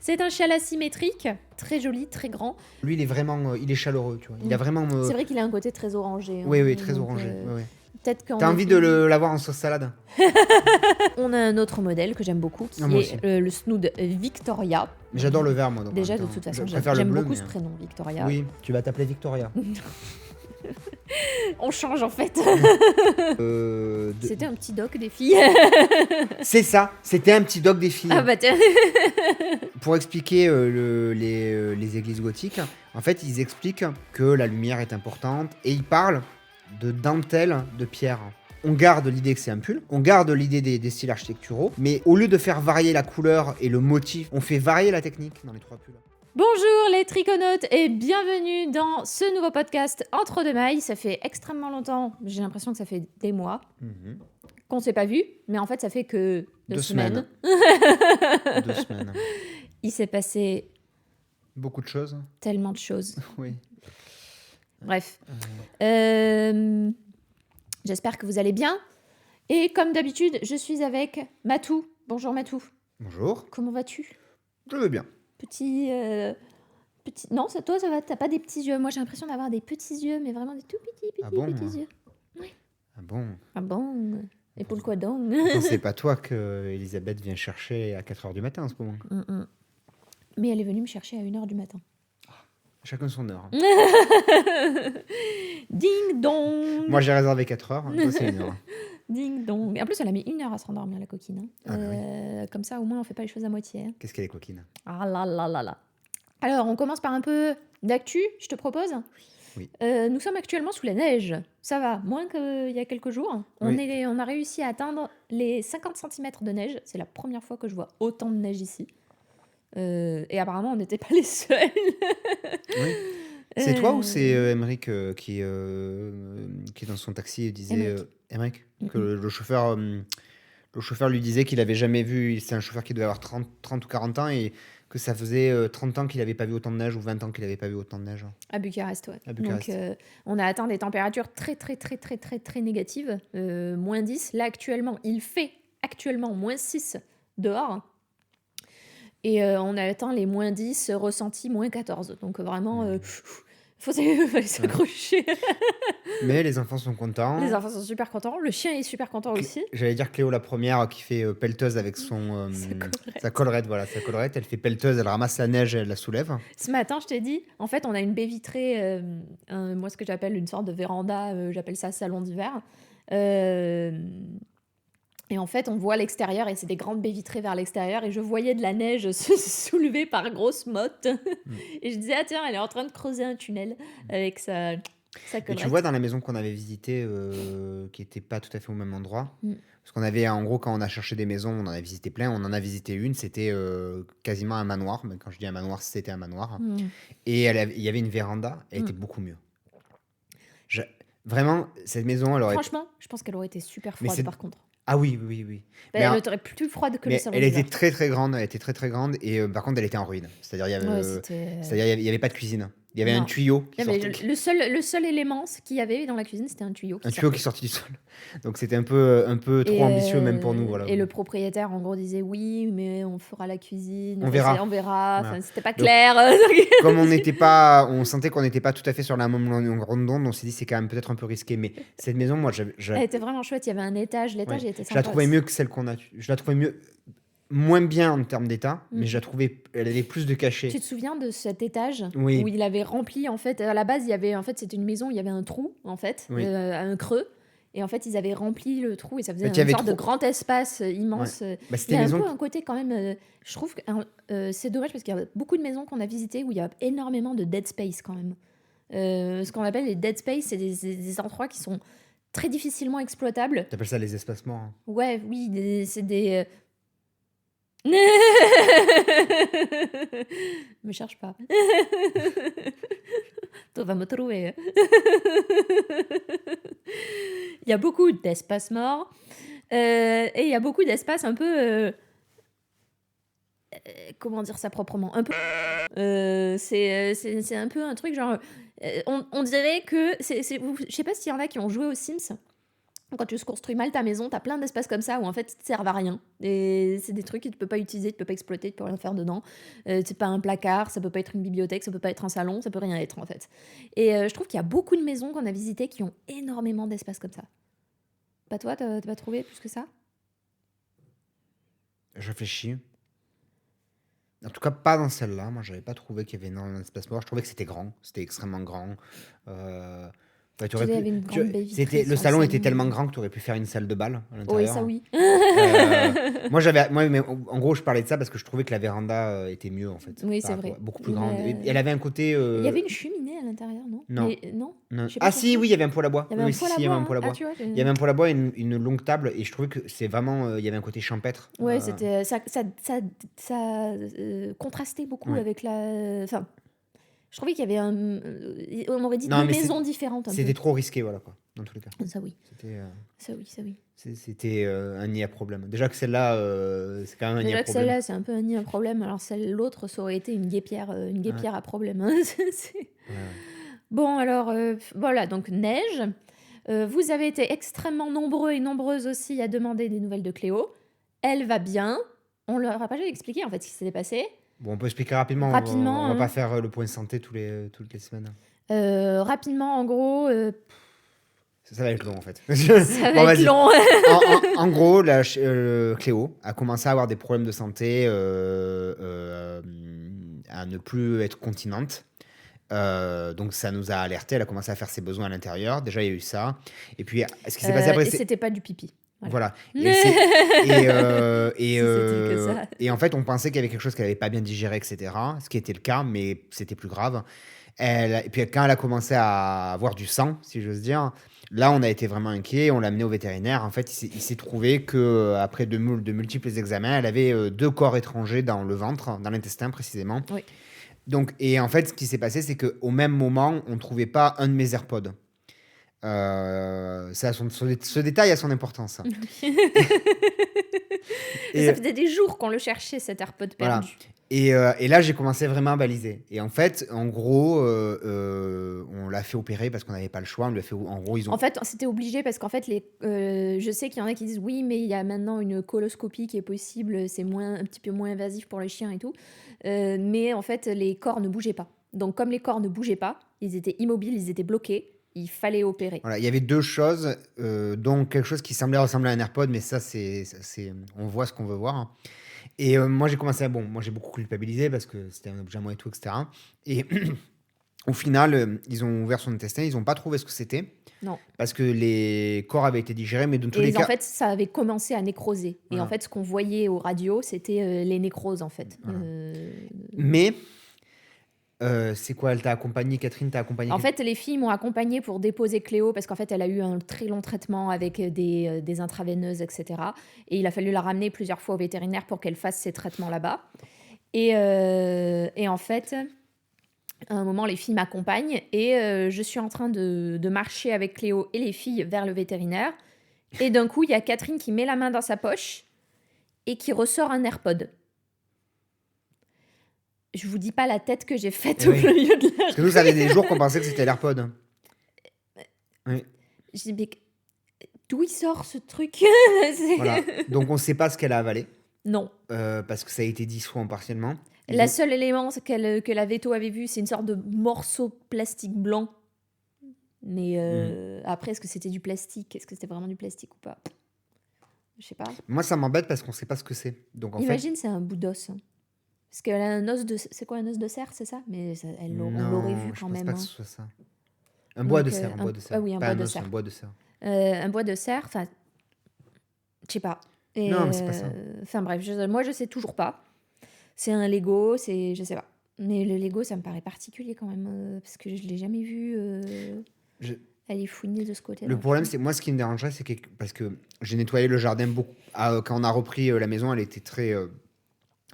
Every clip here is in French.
C'est un châle asymétrique, très joli, très grand. Lui, il est vraiment, il est chaleureux, tu vois. Il a vraiment. C'est vrai qu'il a un côté très orangé. Oui, très donc, orangé. Ouais. Peut-être qu'en T'as envie de l'avoir en sauce salade? On a un autre modèle que j'aime beaucoup, qui moi est le Snood Victoria. Mais j'adore le vert, moi. Donc Déjà, de toute façon, je préfère le j'aime bleu, beaucoup mais... ce prénom, Victoria. Oui, tu vas t'appeler Victoria. On change en fait. C'était un petit doc des filles. C'est ça, c'était un petit doc des filles. Ah bah tiens. Pour expliquer les églises gothiques, en fait, ils expliquent que la lumière est importante et ils parlent de dentelle de pierre. On garde l'idée que c'est un pull, on garde l'idée des styles architecturaux, mais au lieu de faire varier la couleur et le motif, on fait varier la technique dans les 3 pulls. Bonjour les triconautes et bienvenue dans ce nouveau podcast Entre deux mailles. Ça fait extrêmement longtemps, j'ai l'impression que ça fait des mois qu'on ne s'est pas vu, mais en fait ça fait que 2 semaines. 2 semaines. Il s'est passé beaucoup de choses. Tellement de choses. Oui. Bref. J'espère que vous allez bien. Et comme d'habitude, je suis avec Matou. Bonjour Matou. Bonjour. Comment vas-tu? Je vais bien. Petit... Non, toi, ça va, t'as pas des petits yeux. Moi, j'ai l'impression d'avoir des petits yeux, mais vraiment des tout petits yeux. Ouais. Ah bon? Ah bon? Et pour le quoi donc? Non, c'est pas toi que Elisabeth vient chercher à 4h du matin en ce moment. Mais elle est venue me chercher à 1h du matin. Chacun son heure. Ding dong. Moi, j'ai réservé 4h, toi, c'est 1h. Ding dong. Et en plus, elle a mis 1 heure à se rendormir, la coquine. Ah, oui. Comme ça, au moins, on fait pas les choses à moitié. Hein. Qu'est-ce qu'elle est coquine? Ah là là là là. Alors, on commence par un peu d'actu, je te propose. Oui. Nous sommes actuellement sous la neige. Ça va, moins qu'il y a quelques jours. On a réussi à atteindre les 50 cm de neige. C'est la première fois que je vois autant de neige ici. Et apparemment, on n'était pas les seuls. Oui. C'est toi ou c'est Emmerich qui est dans son taxi et disait... Emmerich que le chauffeur lui disait qu'il avait jamais vu... C'est un chauffeur qui devait avoir 30 ou 40 ans et que ça faisait 30 ans qu'il n'avait pas vu autant de neige ou 20 ans qu'il n'avait pas vu autant de neige. À Bucarest, ouais. À Bucarest. Donc, on a atteint des températures très négatives. Moins 10. Là, actuellement, il fait moins 6 dehors. Et on a atteint les moins 10, ressentis moins 14. Donc vraiment, faut s'accrocher. Mais les enfants sont contents. Les enfants sont super contents. Le chien est super content aussi. J'allais dire Cléo la première qui fait pelleteuse avec sa collerette. Voilà, sa collerette. Elle fait pelleteuse, elle ramasse la neige et elle la soulève. Ce matin, je t'ai dit, en fait, on a une baie vitrée, moi ce que j'appelle une sorte de véranda, j'appelle ça salon d'hiver. Et en fait, on voit l'extérieur et c'est des grandes baies vitrées vers l'extérieur. Et je voyais de la neige se soulever par grosses mottes. Et je disais, ah tiens, elle est en train de creuser un tunnel avec sa collerette. Et tu vois, dans la maison qu'on avait visitée, qui n'était pas tout à fait au même endroit, parce qu'on avait, en gros, quand on a cherché des maisons, on en a visité plein. On en a visité une, c'était quasiment un manoir. Mais quand je dis un manoir, c'était un manoir. Et il y avait une véranda, elle était beaucoup mieux. Vraiment, cette maison, elle aurait... Franchement, je pense qu'elle aurait été super froide par contre. Ah oui. Elle était plus froide que le salon elle d'hiver. était très grande, et par contre elle était en ruine. C'est-à-dire il y avait pas de cuisine. Il y avait un tuyau qui sortait. Le seul élément qu'il y avait dans la cuisine, c'était un tuyau qui sortait du sol. Donc c'était un peu trop ambitieux même pour nous. Voilà. Et le propriétaire en gros disait oui, mais on fera la cuisine. On verra. Voilà. Enfin, c'était pas clair. Comme on sentait qu'on n'était pas tout à fait sur la même longueur d'onde, on s'est dit c'est quand même peut-être un peu risqué. Mais cette maison, moi, elle était vraiment chouette. Il y avait un étage. L'étage était sympa. Je la trouvais mieux que celle qu'on a. Je la trouvais mieux. Moins bien en termes d'état, mais je la trouvais, elle avait plus de cachet. Tu te souviens de cet étage où Oui. il avait rempli, en fait, à la base, c'était une maison où il y avait un trou, en fait, un creux, et en fait, ils avaient rempli le trou et ça faisait une sorte de grand espace immense. Ouais. Il y a un côté quand même, je trouve que c'est dommage parce qu'il y a beaucoup de maisons qu'on a visitées où il y a énormément de dead space quand même. Ce qu'on appelle les dead space, c'est des endroits qui sont très difficilement exploitables. Tu appelles ça les espaces morts? Hein. Ouais, oui, c'est des... Me cherche pas. Tu vas me trouver. Il y a beaucoup d'espaces morts et il y a beaucoup d'espaces un peu comment dire ça proprement, un peu c'est un peu un truc genre on dirait que je sais pas s'il y en a qui ont joué aux Sims. Quand tu construis mal ta maison, tu as plein d'espaces comme ça où en fait ils te servent à rien. Et c'est des trucs que tu peux pas utiliser, tu peux pas exploiter, tu peux rien faire dedans. C'est pas un placard, ça peut pas être une bibliothèque, ça peut pas être un salon, ça peut rien être en fait. Et je trouve qu'il y a beaucoup de maisons qu'on a visitées qui ont énormément d'espace comme ça. Pas toi, t'as pas trouvé plus que ça? Je réfléchis. En tout cas, pas dans celle-là. Moi, j'avais pas trouvé qu'il y avait énormément d'espace mort. Je trouvais que c'était grand. C'était extrêmement grand. Euh, tu Tu aurais sais, il y pu, avait une grande baie vitrée le sur le salon était salon. tellement grand que tu aurais pu faire une salle de bal à Oui, l'intérieur. ça oui. Mais en gros, je parlais de ça parce que je trouvais que la véranda était mieux en fait. Oui, par c'est rapport- vrai. Beaucoup plus grande. Et elle avait un côté. Il y avait une cheminée à l'intérieur, non? Non. Mais, non? Non. Je sais pas Ah si, pourquoi. oui, il y avait un poêle à bois. Il y avait Oui, un si, poêle à si, il y avait bois, un poêle à hein. bois. Ah, tu vois, Il y avait un poêle à bois et une longue table et je trouvais que c'est vraiment. Il y avait un côté champêtre. Ouais, c'était ça contrastait beaucoup Ouais. avec la. Enfin, je trouvais qu'il y avait on aurait dit Non, deux mais maisons différentes un C'était peu. trop risqué, voilà quoi, dans tous les cas. Ça oui, C'était ça oui, ça oui. c'était un nid à problème. Déjà que celle-là, c'est quand même un nid à Déjà que problème. celle-là, c'est un peu un nid à problème. Alors l'autre, ça aurait été une guêpière à problème. Hein. Ouais. Bon, alors voilà, donc neige. Vous avez été extrêmement nombreux et nombreuses aussi à demander des nouvelles de Cléo. Elle va bien. On leur a pas jamais expliqué en fait ce qui s'était passé. Bon, on peut expliquer rapidement. Rapidement, On va hein. pas faire le point santé toutes les semaines. Rapidement, en gros, Ça va être long en fait. ça Bon, va être vas-y. long. En gros, Cléo a commencé à avoir des problèmes de santé, à ne plus être continente. Donc ça nous a alerté. Elle a commencé à faire ses besoins à l'intérieur. Déjà, il y a eu ça. Et puis, ce qui s'est passé après, Et c'était pas du pipi. Voilà. Si c'était que ça. Et en fait, on pensait qu'il y avait quelque chose qu'elle n'avait pas bien digéré, etc. Ce qui était le cas, mais c'était plus grave. Et puis quand elle a commencé à avoir du sang, si j'ose dire, là, on a été vraiment inquiets. On l'a amenée au vétérinaire. En fait, il s'est trouvé que après de multiples examens, elle avait 2 corps étrangers dans le ventre, dans l'intestin précisément. Oui. Donc, et en fait, ce qui s'est passé, c'est qu'au même moment, on ne trouvait pas un de mes AirPods. Ce détail a son importance. Et ça faisait des jours qu'on le cherchait, cet AirPod perdu. Voilà. Et là, j'ai commencé vraiment à baliser. Et en fait, en gros, on l'a fait opérer parce qu'on n'avait pas le choix. On lui a fait, en gros, En fait, c'était obligé parce qu'en fait, je sais qu'il y en a qui disent oui, mais il y a maintenant une coloscopie qui est possible, c'est un petit peu moins invasif pour les chiens et tout. Mais en fait, les corps ne bougeaient pas. Donc, comme les corps ne bougeaient pas, ils étaient immobiles, ils étaient bloqués. Il fallait opérer. Voilà, il y avait 2 choses, dont quelque chose qui semblait ressembler à un AirPod, mais ça, on voit ce qu'on veut voir. Et moi, j'ai commencé moi, j'ai beaucoup culpabilisé parce que c'était un objet à moi et tout, etc. Et au final, ils ont ouvert son intestin, ils n'ont pas trouvé ce que c'était. Non. Parce que les corps avaient été digérés, mais dans tous les cas... En fait, ça avait commencé à nécroser. Voilà. Et en fait, ce qu'on voyait aux radios, c'était les nécroses, en fait. Voilà. Mais... c'est quoi, elle t'a accompagné, Catherine t'a accompagné? En fait, les filles m'ont accompagnée pour déposer Cléo parce qu'en fait, elle a eu un très long traitement avec des intraveineuses, etc. Et il a fallu la ramener plusieurs fois au vétérinaire pour qu'elle fasse ses traitements là-bas. Et en fait, à un moment, les filles m'accompagnent et je suis en train de marcher avec Cléo et les filles vers le vétérinaire. Et d'un coup, il y a Catherine qui met la main dans sa poche et qui ressort un AirPod. Je vous dis pas la tête que j'ai faite au milieu de la... Parce que nous, ça avait des jours qu'on pensait que c'était l'AirPod. Oui. Je dis, mais d'où il sort ce truc? Voilà. Donc, on ne sait pas ce qu'elle a avalé. Non. Parce que ça a été dissout partiellement. Le seul élément que la Veto avait vu, c'est une sorte de morceau plastique blanc. Mais après, est-ce que c'était du plastique? Est-ce que c'était vraiment du plastique ou pas? Je sais pas. Moi, ça m'embête parce qu'on ne sait pas ce que c'est. Donc, Imagine, c'est un bout d'os. Parce qu'elle a un os de... C'est quoi, un os de cerf, c'est ça? Mais on l'aurait vu quand même. Je pense pas que ce soit ça. Un bois de cerf. Ah oui, un bois de cerf. Un bois de cerf. Un bois de cerf, enfin... Je sais pas. Non, mais c'est pas ça. Enfin bref, moi je sais toujours pas. C'est un Lego, je sais pas. Mais le Lego, ça me paraît particulier quand même, parce que je l'ai jamais vu aller fouiner de ce côté-là. Le problème, c'est moi, ce qui me dérangerait, c'est que parce que j'ai nettoyé le jardin beaucoup. Quand on a repris la maison, elle était très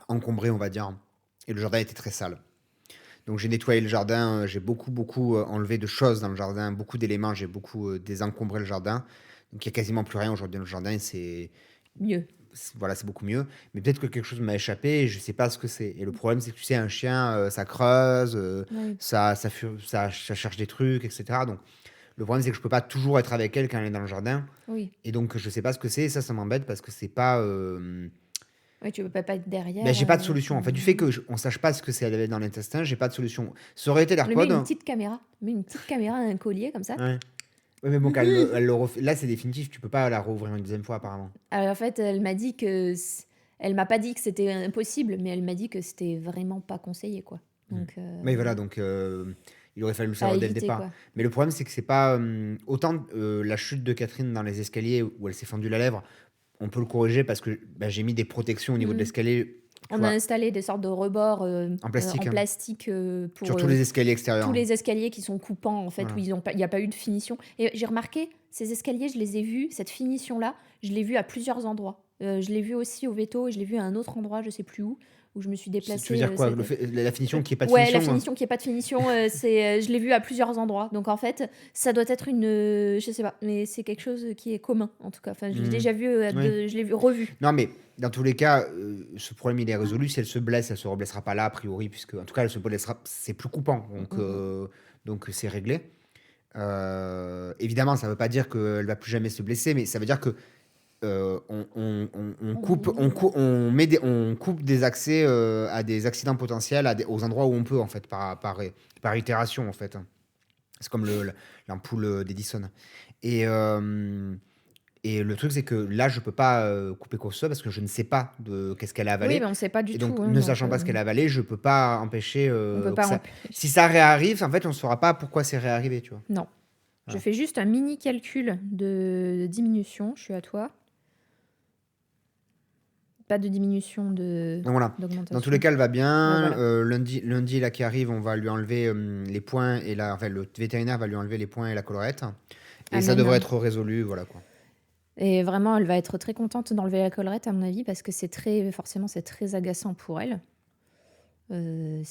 encombrée, on va dire, et le jardin était très sale. Donc j'ai nettoyé le jardin, j'ai beaucoup enlevé de choses dans le jardin, beaucoup d'éléments, j'ai beaucoup désencombré le jardin. Donc il y a quasiment plus rien aujourd'hui dans le jardin, c'est mieux. Voilà, c'est beaucoup mieux. Mais peut-être que quelque chose m'a échappé et je sais pas ce que c'est. Et le problème, c'est que tu sais, un chien, ça creuse, Oui. ça cherche des trucs, etc. Donc, Le problème, c'est que je peux pas toujours être avec elle quand elle est dans le jardin. Oui. Et donc, je sais pas ce que c'est. Et ça m'embête parce que c'est pas. Ouais, tu peux pas être derrière. Ben, j'ai pas de solution. En fait, du fait on sache pas ce que c'est avait dans l'intestin, j'ai pas de solution. Ça aurait été On lui met l'AirPod. une petite caméra. On met une petite caméra à un collier comme ça. Ouais. Ouais, mais bon, elle le refait. Là, c'est définitif. Tu peux pas la rouvrir une deuxième fois, apparemment. Alors, en fait, elle m'a dit que. Elle m'a pas dit que c'était impossible, mais elle m'a dit que c'était vraiment pas conseillé, quoi. Donc. Mais voilà, donc il aurait fallu le à savoir dès le éviter, départ. quoi. Mais le problème, c'est que c'est pas. Autant la chute de Catherine dans les escaliers où elle s'est fendue la lèvre, on peut le corriger parce que bah, j'ai mis des protections au niveau de Mhm. l'escalier. Tu On a vois, installé des sortes de rebords en plastique. en Hein. plastique pour Sur tous les escaliers extérieurs. tous les escaliers qui sont coupants, en fait, Voilà. où il n'y a pas eu de finition. Et j'ai remarqué, ces escaliers, je les ai vus, cette finition-là, je l'ai vue à plusieurs endroits. Je l'ai vue aussi au Veto et je l'ai vue à un autre endroit, je sais plus où je me suis déplacée. Tu veux dire quoi la finition qui est pas de Ouais, finition la finition qui est pas de finition, je l'ai vue à plusieurs endroits. Donc en fait, ça doit être une, je sais pas, mais c'est quelque chose qui est commun en tout cas. Enfin, je l'ai déjà vu, Oui. je l'ai vu revu. Non, mais dans tous les cas, ce problème il est résolu. Si elle se blesse, elle se reblessera pas là a priori, puisque en tout cas elle se blessera, c'est plus coupant, donc c'est réglé. Évidemment, ça veut pas dire qu'elle va plus jamais se blesser, mais ça veut dire que on coupe des accès à des accidents potentiels aux endroits où on peut en fait par itération en fait. C'est comme l'ampoule d'Edison. Et le truc c'est que là je peux pas couper quoi que ce soit parce que je ne sais pas de qu'est-ce qu'elle a avalé. Oui, mais on sait pas du Et tout. donc hein, ne donc, sachant pas ce qu'elle a avalé, je peux pas empêcher. on peut que pas ça- empêcher. Si ça réarrive, en fait on saura pas pourquoi c'est réarrivé, tu vois. Non. Je Voilà. fais juste un mini calcul de diminution. Je suis à toi. Pas de diminution Donc voilà. d'augmentation. Dans tous les cas, elle va bien. Ouais, voilà. Lundi là qui arrive, on va lui enlever les points et enfin, le vétérinaire va lui enlever les points et la collerette. Et ça Amen. devrait être résolu, voilà quoi. Et vraiment, elle va être très contente d'enlever la collerette, à mon avis, parce que forcément, c'est très agaçant pour elle. On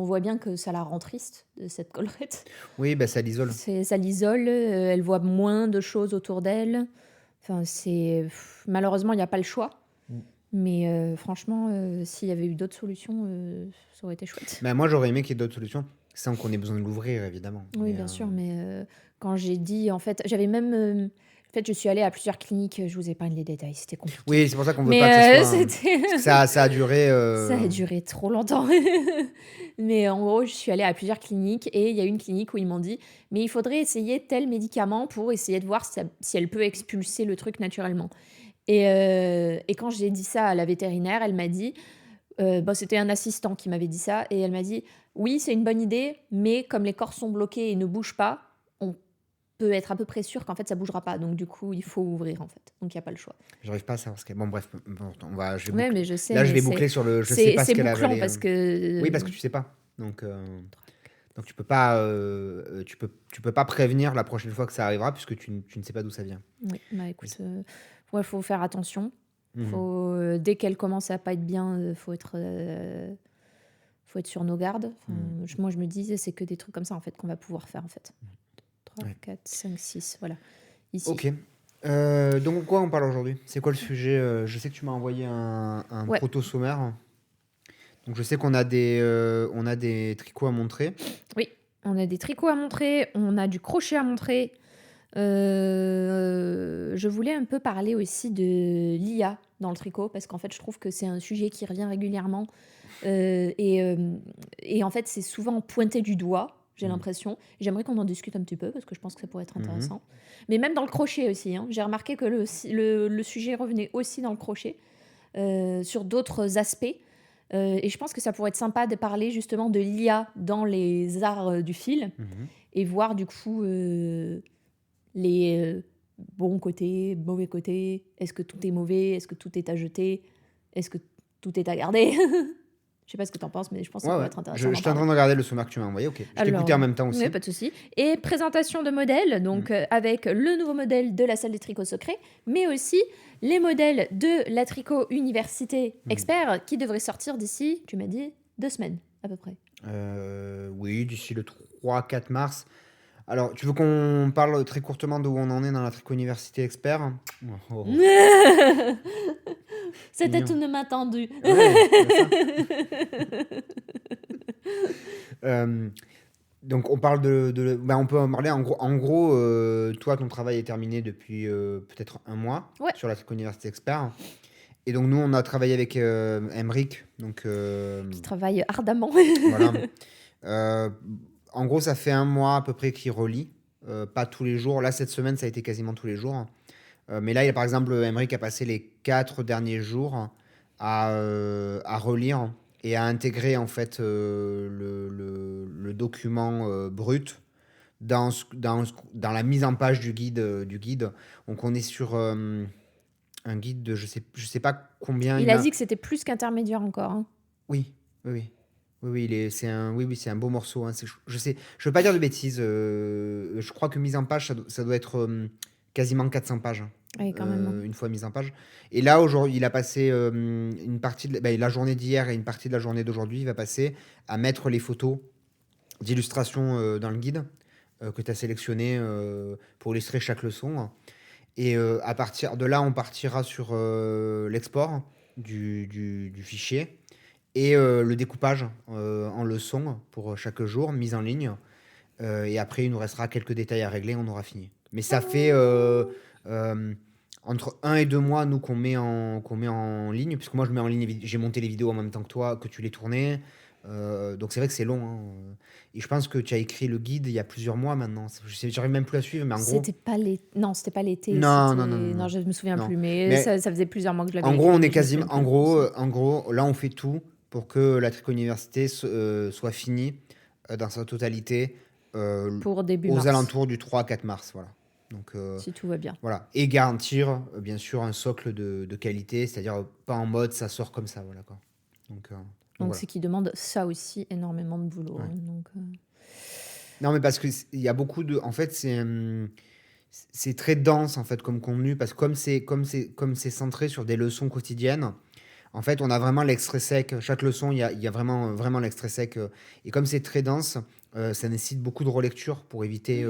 voit bien que ça la rend triste, cette collerette. Oui, bah, ça l'isole. Ça l'isole, elle voit moins de choses autour d'elle. Enfin, malheureusement, il n'y a pas le choix. Mais franchement, s'il y avait eu d'autres solutions, ça aurait été chouette. Bah, moi, j'aurais aimé qu'il y ait d'autres solutions, sans qu'on ait besoin de l'ouvrir, évidemment. Oui, bien sûr, mais quand j'ai dit, en fait, j'avais même... En fait, je suis allée à plusieurs cliniques, je vous épargne les détails, c'était compliqué. Oui, c'est pour ça qu'on veut Mais pas que ce soit... c'était... Parce que ça a duré... Ça a duré trop longtemps. Mais en gros, je suis allée à plusieurs cliniques et il y a une clinique où ils m'ont dit « Mais il faudrait essayer tel médicament pour essayer de voir si elle peut expulser le truc naturellement. » Et quand j'ai dit ça à la vétérinaire, elle m'a dit... c'était un assistant qui m'avait dit ça. Et elle m'a dit « Oui, c'est une bonne idée, mais comme les corps sont bloqués et ne bougent pas, on peut être à peu près sûr qu'en fait, ça bougera pas. Donc du coup, il faut ouvrir en fait. Donc il n'y a pas le choix. » J'arrive pas à savoir ce qu'elle... Bon, bref, Ouais, mais je sais. Là, je mais vais boucler sur le... Je sais pas ce qu'elle a bouclant avalé. parce que... Oui, parce que tu sais pas. Donc tu peux pas, tu peux pas prévenir la prochaine fois que ça arrivera puisque tu ne sais pas d'où ça vient. Oui, bah écoute, ouais, faut faire attention. Mhm. Dès qu'elle commence à pas être bien, faut être sur nos gardes. Moi, je me dis, c'est que des trucs comme ça en fait qu'on va pouvoir faire en fait. 3, 4, 5, 6, voilà. Ici. Ok. Donc quoi on parle aujourd'hui? C'est quoi le sujet? Je sais que tu m'as envoyé un Ouais. proto sommaire. Donc je sais qu'on a des tricots à montrer. Oui, on a des tricots à montrer, on a du crochet à montrer. Je voulais un peu parler aussi de l'IA dans le tricot parce qu'en fait, je trouve que c'est un sujet qui revient régulièrement et en fait, c'est souvent pointé du doigt. J'ai l'impression. J'aimerais qu'on en discute un petit peu parce que je pense que ça pourrait être intéressant. Mais même dans le crochet aussi. Hein, j'ai remarqué que le sujet revenait aussi dans le crochet sur d'autres aspects. Et je pense que ça pourrait être sympa de parler justement de l'IA dans les arts du fil et voir du coup les bons côtés, mauvais côtés. Est-ce que tout est mauvais? Est-ce que tout est à jeter? Est-ce que tout est à garder? Je sais pas ce que tu en penses, mais je pense que ça pourrait être intéressant. Je suis en train de regarder le sommaire que tu m'as envoyé. Ok. Je t'écoutais en même temps aussi. Oui, pas de souci. Et présentation de modèles, donc avec le nouveau modèle de la salle des tricots secrets, mais aussi les modèles de la Tricot Université Expert qui devraient sortir d'ici, tu m'as dit, 2 semaines à peu près. Oui, d'ici le 3-4 mars. Alors, tu veux qu'on parle très courtement de où on en est dans la Tricot Université Expert? C'était tout ne m'attendu. Donc on parle on peut en parler en gros, toi ton travail est terminé depuis peut-être un mois Ouais, sur la Trico-Université Expert. Et donc nous on a travaillé avec Emric, donc qui travaille ardemment. voilà. Euh, En gros ça fait un mois à peu près qu'il relie, pas tous les jours. Là cette semaine ça a été quasiment tous les jours. Mais là il a, par exemple Emric a passé les 4 derniers jours à relire et à intégrer en fait le document brut dans la mise en page du guide. Donc on est sur un guide de je sais pas combien Il il a a. dit que c'était plus qu'intermédiaire encore, hein. Oui, oui, oui. Oui, oui, oui, c'est un beau morceau, hein. Je veux pas dire de bêtises. Je crois que mise en page, ça doit être quasiment 400 pages, hein, Oui, quand même, hein. une fois mise en page. Et là, aujourd'hui, il a passé une partie la journée d'hier et une partie de la journée d'aujourd'hui. Il va passer à mettre les photos d'illustration dans le guide que tu as sélectionné pour illustrer chaque leçon. Et à partir de là, on partira sur l'export du fichier et le découpage en leçons pour chaque jour, mise en ligne. Et après, il nous restera quelques détails à régler, on aura fini. Mais ça fait euh, entre 1 et 2 mois, nous, qu'on met en ligne, puisque moi, je mets en ligne, j'ai monté les vidéos en même temps que toi, que tu les tournais. Donc c'est vrai que c'est long, hein. Et je pense que tu as écrit le guide il y a plusieurs mois maintenant. J'arrive même plus à suivre, mais en gros. C'était pas l'été. Non, c'était pas l'été. Non, non, non, non, Non, non. je me souviens Non. plus. Mais Mais ça faisait plusieurs mois que je en l'avais gros, écrit, on est mais je me quasiment. souviens plus aussi. En gros, là, on fait tout pour que la Trico-Université soit finie dans sa totalité Pour début aux mars, alentours du 3 à 4 mars. Voilà. Donc, si tout va bien. voilà. Et garantir, bien sûr, un socle de qualité, c'est-à-dire pas en mode ça sort comme ça. Voilà, quoi. Donc Donc, voilà. c'est qui demande ça aussi énormément de boulot, Ouais. hein. Donc, Non, mais parce qu'il y a beaucoup de. En fait, c'est très dense en fait comme contenu parce que comme c'est centré sur des leçons quotidiennes. En fait, on a vraiment l'extrait sec. Chaque leçon, il y a vraiment l'extrait sec. Et comme c'est très dense, ça nécessite beaucoup de relecture pour éviter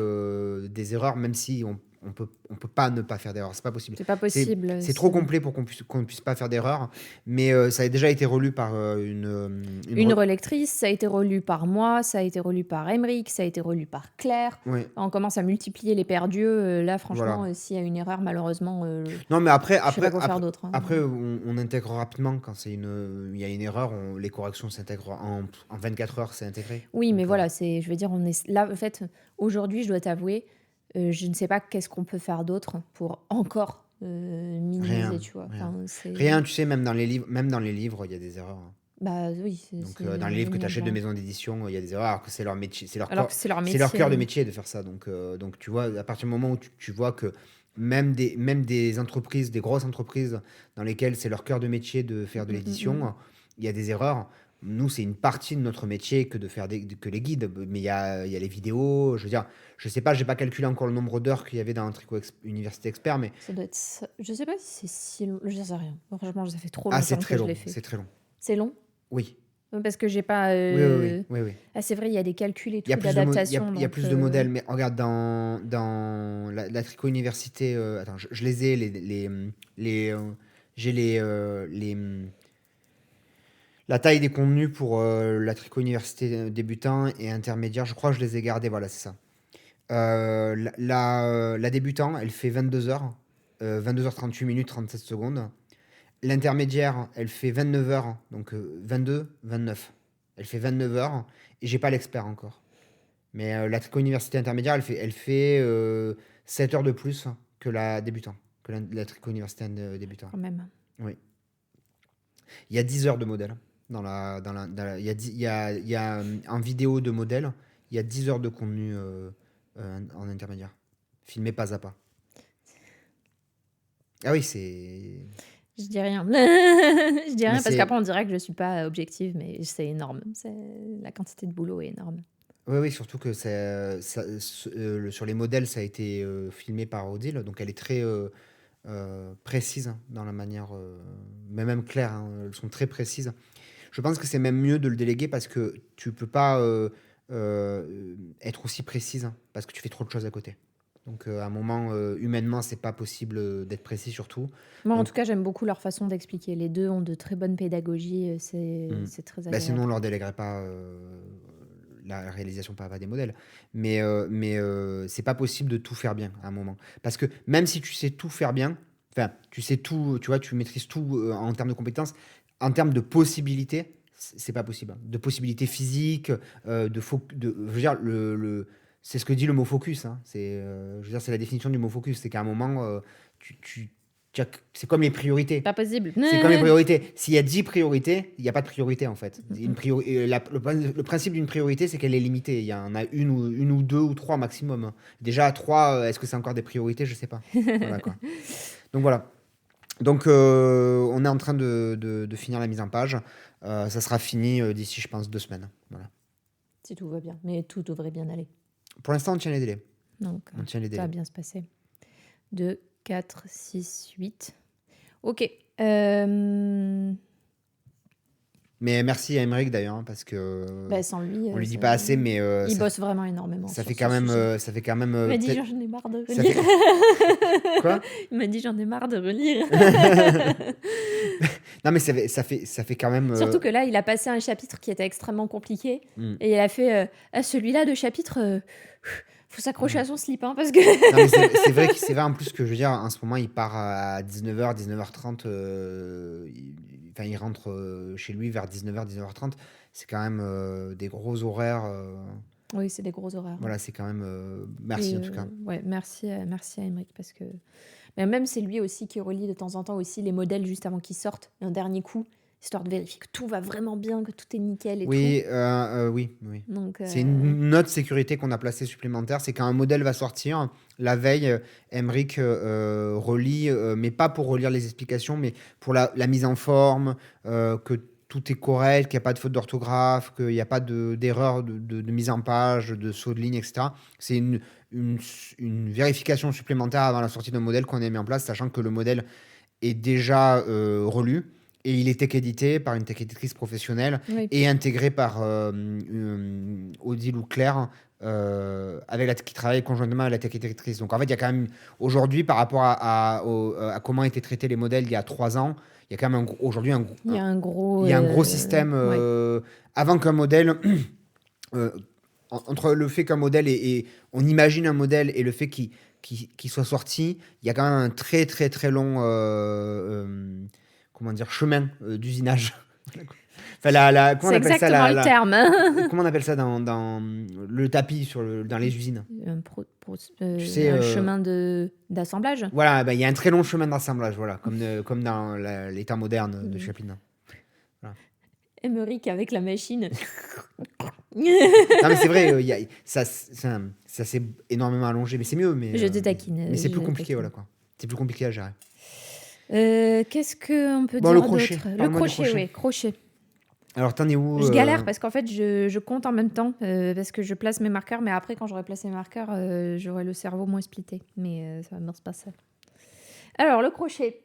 des erreurs, même si on peut pas ne pas faire d'erreurs. C'est pas possible. c'est pas C'est, possible. c'est trop complet pour qu'on ne puisse pas faire d'erreurs. Mais ça a déjà été relu par Une relectrice, ça a été relu par moi, ça a été relu par Emeric, ça a été relu par Claire. Ouais, On commence à multiplier les perdus. Là, franchement, voilà. s'il y a une erreur, malheureusement, Non, mais après, je sais pas après, quoi faire après, d'autre, hein. après on intègre rapidement quand il y a une erreur, les corrections s'intègrent en 24 heures, c'est intégré. Oui, mais Donc, voilà, je veux dire, on est là. En fait, aujourd'hui, je dois t'avouer, je ne sais pas qu'est-ce qu'on peut faire d'autre pour encore minimiser, rien, tu vois. rien. Enfin, c'est. Rien, tu sais, même dans les livres, il y a des erreurs, hein. Bah oui, Donc, dans les livres que tu achètes de indéniable, hein. maison d'édition, il y a des erreurs, alors que c'est leur métier, Alors que c'est leur c'est leur cœur de métier. métier de faire ça. Donc tu vois, à partir du moment où tu vois que même des entreprises, des grosses entreprises dans lesquelles c'est leur cœur de métier de faire de Mm, mm, mm. l'édition, il y a des erreurs. Nous, c'est une partie de notre métier que de faire que les guides. Mais il y a les vidéos. Je veux dire, je sais pas, j'ai pas calculé encore le nombre d'heures qu'il y avait dans un Tricot Université Expert, mais Ça doit être Je sais pas si c'est si long. Je sais rien. Franchement, ça fait trop c'est longtemps très que je long. l'ai fait. C'est très long. C'est long? Oui. Parce que j'ai pas. Oui, oui, oui, oui, oui. Ah, c'est vrai, il y a des calculs et Il y a tout plus de, d'adaptation. il y a Donc, plus de modèles, mais regarde, dans la Tricot Université, attends, je les ai, j'ai la taille des contenus pour la Tricot Université débutant et intermédiaire, je crois que je les ai gardés, voilà, c'est ça. La débutant, elle fait 22 heures, 22h38 minutes 37 secondes. L'intermédiaire, elle fait 29 heures, donc 22, 29. Elle fait 29 heures, et j'ai pas l'expert encore. Mais la Trico-Université intermédiaire, elle fait 7 heures de plus que la débutant, que la Trico-Université débutant. quand même. Oui. Il y a 10 heures de modèle. Il y a en vidéo de modèle, il y a 10 heures de contenu en intermédiaire. Filmé pas à pas. Ah oui, c'est. Je dis rien. Je dis Mais rien parce c'est. qu'après, on dirait que je suis pas objective, mais c'est énorme. La quantité de boulot est énorme. Oui, oui, surtout que sur les modèles, ça a été filmé par Odile, donc elle est très précise dans la manière, mais même claire, hein, elles sont très précises. Je pense que c'est même mieux de le déléguer parce que tu peux pas être aussi précise parce que tu fais trop de choses à côté. Donc à un moment, humainement, c'est pas possible d'être précis surtout. Moi, en Donc, tout cas, j'aime beaucoup leur façon d'expliquer. Les deux ont de très bonnes pédagogies. C'est très sinon, on agréable. leur déléguerait pas la réalisation pas des modèles. C'est pas possible de tout faire bien à un moment. Parce que même si tu sais tout faire bien, enfin, tu sais tout, tu vois, tu maîtrises tout en termes de compétences, en termes de possibilités, c'est pas possible. De possibilités physiques, je veux dire, c'est ce que dit le mot focus. Hein. Je veux dire, c'est la définition du mot focus. C'est qu'à un moment, c'est comme les priorités. Pas possible. C'est comme les priorités. S'il y a 10 priorités, il n'y a pas de priorité en fait. Le principe d'une priorité, c'est qu'elle est limitée. Il y en a une ou deux ou trois maximum. Déjà, 3, est-ce que c'est encore des priorités? Je sais pas. Voilà, quoi. Donc voilà. Donc on est en train de finir la mise en page. Ça sera fini d'ici, je pense, 2 semaines. Voilà. Si tout va bien. Mais tout devrait bien aller. Pour l'instant, on tient les délais. Donc, On tient les ça va délais. bien se passer. 2, 4, 6, 8. Ok. Mais merci à Aymeric d'ailleurs, hein, parce que Bah, sans lui, on lui dit pas assez, mais il bosse vraiment énormément. ça sur fait ce quand même, sujet. ça fait quand même. Il m'a dit peut-être- j'en ai marre de ça relire. fait- Quoi? Il m'a dit j'en ai marre de relire. Non, mais ça fait quand même. Surtout que là, il a passé un chapitre qui était extrêmement compliqué. Hmm. Et il a fait celui-là de chapitre, faut s'accrocher à son slip. Hein, parce que Non, mais c'est vrai en plus que je veux dire, en ce moment, il part à 19h, 19h30. Il rentre chez lui vers 19h, 19h30. C'est quand même des gros horaires. oui, c'est des gros horaires. Voilà, c'est quand même. Merci Et, en tout cas. ouais, merci à Aymeric parce que mais même c'est lui aussi qui relit de temps en temps aussi les modèles juste avant qu'ils sortent un dernier coup, histoire de vérifier que tout va vraiment bien, que tout est nickel et Oui, tout. oui. Donc C'est une autre sécurité qu'on a placée supplémentaire, c'est quand un modèle va sortir, la veille, Aymeric relit, mais pas pour relire les explications, mais pour la mise en forme, que tout est correct, qu'il n'y a pas de faute d'orthographe, qu'il n'y a pas d'erreur de mise en page, de saut de ligne, etc. C'est une vérification supplémentaire avant la sortie d'un modèle qu'on a mis en place, sachant que le modèle est déjà relu. Et il est tech édité par une tech éditrice professionnelle oui. et intégré par Odile ou Claire, qui travaille conjointement avec la tech éditrice. Donc en fait, il y a quand même, aujourd'hui, par rapport à comment étaient traités les modèles il y a 3 ans, il y a quand même aujourd'hui Il y a un gros, il y a un gros système. ouais. Avant qu'un modèle, entre le fait qu'un modèle on imagine un modèle et le fait qu'il soit sorti, il y a quand même un très très très long comment dire, chemin d'usinage. Enfin, comment C'est on appelle ça, exactement le terme. Hein. comment on appelle ça dans le tapis dans les usines? Tu sais, Un chemin d'assemblage. Voilà, il y a un très long chemin d'assemblage, voilà, comme dans l'état moderne de Chaplin. Aymeric avec la machine. Non, mais c'est vrai, ça s'est énormément allongé, mais c'est mieux. Mais, Je te taquine. Mais c'est plus je compliqué, taquine. voilà quoi. C'est plus compliqué à gérer. Qu'est-ce qu'on peut Bon, dire le crochet. d'autre? Le Parle-moi du crochet, crochet. oui, crochet. Alors, t'en es où Je galère parce qu'en fait, je compte en même temps parce que je place mes marqueurs, mais après, quand j'aurai placé mes marqueurs, j'aurai le cerveau moins splitté. Mais ça va bien se passer. Alors, le crochet.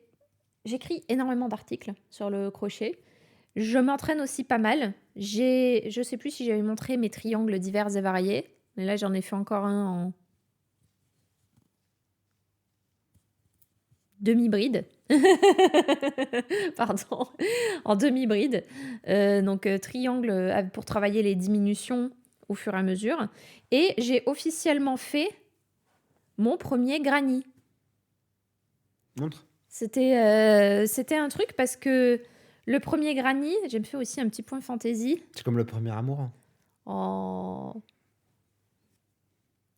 J'écris énormément d'articles sur le crochet. Je m'entraîne aussi pas mal. Je sais plus si j'avais montré mes triangles divers et variés, mais là, j'en ai fait encore un en demi-bride. Pardon, en demi-bride. Donc, triangle pour travailler les diminutions au fur et à mesure. Et j'ai officiellement fait mon premier granny. Montre. C'était un truc parce que le premier granny, j'ai fait aussi un petit point fantaisie. C'est comme le premier amour. Oh.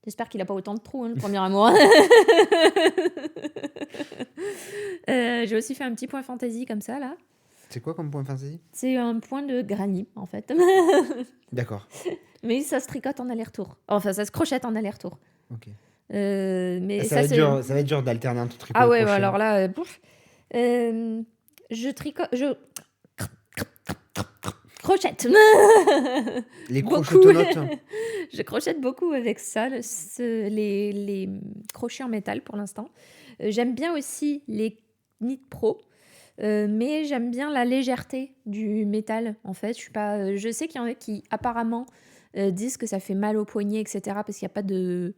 J'espère qu'il n'a pas autant de trous, hein, le premier amour. J'ai aussi fait un petit point fantaisie comme ça, là. C'est quoi comme point fantasy? C'est un point de granny, en fait. D'accord. Mais ça se tricote en aller-retour. Enfin, ça se crochette en aller-retour. Ok. Mais ça va être dur d'alterner entre tricot Ah et ouais, crochet. alors là, pouf. Je tricote... crochette. Les Beaucoup. crochetonotes. Je crochette beaucoup avec ça, les crochets en métal pour l'instant. J'aime bien aussi les Knit Pro, mais j'aime bien la légèreté du métal, en fait. Je sais qu'il y en a qui, apparemment, disent que ça fait mal aux poignets, etc., parce qu'il n'y a pas de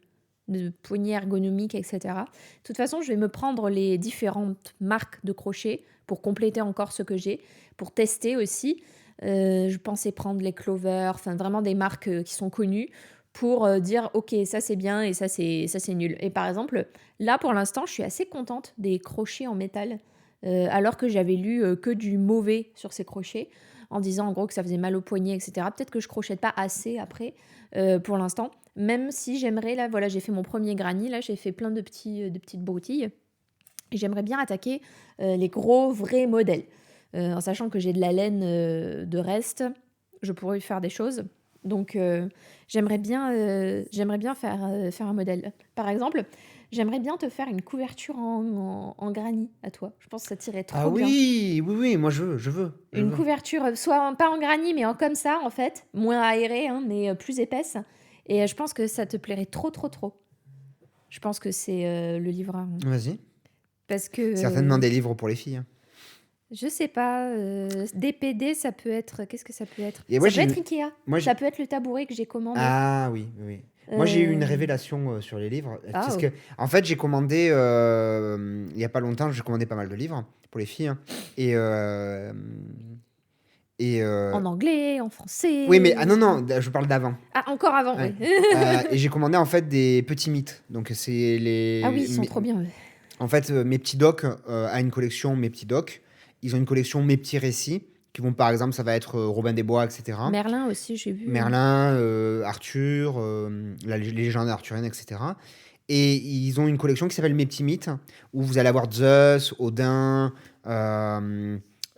poignée ergonomique, etc. De toute façon, je vais me prendre les différentes marques de crochets pour compléter encore ce que j'ai, pour tester aussi. Je pensais prendre les Clover, enfin vraiment des marques qui sont connues pour dire ok, ça c'est bien et ça c'est nul. Et par exemple, là pour l'instant, je suis assez contente des crochets en métal, alors que j'avais lu que du mauvais sur ces crochets, en disant en gros que ça faisait mal au poignet, etc. Peut-être que je crochette pas assez après pour l'instant, même si j'aimerais, là voilà, j'ai fait mon premier granny, là j'ai fait plein de petites broutilles. Et j'aimerais bien attaquer les gros vrais modèles. En sachant que j'ai de la laine de reste, je pourrais faire des choses. Donc j'aimerais bien faire un modèle. Par exemple, j'aimerais bien te faire une couverture en granit à toi. Je pense que ça t'irait Ah trop bien. oui, oui, oui, moi je veux. Une couverture, soit pas en granit, mais comme ça, en fait. Moins aérée, hein, mais plus épaisse. Et je pense que ça te plairait trop, trop, trop. Je pense que c'est le livre. Vas-y. Parce que Certainement des livres pour les filles. Hein. je sais pas, DPD, ça peut être. Qu'est-ce que ça peut être? Et moi, Ça peut j'ai être une... Ikea. moi, Ça j'ai- peut être le tabouret que j'ai commandé. Ah oui, oui, oui. Moi, j'ai eu une Euh, révélation sur les livres. Ah, Parce oh. que, en fait, j'ai commandé, il y a pas longtemps, j'ai commandé pas mal de livres pour les filles. Hein. Et, euh, et En anglais, en oui, mais ah français. non, non, je parle d'avant. Ah, encore avant, Ouais. oui. Et j'ai commandé en fait des petits mythes. Donc, c'est Ah oui, les. ils sont trop bien. En fait, Mes petits docs a une collection Mes petits docs. Ils ont une collection Mes petits récits. Qui vont, par exemple, ça va être Robin des Bois, etc. Merlin aussi, j'ai vu. Merlin, Arthur, les légendes arthuriennes, etc. Et ils ont une collection qui s'appelle Mes petits mythes, où vous allez avoir Zeus, Odin,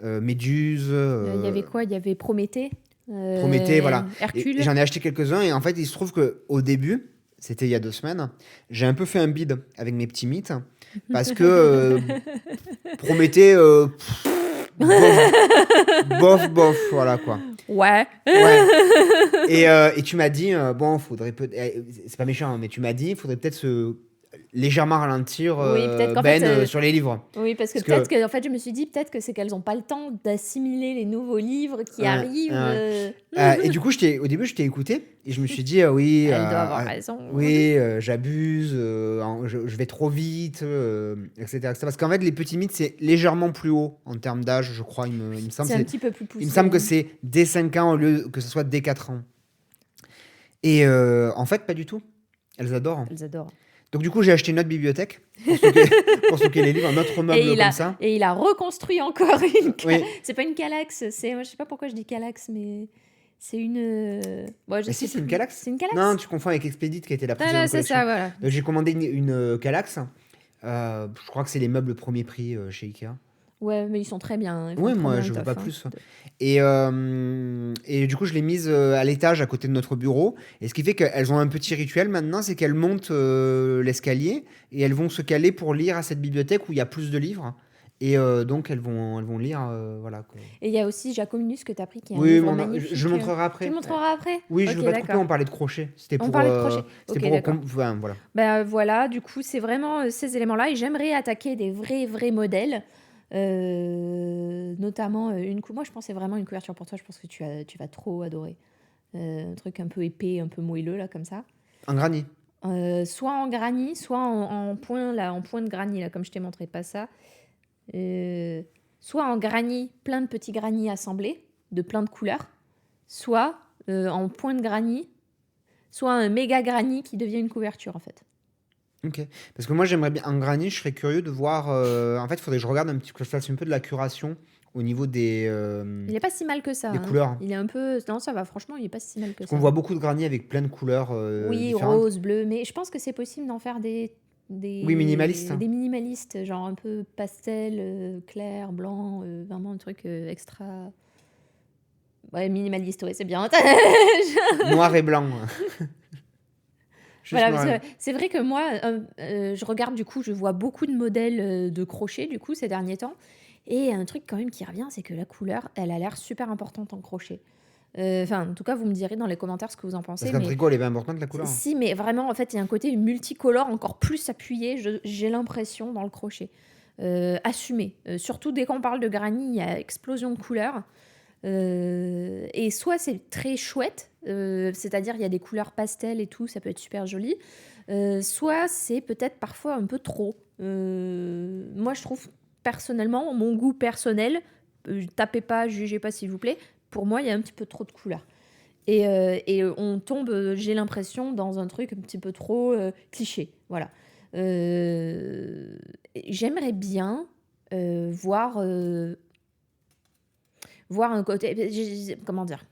Méduse, Il y avait quoi? Il y avait Prométhée, Prométhée, voilà. Et Hercule. j'en ai acheté quelques-uns, et en fait, il se trouve qu'au début, c'était il y a 2 semaines, j'ai un peu fait un bide avec Mes petits mythes, parce que Prométhée, bof, bof, voilà quoi. Ouais. Ouais. Et tu m'as dit, bon, faudrait peut c'est pas méchant, hein, mais tu m'as dit, faudrait peut-être se légèrement ralentir Oui, peut-être qu'en fait, sur les livres. oui, parce que Parce peut-être que, que en fait, je me suis dit peut-être que c'est qu'elles n'ont pas le temps d'assimiler les nouveaux livres qui ouais, arrivent. ouais. Et du coup, au début, je t'ai écouté et je me suis dit, oui, Elle doit avoir raison. oui, j'abuse, je vais trop vite, etc., etc. Parce qu'en fait, les petits mythes, c'est légèrement plus haut en termes d'âge, je crois, il me semble. C'est un petit peu plus Il me poussé. semble que Hein. c'est dès 5 ans au lieu que ce soit dès 4 ans. Et en fait, pas du tout. Elles adorent. Elles adorent. Donc du coup, j'ai acheté une autre bibliothèque pour stocker les livres, un autre meuble comme ça. Et il a reconstruit encore une. Oui. C'est pas une Calax, je sais pas pourquoi je dis Calax, mais c'est une. Bon, je Mais sais si, c'est une plus. Calax. C'est une Calax. Non, tu confonds avec Expedit qui était la Non, précédente non, c'est collection. ça, voilà. Donc j'ai commandé une Calax. Je crois que c'est les meubles premier prix chez Ikea. Ouais, mais ils sont très bien. Hein. Ils font Oui, très moi bien je le veux taf, pas hein. plus. Et du coup, je l'ai mise à l'étage à côté de notre bureau. Et ce qui fait qu'elles ont un petit rituel maintenant, c'est qu'elles montent l'escalier et elles vont se caler pour lire à cette bibliothèque où il y a plus de livres. Et donc elles vont lire, voilà. Quoi. Et il y a aussi Jacominus que tu as pris, qui est un Oui, livre mais magnifique. je le montrerai Tu après. le montreras après? Oui, je Ok, veux pas te couper, d'accord. on parlait de crochet. C'était On pour. parlait de crochet. Ok, d'accord. Enfin, voilà. Ben voilà, du coup, c'est vraiment ces éléments-là. Et j'aimerais attaquer des vrais modèles. Notamment moi je pensais vraiment une couverture pour toi, je pense que tu vas trop adorer un truc un peu épais, un peu moelleux là comme ça, En granit. soit en granit, soit en point là, en point de granit là comme je t'ai montré, pas ça. Soit en granit, plein de petits granits assemblés de plein de couleurs, soit en point de granit, soit un méga granit qui devient une couverture en fait. Ok. Parce que moi, j'aimerais bien. En granit, je serais curieux de voir. En fait, il faudrait que je regarde un petit peu, que je fasse un peu de la curation au niveau des Il est pas si mal que ça, des hein. couleurs. Il est un peu, non ça va, franchement il est pas si mal que Parce ça. qu'on voit beaucoup de granits avec plein de couleurs Oui, différentes. rose, bleu, mais je pense que c'est possible d'en faire Oui, minimaliste. des minimalistes, genre un peu pastel, clair, blanc, vraiment un truc extra. Ouais, minimaliste, ouais, c'est bien. Noir et blanc. Juste Voilà, noir parce et que c'est vrai que moi, je regarde du coup, je vois beaucoup de modèles de crochet du coup ces derniers temps. Et un truc quand même qui revient, c'est que la couleur, elle a l'air super importante en crochet. Enfin, en tout cas, vous me direz dans les commentaires ce que vous en Parce pensez. qu'un Mais tricot, elle est bien importante, la couleur. si, mais vraiment, en fait, il y a un côté multicolore encore plus appuyé, j'ai l'impression, dans le crochet. Assumé. Surtout dès qu'on parle de granit, il y a explosion de couleurs. Et soit c'est très chouette, c'est-à-dire il y a des couleurs pastel et tout, ça peut être super joli. Soit c'est peut-être parfois un peu trop. Moi, je trouve personnellement, mon goût personnel, tapez pas, jugez pas s'il vous plaît, pour moi, il y a un petit peu trop de couleurs. Et on tombe, j'ai l'impression, dans un truc un petit peu trop cliché. Voilà. J'aimerais bien voir un côté. Comment dire?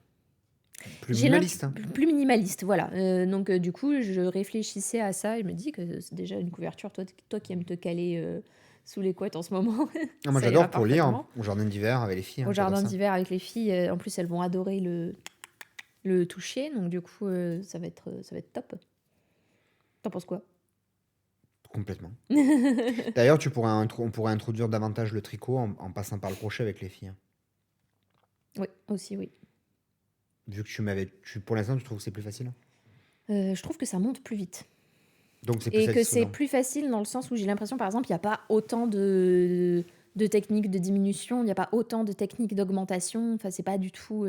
Plus minimaliste. Plus minimaliste, voilà. Donc, du coup, je réfléchissais à ça et je me dis que c'est déjà une couverture. Toi qui aimes te caler sous les couettes en ce moment, Ah, moi ça ira j'adore pour lire parfaitement. au jardin d'hiver avec les filles, Au j'adore jardin ça. d'hiver avec les filles, en plus, elles vont adorer le toucher. Donc, du coup, ça va être top. T'en penses quoi? Complètement. D'ailleurs, on pourrait introduire davantage le tricot en passant par le crochet avec les filles. Oui, aussi, oui. Vu que pour l'instant, tu trouves que c'est plus facile? Je trouve que ça monte plus vite. Donc c'est plus Et que c'est satisfaisant. plus facile dans le sens où j'ai l'impression, par exemple, il n'y a pas autant de techniques de diminution, il n'y a pas autant de techniques d'augmentation. Enfin, c'est pas du tout.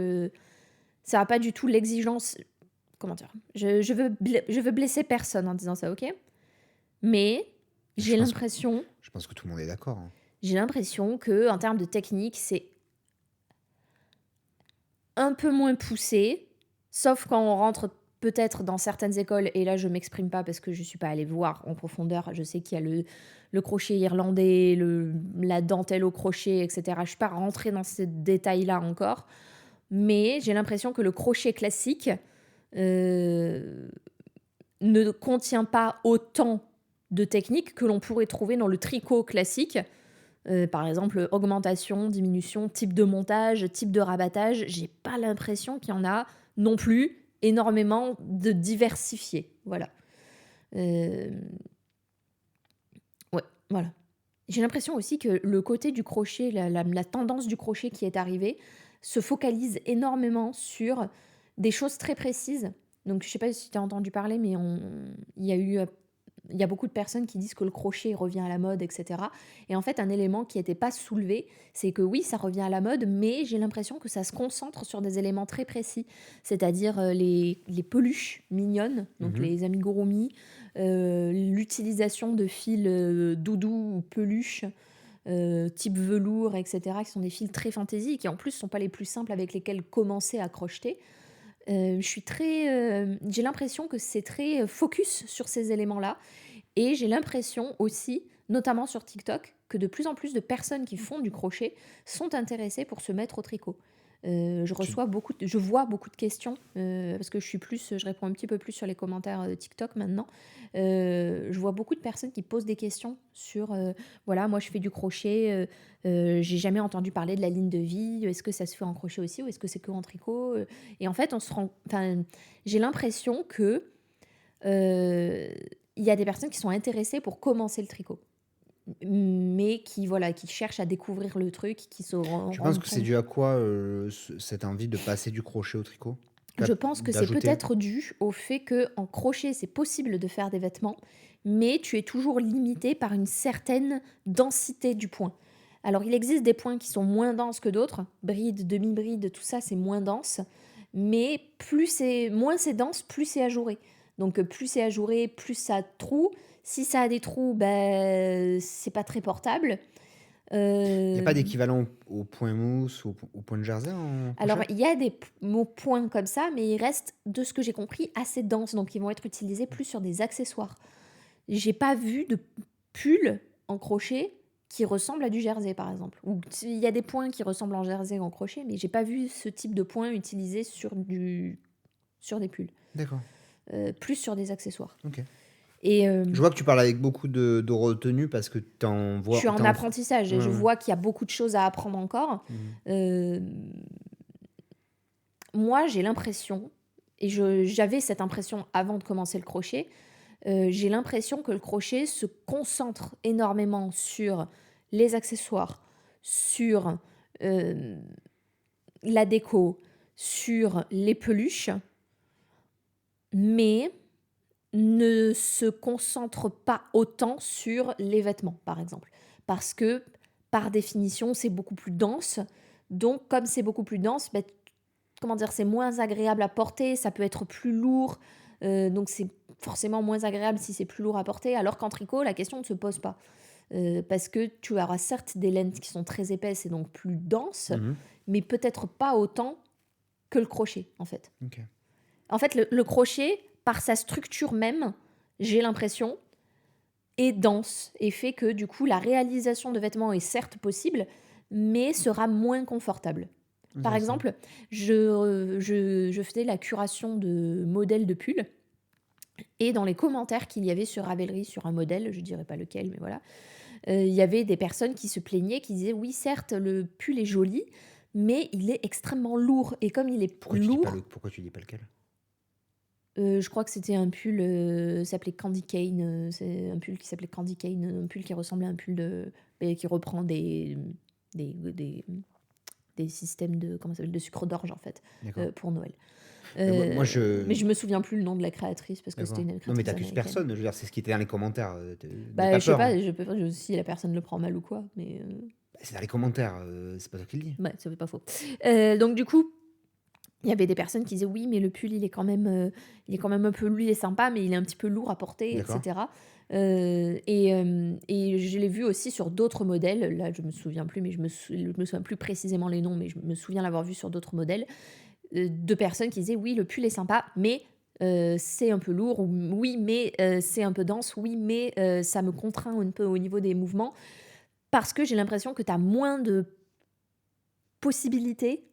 Ça n'a pas du tout l'exigence. Comment dire? Je veux blesser personne en disant ça, ok? Mais Je j'ai pense, l'impression je pense que tout le monde est d'accord. Hein. que en termes de technique, c'est un peu moins poussé, sauf quand on rentre peut-être dans certaines écoles, et là je m'exprime pas parce que je suis pas allée voir en profondeur. Je sais qu'il y a le crochet irlandais, la dentelle au crochet, etc. Je suis pas rentrée dans ces détails-là encore, mais j'ai l'impression que le crochet classique ne contient pas autant de techniques que l'on pourrait trouver dans le tricot classique. Par exemple, augmentation, diminution, type de montage, type de rabattage. J'ai pas l'impression qu'il y en a non plus énormément de diversifiés. Voilà. Ouais, voilà. J'ai l'impression aussi que le côté du crochet, la tendance du crochet qui est arrivée, se focalise énormément sur des choses très précises. Donc, je sais pas si tu as entendu parler, mais il y a beaucoup de personnes qui disent que le crochet revient à la mode, etc. Et en fait, un élément qui n'était pas soulevé, c'est que oui, ça revient à la mode, mais j'ai l'impression que ça se concentre sur des éléments très précis, c'est-à-dire les peluches mignonnes, donc les amigurumi, l'utilisation de fils doudou ou peluches, type velours, etc., qui sont des fils très fantaisie et qui en plus ne sont pas les plus simples avec lesquels commencer à crocheter. J'ai l'impression que c'est très focus sur ces éléments-là. Et j'ai l'impression aussi, notamment sur TikTok, que de plus en plus de personnes qui font du crochet sont intéressées pour se mettre au tricot. Je vois beaucoup de questions parce que je réponds un petit peu plus sur les commentaires de TikTok maintenant. Je vois beaucoup de personnes qui posent des questions sur voilà, moi je fais du crochet, j'ai jamais entendu parler de la ligne de vie, est-ce que ça se fait en crochet aussi ou est-ce que c'est que en tricot? Et en fait, j'ai l'impression que il y a des personnes qui sont intéressées pour commencer le tricot, mais qui cherchent à découvrir le truc, qui se Tu penses rendent que c'est compte. dû à quoi cette envie de passer du crochet au tricot? Je pense que c'est D'ajouter. peut-être dû au fait que en crochet, c'est possible de faire des vêtements, mais tu es toujours limité par une certaine densité du point. Alors, il existe des points qui sont moins denses que d'autres, bride, demi-bride, tout ça, c'est moins dense, mais moins c'est dense, plus c'est ajouré. Donc, plus c'est ajouré, plus ça a de trous. Si ça a des trous, ben, c'est pas très portable. Il n'y a pas Euh, d'équivalent au point mousse ou au point de jersey en Alors, crochet? il y a des mots points comme ça, mais ils restent, de ce que j'ai compris, assez denses. Donc, ils vont être utilisés plus sur des accessoires. J'ai pas vu de pull en crochet qui ressemble à du jersey, par exemple. Ou il y a des points qui ressemblent en jersey en crochet, mais j'ai pas vu ce type de point utilisé sur des pulls. D'accord. Plus sur des accessoires. Ok. Et Je vois que tu parles avec beaucoup de retenue parce que je suis en apprentissage et je Ouais. vois qu'il y a beaucoup de choses à apprendre encore. Mhm. Euh, Moi, j'ai l'impression, et j'avais cette impression avant de commencer le crochet, j'ai l'impression que le crochet se concentre énormément sur les accessoires, sur euh, la déco, sur les peluches, mais ne se concentre pas autant sur les vêtements, par exemple. Parce que, par définition, c'est beaucoup plus dense. Donc, comme c'est beaucoup plus dense, ben, comment dire, c'est moins agréable à porter, ça peut être plus lourd, donc c'est forcément moins agréable si c'est plus lourd à porter, alors qu'en tricot, la question ne se pose pas. Parce que tu auras certes des laines qui sont très épaisses et donc plus denses, Mhm. mais peut-être pas autant que le crochet, en fait. Ok. En fait, le crochet, par sa structure même, j'ai l'impression, est dense et fait que, du coup, la réalisation de vêtements est certes possible, mais sera moins confortable. Par Intéressant. exemple, je faisais la curation de modèles de pulls. Et dans les commentaires qu'il y avait sur Ravelry, sur un modèle, je dirais pas lequel, mais voilà, il y avait des personnes qui se plaignaient, qui disaient oui, certes, le pull est joli, mais il est extrêmement lourd. Et comme il est lourd, Pourquoi tu dis pas lequel? je crois que c'était un pull, s'appelait Candy Cane. C'est un pull qui s'appelait Candy Cane, un pull qui ressemblait à un pull qui reprend des systèmes de, comment ça s'appelle, de sucre d'orge, en fait, D'accord. pour Noël. Mais Mais je me souviens plus le nom de la créatrice parce que D'accord. c'était une créatrice Non, mais t'accuses américaine. personne. Je veux dire, c'est ce qui était dans les commentaires. Bah, je sais pas, si la personne le prend mal ou quoi, mais C'est dans les commentaires. C'est pas toi qui le dis. ouais, ça fait pas faux. Donc du coup, il y avait des personnes qui disaient oui, mais le pull il est quand même un peu, lui il est sympa, mais il est un petit peu lourd à porter, D'accord. etc. Et je l'ai vu aussi sur d'autres modèles. Là, je me souviens plus, mais je me souviens plus précisément les noms, mais je me souviens l'avoir vu sur d'autres modèles de personnes qui disaient oui, le pull est sympa, mais c'est un peu lourd, ou oui, mais c'est un peu dense, oui, mais ça me contraint un peu au niveau des mouvements, parce que j'ai l'impression que tu as moins de possibilités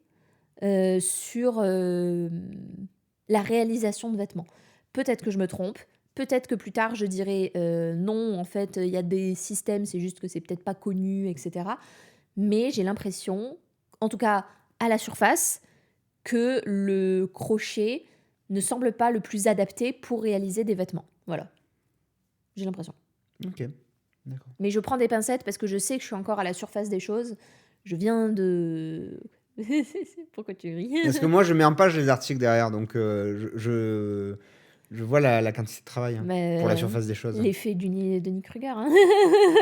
sur la réalisation de vêtements. Peut-être que je me trompe, peut-être que plus tard je dirais non, en fait, il y a des systèmes, c'est juste que c'est peut-être pas connu, etc. Mais j'ai l'impression, en tout cas à la surface, que le crochet ne semble pas le plus adapté pour réaliser des vêtements. Voilà. J'ai l'impression. Ok. D'accord. Mais je prends des pincettes parce que je sais que je suis encore à la surface des choses. Je viens de... Pourquoi tu ris? Parce que moi, je mets en page les articles derrière, donc je vois la quantité de travail Mais, pour la surface des choses. l'effet Denis Kruger. Hein.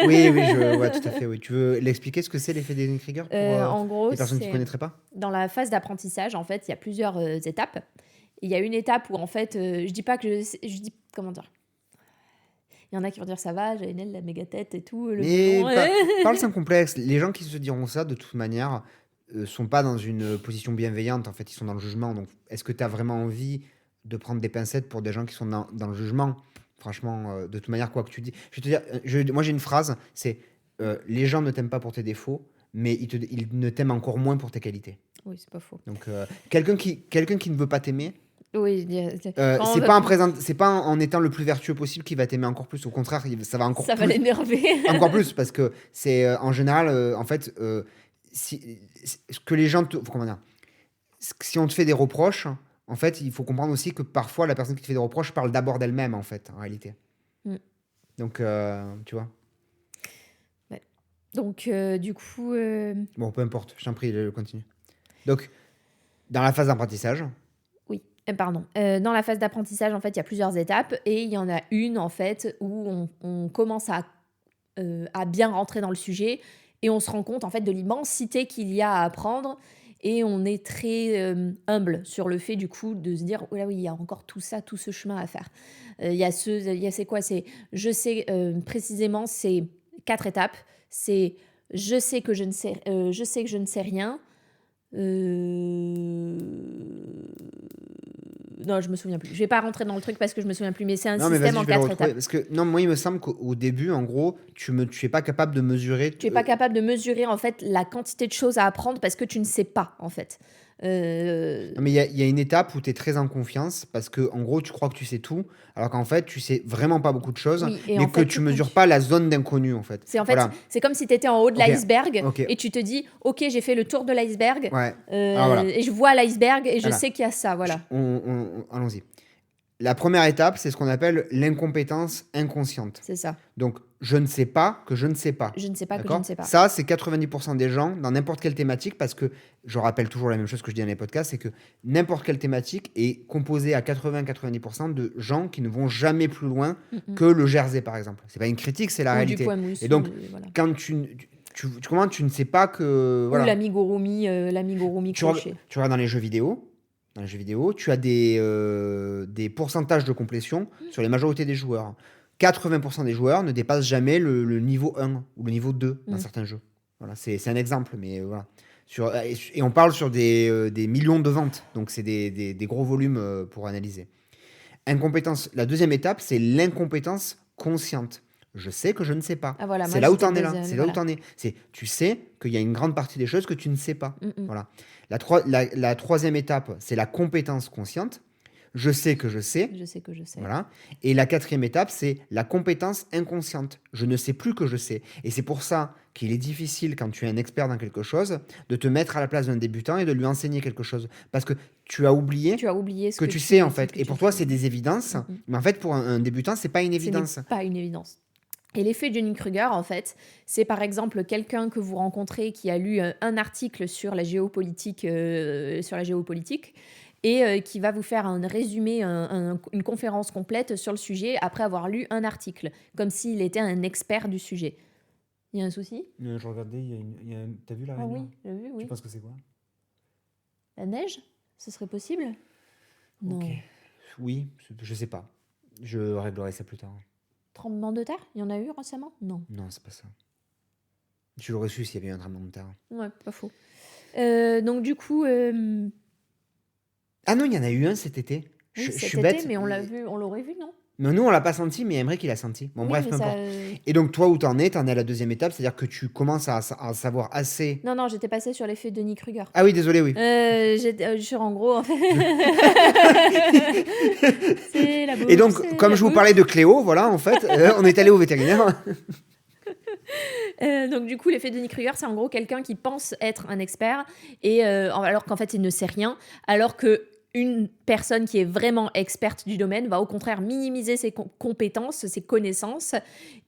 Oui, je vois tout à fait. Oui. Tu veux l'expliquer ce que c'est l'effet Denis Kruger pour En gros, les personnes qui c'est ne connaîtraient pas? dans la phase d'apprentissage, en fait, il y a plusieurs étapes. Il y a une étape où, en fait, je dis pas que je dis... Comment dire? Il y en a qui vont dire ça va, Janelle, la méga tête et tout. Le Mais melon, parle sans complexe. Les gens qui se diront ça, de toute manière, sont pas dans une position bienveillante. En fait, ils sont dans le jugement. Donc, est-ce que tu as vraiment envie de prendre des pincettes pour des gens qui sont dans le jugement? Franchement, de toute manière, quoi que tu dis. Je vais te dire, moi j'ai une phrase, c'est les gens ne t'aiment pas pour tes défauts, mais ils ne t'aiment encore moins pour tes qualités. Oui, c'est pas faux. Donc, quelqu'un qui ne veut pas t'aimer, Oui, c'est pas en étant le plus vertueux possible qu'il va t'aimer encore plus. Au contraire, ça va encore ça va plus, l'énerver. encore plus, parce que c'est en général, en fait, ce que les gens comment dire, si on te fait des reproches, en fait, il faut comprendre aussi que parfois la personne qui te fait des reproches parle d'abord d'elle-même, en fait, en réalité. Mm. Donc, tu vois. Ouais. Donc, du coup, Bon, peu importe, je t'en prie, je continue. Donc, dans la phase d'apprentissage, oui, pardon. Dans la phase d'apprentissage, en fait, il y a plusieurs étapes et il y en a une, en fait, où on commence à bien rentrer dans le sujet et on se rend compte, en fait, de l'immensité qu'il y a à apprendre et on est très humble sur le fait, du coup, de se dire, oh là oui, il y a encore tout ça, tout ce chemin à faire. Il y a c'est quoi? Je sais précisément, c'est 4 étapes. C'est je sais que je ne sais rien. Non, je me souviens plus. Je vais pas rentrer dans le truc parce que je me souviens plus, mais c'est un non, mais système vas-y, en je vais le 4 retrouver. étapes. Parce que, non, moi, il me semble qu'au début, en gros, tu es pas capable de mesurer. Tu es pas capable de mesurer en fait la quantité de choses à apprendre parce que tu ne sais pas en fait. Non, mais il y a une étape où tu es très en confiance parce que, en gros, tu crois que tu sais tout, alors qu'en fait, tu sais vraiment pas beaucoup de choses, Oui, et mais en que fait, tu mesures pas la zone d'inconnu, en fait. c'est en fait, Voilà. c'est comme si tu étais en haut de Ok. l'iceberg Ok. et tu te dis, ok, j'ai fait le tour de l'iceberg Ouais. Alors voilà. et je vois l'iceberg et je Voilà. sais qu'il y a ça, voilà. Allons-y. La première étape, c'est ce qu'on appelle l'incompétence inconsciente. C'est ça. Donc, je ne sais pas que je ne sais pas. Je ne sais pas que je D'accord? ne sais pas. Ça, c'est 90% des gens dans n'importe quelle thématique, parce que je rappelle toujours la même chose que je dis dans les podcasts, c'est que n'importe quelle thématique est composée à 80-90% de gens qui ne vont jamais plus loin que le Jersey, par exemple. C'est pas une critique, c'est la Ou réalité. du point mousse. Et donc, voilà. quand comment tu ne sais pas que... Voilà. Ou l'amigurumi crochet. Tu regardes dans les jeux vidéo. Dans les jeux vidéo, tu as des pourcentages de complétion sur les majorités des joueurs. 80% des joueurs ne dépassent jamais le niveau 1 ou le niveau 2 dans certains jeux. Voilà, c'est un exemple, mais voilà. Et on parle sur des millions de ventes. Donc, c'est des gros volumes pour analyser. La deuxième étape, c'est l'incompétence consciente. Je sais que je ne sais pas. Ah voilà, C'est moi là où j'étais t'en es là. deuxième, C'est là où voilà. t'en es. Tu sais qu'il y a une grande partie des choses que tu ne sais pas. Mm, mm. Voilà. La troisième étape, c'est la compétence consciente. Je sais que je sais. Je sais que je sais. Voilà. Et la quatrième étape, c'est la compétence inconsciente. Je ne sais plus que je sais. Et c'est pour ça qu'il est difficile, quand tu es un expert dans quelque chose, de te mettre à la place d'un débutant et de lui enseigner quelque chose. Parce que tu as oublié Tu as oublié ce que tu sais, en ce fait. que Et tu pour toi, sais. c'est des évidences. Mm, mm. Mais en fait, pour un débutant, c'est pas une Ce évidence. n'est pas une évidence. Et l'effet Dunning-Kruger, en fait, c'est par exemple quelqu'un que vous rencontrez qui a lu un article sur la géopolitique, et qui va vous faire un résumé, une conférence complète sur le sujet après avoir lu un article, comme s'il était un expert du sujet. Il y a un souci? Je regardais, t'as vu la Ah oui, j'ai vu, oui. Tu penses que c'est quoi? La neige? Ce serait possible? Non. Ok. Oui, je sais pas. Je réglerai ça plus tard. Tremblement de terre? Il y en a eu récemment? Non. Non, c'est pas ça. Je l'aurais su s'il y avait eu un tremblement de terre. Ouais, pas faux. Donc du coup, Ah non, il y en a eu un cet été. oui, Je cet suis été, bête. mais on l'aurait vu, non? Mais nous, on l'a pas senti, mais Emmerich, il a senti. Bon, Oui, bref, mais peu ça, importe. Et donc, toi, où t'en es à la deuxième étape, c'est-à-dire que tu commences à savoir assez. Non, j'étais passée sur l'effet Dunning-Kruger. Ah oui, désolé, oui. En gros, en fait. C'est la Et donc, bouffe, c'est comme la je vous bouffe. parlais de Cléo, voilà, en fait, on est allé au vétérinaire. Donc du coup, l'effet Dunning-Kruger, c'est en gros quelqu'un qui pense être un expert, et alors qu'en fait, il ne sait rien, alors que une personne qui est vraiment experte du domaine va au contraire minimiser ses compétences, ses connaissances,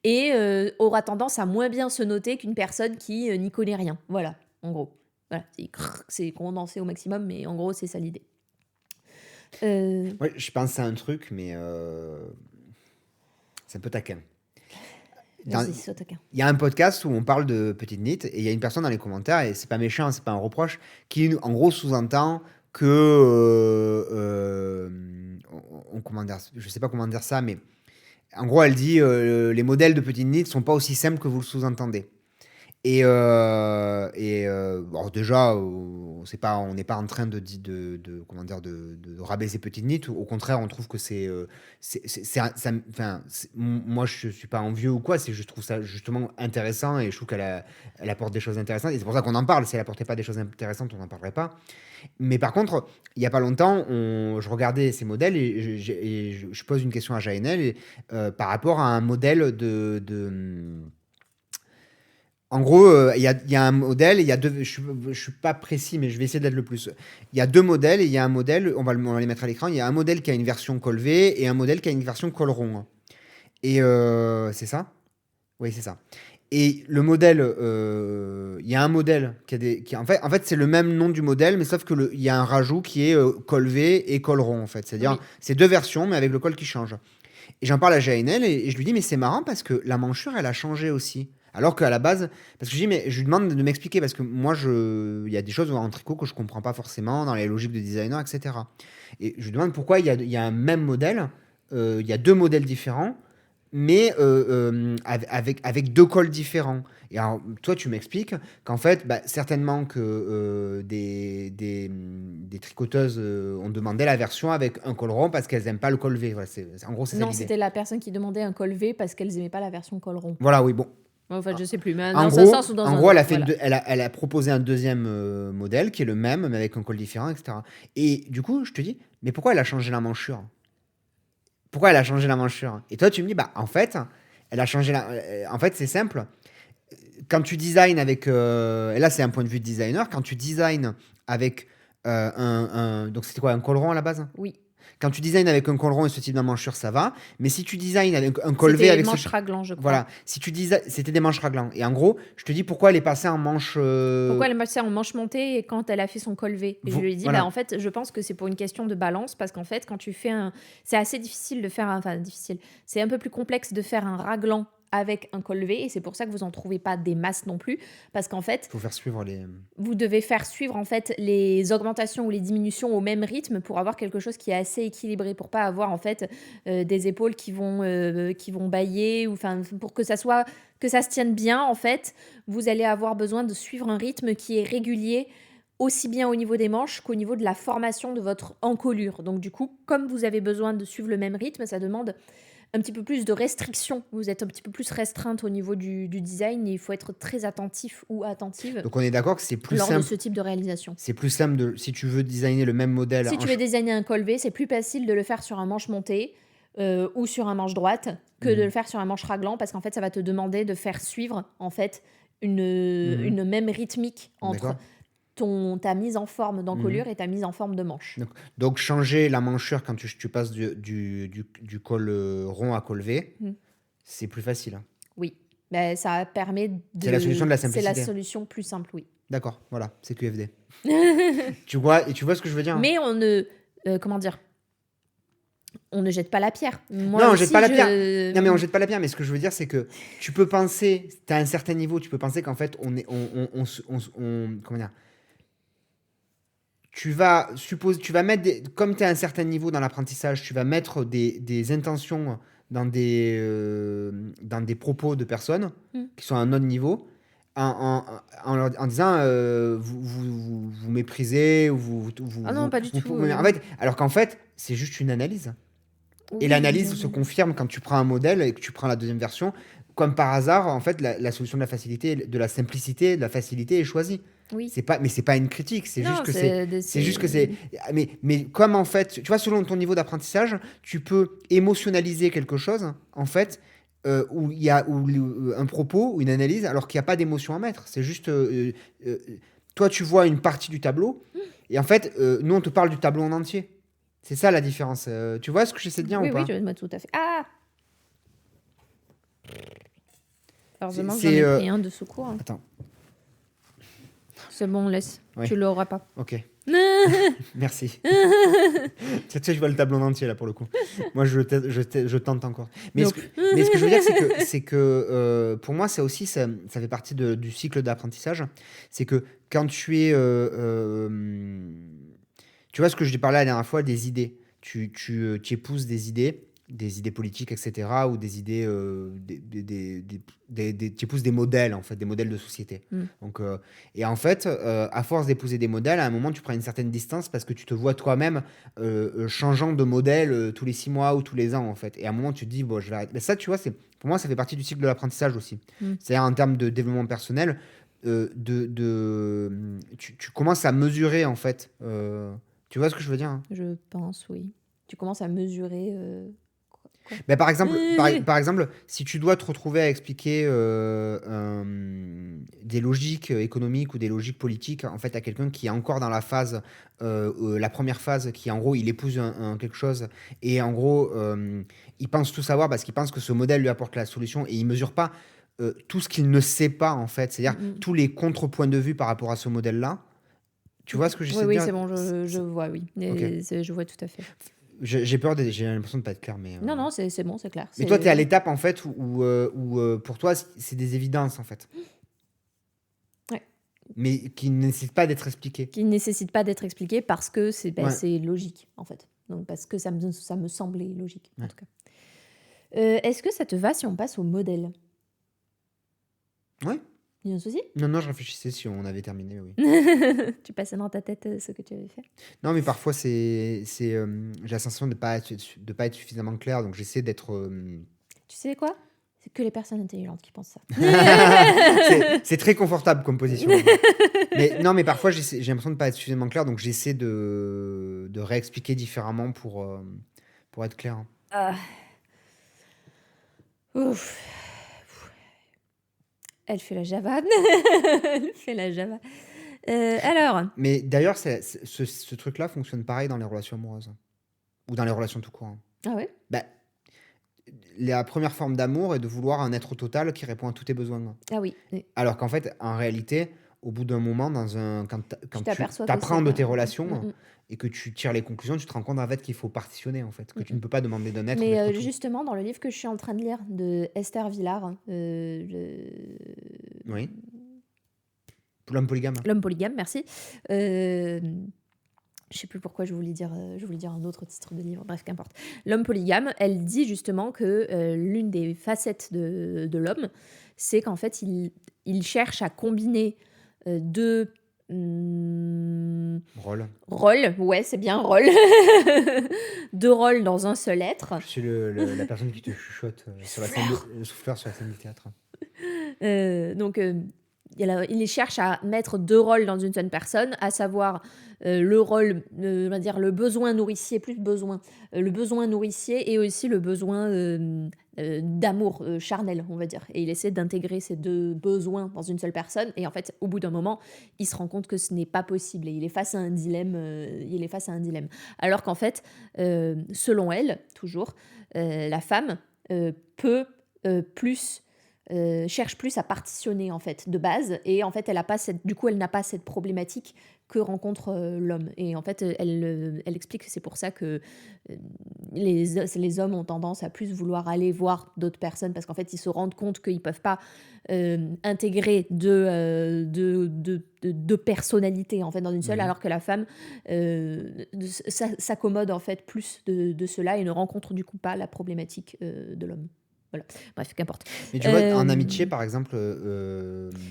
et aura tendance à moins bien se noter qu'une personne qui n'y connaît rien. Voilà, en gros. Voilà, c'est condensé au maximum, mais en gros, c'est ça l'idée. Ouais, je pense à un truc, mais c'est un peu taquin. Vas-y, saute taquin. Il y a un podcast où on parle de Petite Nit et il y a une personne dans les commentaires, et c'est pas méchant, c'est pas un reproche, qui en gros sous-entend que comment dire, je sais pas comment dire ça, mais en gros elle dit les modèles de Petite Nit sont pas aussi simples que vous le sous-entendez. Bon, déjà, on n'est pas en train de comment dire, de rabaisser Petite Nit. Au contraire, on trouve que moi, je suis pas envieux ou quoi. Je trouve ça justement intéressant et je trouve elle apporte des choses intéressantes. Et c'est pour ça qu'on en parle. Si elle apportait pas des choses intéressantes, on n'en parlerait pas. Mais par contre, il y a pas longtemps, je regardais ces modèles et je pose une question à Jaënel par rapport à un modèle en gros, il y a un modèle, il y a deux. Je suis pas précis, mais je vais essayer d'être le plus. Il y a deux modèles et il y a un modèle. On va les mettre à l'écran. Il y a un modèle qui a une version col V et un modèle qui a une version col rond. Et c'est ça? Oui, c'est ça. Et le modèle, il y a un modèle en fait, c'est le même nom du modèle, mais sauf que il y a un rajout qui est col V et col rond en fait. C'est-à-dire, Oui. c'est deux versions, mais avec le col qui change. Et j'en parle à Jaënel et je lui dis, mais c'est marrant parce que la manchure, elle a changé aussi. Alors qu'à la base, parce que je lui demande de m'expliquer, parce que moi, il y a des choses en tricot que je comprends pas forcément dans les logiques de designer, etc. Et je lui demande pourquoi il y a un même modèle, il y a deux modèles différents, mais avec deux cols différents. Et alors, toi, tu m'expliques qu'en fait, certainement que des tricoteuses ont demandé la version avec un col rond parce qu'elles n'aiment pas le col V. Voilà, en gros, c'est ça Non, l'idée. c'était la personne qui demandait un col V parce qu'elles n'aimaient pas la version col rond. Voilà, oui, bon. Enfin, je sais plus, mais En dans gros, un sens ou dans un elle a autre, fait voilà. elle a proposé un deuxième modèle qui est le même, mais avec un col différent, etc. Et du coup, je te dis, mais pourquoi elle a changé la manchure? Pourquoi elle a changé la manchure? Et toi, tu me dis, en fait, elle a changé en fait, c'est simple. Quand tu designs avec... et là, c'est un point de vue de designer. Quand tu designs avec donc, c'était quoi, un col rond à la base? Oui. Quand tu designs avec un col rond et ce type de manchure, ça va. Mais si tu designs avec un col V C'était avec manche raglan, je crois. Voilà. Si tu design... C'était des manches raglan. Et en gros, je te dis pourquoi elle est passée en manche... Pourquoi elle est passée en manche montée et quand elle a fait son col V? Et je lui ai dit, Voilà. en fait, je pense que c'est pour une question de balance, parce qu'en fait, quand tu fais c'est assez difficile de faire... Enfin, difficile. C'est un peu plus complexe de faire un raglan avec un col levé, et c'est pour ça que vous n'en trouvez pas des masses non plus, parce qu'en fait, Il faut faire suivre les. vous devez faire suivre en fait les augmentations ou les diminutions au même rythme pour avoir quelque chose qui est assez équilibré, pour pas avoir en fait des épaules qui vont bâiller, ou enfin pour que ça se tienne bien en fait, vous allez avoir besoin de suivre un rythme qui est régulier aussi bien au niveau des manches qu'au niveau de la formation de votre encolure. Donc du coup, comme vous avez besoin de suivre le même rythme, ça demande un petit peu plus de restrictions. Vous êtes un petit peu plus restreinte au niveau du design, et il faut être très attentif ou attentive Donc on est d'accord que c'est plus lors de simple. ce type de réalisation. C'est plus simple si tu veux designer le même modèle. Si tu veux designer un col V, c'est plus facile de le faire sur un manche monté ou sur un manche droite que de le faire sur un manche raglan, parce qu'en fait, ça va te demander de faire suivre en fait une même rythmique entre ta mise en forme d'encolure et ta mise en forme de manche. Donc changer la manchure quand tu passes du col rond à col V, c'est plus facile. Oui, mais ça permet de... C'est la solution de la simplicité. C'est la solution plus simple, oui. D'accord, voilà, c'est QFD. tu vois ce que je veux dire? Mais on ne... comment dire? On ne jette pas la pierre. Moi non, on aussi, jette pas la pierre. Non, mais on jette pas la pierre. Mais ce que je veux dire, c'est que tu peux penser, tu as un certain niveau, tu peux penser qu'en fait, comment dire? Tu vas mettre comme tu as un certain niveau dans l'apprentissage, tu vas mettre des intentions dans des propos de personnes qui sont à un autre niveau, en disant vous méprisez ou vous Ah non, pas du tout. en fait, alors qu'en fait, c'est juste une analyse. Et l'analyse se confirme quand tu prends un modèle et que tu prends la deuxième version. Comme par hasard, en fait, la solution de la facilité, de la simplicité, de la facilité est choisie. Oui. Mais c'est pas une critique, c'est juste que c'est juste que c'est. Mais comme en fait, tu vois, selon ton niveau d'apprentissage, tu peux émotionnaliser quelque chose, en fait, où il y a un propos ou une analyse, alors qu'il n'y a pas d'émotion à mettre. C'est juste. Toi, tu vois une partie du tableau, et en fait, nous, on te parle du tableau en entier. C'est ça la différence. Tu vois ce que j'essaie de dire ou pas? Oui, je vois tout à fait. Ah! Heureusement que j'en ai pris un de secours. Hein. Attends. C'est bon, laisse. Ouais. Tu l'auras pas. Ok. Merci. Tu sais, je vois le tableau en entier là pour le coup. Moi, je tente encore. Mais ce que je veux dire, c'est que pour moi, ça aussi, ça fait partie du cycle d'apprentissage. C'est que quand tu es... tu vois ce que je t'ai parlé la dernière fois, des idées. Tu épouses des idées politiques, etc., ou des idées, tu épouses des modèles, en fait, des modèles de société. Donc, et en fait, à force d'épouser des modèles, à un moment, tu prends une certaine distance parce que tu te vois toi-même changeant de modèle tous les 6 mois ou tous les ans, en fait. Et à un moment, tu te dis, bon, je vais arrêter. Mais ça, tu vois, pour moi, ça fait partie du cycle de l'apprentissage aussi. C'est-à-dire, en termes de développement personnel, tu commences à mesurer, en fait. Tu vois ce que je veux dire, hein? Je pense, oui. Tu commences à mesurer... Mais par exemple, si tu dois te retrouver à expliquer des logiques économiques ou des logiques politiques en fait à quelqu'un qui est encore dans la phase, la première phase, qui en gros il épouse quelque chose et en gros il pense tout savoir parce qu'il pense que ce modèle lui apporte la solution et il mesure pas tout ce qu'il ne sait pas en fait, c'est-à-dire tous les contrepoints de vue par rapport à ce modèle-là. Tu vois ce que j'essaie de dire? Oui, c'est bon, je vois, oui. Okay. Je vois tout à fait. J'ai peur, j'ai l'impression de pas être clair, mais... Non, c'est bon, c'est clair. Mais toi, tu es à l'étape, en fait, où pour toi, c'est des évidences, en fait. Ouais. Mais qui ne nécessitent pas d'être expliquées. Qui ne nécessitent pas d'être expliquées parce que c'est logique, en fait. Donc, parce que ça me semblait logique, en tout cas. Est-ce que ça te va si on passe au modèle? Ouais. Il y a un souci? Non, je réfléchissais si on avait terminé, oui. Tu passais dans ta tête ce que tu avais fait? Non, mais parfois, j'ai la sensation de ne pas être suffisamment clair, donc j'essaie d'être... Tu sais quoi? C'est que les personnes intelligentes qui pensent ça. c'est très confortable comme position. mais parfois, j'ai l'impression de ne pas être suffisamment clair, donc j'essaie de réexpliquer différemment pour être clair. Ouf. Elle fait la Java. Alors. Mais d'ailleurs, ce truc-là fonctionne pareil dans les relations amoureuses. Ou dans les relations tout court. Ah ouais? La première forme d'amour est de vouloir un être total qui répond à tous tes besoins. Ah oui. Alors qu'en fait, en réalité, au bout d'un moment, quand tu t'aperçois que t'apprends c'est de pas. tes relations Mm, mm. et que tu tires les conclusions, tu te rends compte en fait qu'il faut partitionner en fait, que Mm, tu mm. ne peux pas demander d'un être Mais d'être tout. justement, dans le livre que je suis en train de lire de Esther Villard, Oui. L'homme polygame. L'homme polygame, merci. Je sais plus pourquoi je voulais dire un autre titre de livre, bref, qu'importe. L'homme polygame, elle dit justement que l'une des facettes de l'homme, c'est qu'en fait, il cherche à combiner deux Rôle. rôles, ouais, c'est bien rôle, deux rôles dans un seul être. Je suis la personne qui te chuchote sur la scène le souffleur sur la scène du théâtre. Donc, il les cherche à mettre deux rôles dans une seule personne, à savoir le rôle, on va dire le besoin nourricier, plus besoin, le besoin nourricier et aussi le besoin d'amour charnel, on va dire. Et il essaie d'intégrer ces deux besoins dans une seule personne. Et en fait, au bout d'un moment, il se rend compte que ce n'est pas possible et il est face à un dilemme. Alors qu'en fait, selon elle, toujours, la femme peut cherche plus à partitionner en fait de base et en fait elle n'a pas cette problématique que rencontre l'homme et en fait elle explique que c'est pour ça que les hommes ont tendance à plus vouloir aller voir d'autres personnes parce qu'en fait ils se rendent compte qu'ils peuvent pas intégrer deux personnalités en fait dans une seule alors que la femme s'accommode en fait plus de cela et ne rencontre du coup pas la problématique de l'homme. Voilà. Bref, qu'importe. Mais tu vois, en amitié, par exemple,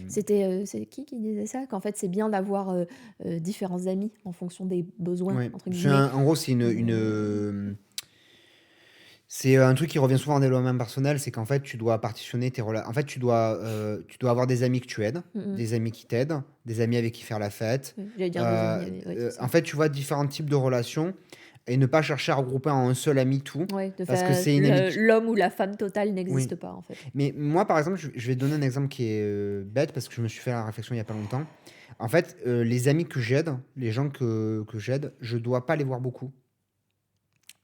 C'est qui disait ça? Qu'en fait, c'est bien d'avoir différents amis en fonction des besoins, ouais. entre guillemets. En gros, c'est un truc qui revient souvent en développement personnel, c'est qu'en fait, tu dois partitionner tes relations. En fait, tu dois avoir des amis que tu aides, des amis qui t'aident, des amis avec qui faire la fête. Oui, j'allais dire des amis. Ouais, c'est ça. En fait, tu vois différents types de relations et ne pas chercher à regrouper en un seul ami tout. Ouais, Parce que c'est une amitié. l'homme ou la femme totale n'existe Oui. pas, en fait. Mais moi, par exemple, je vais te donner un exemple qui est bête parce que je me suis fait la réflexion il n'y a pas longtemps. En fait, les amis que j'aide, les gens que j'aide, je dois pas les voir beaucoup.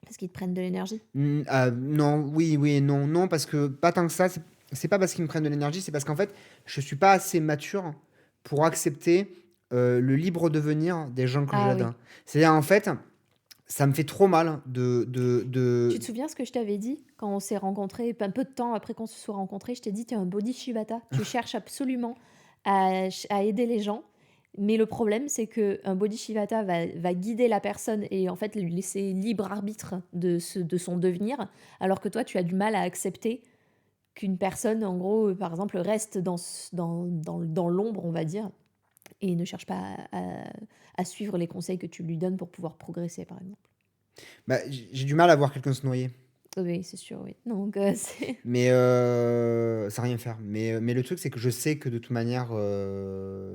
Parce qu'ils te prennent de l'énergie. Non, oui, et non, non, parce que pas tant que ça. C'est pas parce qu'ils me prennent de l'énergie, c'est parce qu'en fait, je suis pas assez mature pour accepter le libre devenir des gens que j'aide. Oui. C'est-à-dire, en fait, ça me fait trop mal de... Tu te souviens ce que je t'avais dit quand on s'est rencontrés, un peu de temps après qu'on se soit rencontrés, je t'ai dit, tu es un bodhisattva. Tu cherches absolument à aider les gens. Mais le problème, c'est qu'un bodhisattva va guider la personne et en fait lui laisser libre arbitre de son devenir, alors que toi, tu as du mal à accepter qu'une personne, en gros, par exemple, reste dans l'ombre, on va dire, et ne cherche pas à suivre les conseils que tu lui donnes pour pouvoir progresser, par exemple. Bah, j'ai du mal à voir quelqu'un se noyer. Oui, c'est sûr, oui. Donc, c'est... Mais sans rien faire. Mais le truc, c'est que je sais que de toute manière,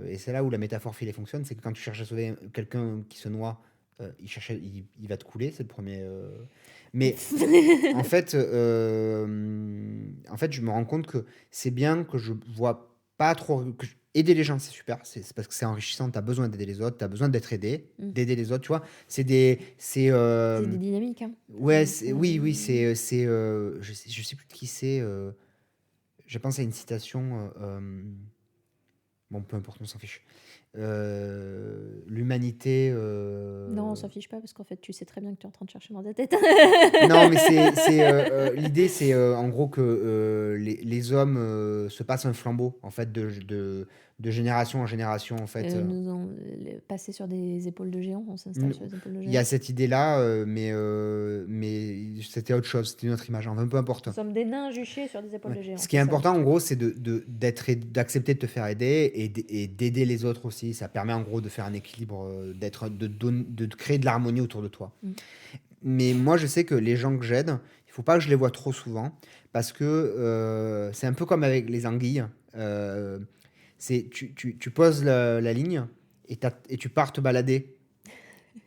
et c'est là où la métaphore filée fonctionne, c'est que quand tu cherches à sauver quelqu'un qui se noie, il va te couler, c'est le premier. Mais en fait, je me rends compte que c'est bien que je vois pas trop. Aider les gens, c'est super. C'est parce que c'est enrichissant. Tu as besoin d'aider les autres. Tu as besoin d'être aidé, d'aider les autres. Tu vois, c'est des. C'est des dynamiques. Hein. Ouais, oui, je sais plus de qui c'est. Je pense à une citation. Bon, peu importe, on s'en fiche. L'humanité. Non, on s'en fiche pas parce qu'en fait, tu sais très bien que tu es en train de chercher dans ta tête. Non, mais l'idée, c'est en gros que les hommes se passent un flambeau en fait de génération en génération en fait. Nous ont passé sur des épaules de géants, on s'installe sur des épaules de géants. Il y a cette idée-là, mais c'était autre chose, c'était une autre image. Enfin, peu importe. Nous sommes des nains juchés sur des épaules de géants. Ce qui est important, en gros, c'est d'accepter de te faire aider et d'aider les autres aussi. Ça permet en gros de faire un équilibre, de créer de l'harmonie autour de toi. Mais moi, je sais que les gens que j'aide, il faut pas que je les vois trop souvent parce que c'est un peu comme avec les anguilles. Tu poses la ligne et tu pars te balader.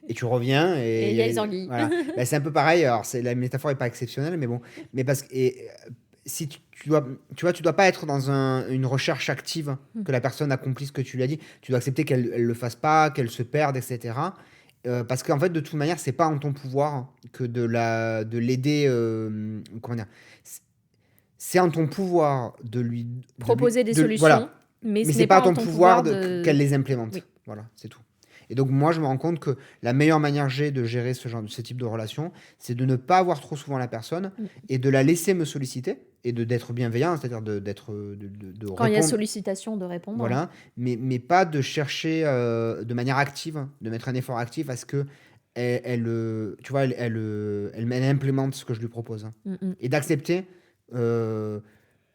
Et tu reviens et il y a les anguilles. Voilà. Bah, c'est un peu pareil. Alors, la métaphore n'est pas exceptionnelle, mais bon. Mais parce que si tu dois pas être dans une recherche active que la personne accomplisse ce que tu lui as dit. Tu dois accepter qu'elle le fasse pas, qu'elle se perde, etc. Parce qu'en fait, de toute manière, c'est pas en ton pouvoir que de l'aider. Comment dire? C'est en ton pouvoir de lui proposer des solutions. Voilà, Mais Mais ce c'est n'est pas pas à ton en ton pouvoir pouvoir qu'elle de... les implémente. Oui. Voilà, c'est tout. Et donc moi, je me rends compte que la meilleure manière que j'ai de gérer ce type de relation, c'est de ne pas voir trop souvent la personne Mm. et de la laisser me solliciter et d'être bienveillant, c'est-à-dire de Quand il y a répondre, sollicitation, de répondre. voilà, mais pas de chercher de manière active, de mettre un effort actif à ce que tu vois, elle implémente ce que je lui propose. Mm, mm. Et d'accepter euh,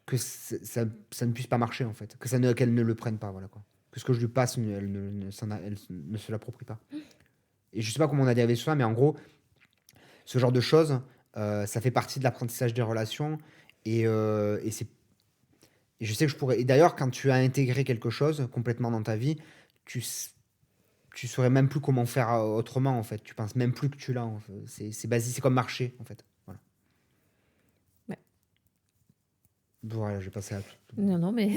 que ça ne puisse pas marcher, en fait, qu'elle ne le prenne pas, voilà, quoi. Que ce que je lui passe, elle ne se l'approprie pas. Et je sais pas comment on a dérivé sur ça, mais en gros, ce genre de choses, ça fait partie de l'apprentissage des relations. Et je sais que je pourrais. Et d'ailleurs, quand tu as intégré quelque chose complètement dans ta vie, tu, s- tu saurais même plus comment faire autrement, en fait. Tu penses même plus que tu l'as, en fait. C'est basique, c'est comme marcher, en fait. Voilà. Ouais. Voilà, j'ai passé à tout. Non, non, mais...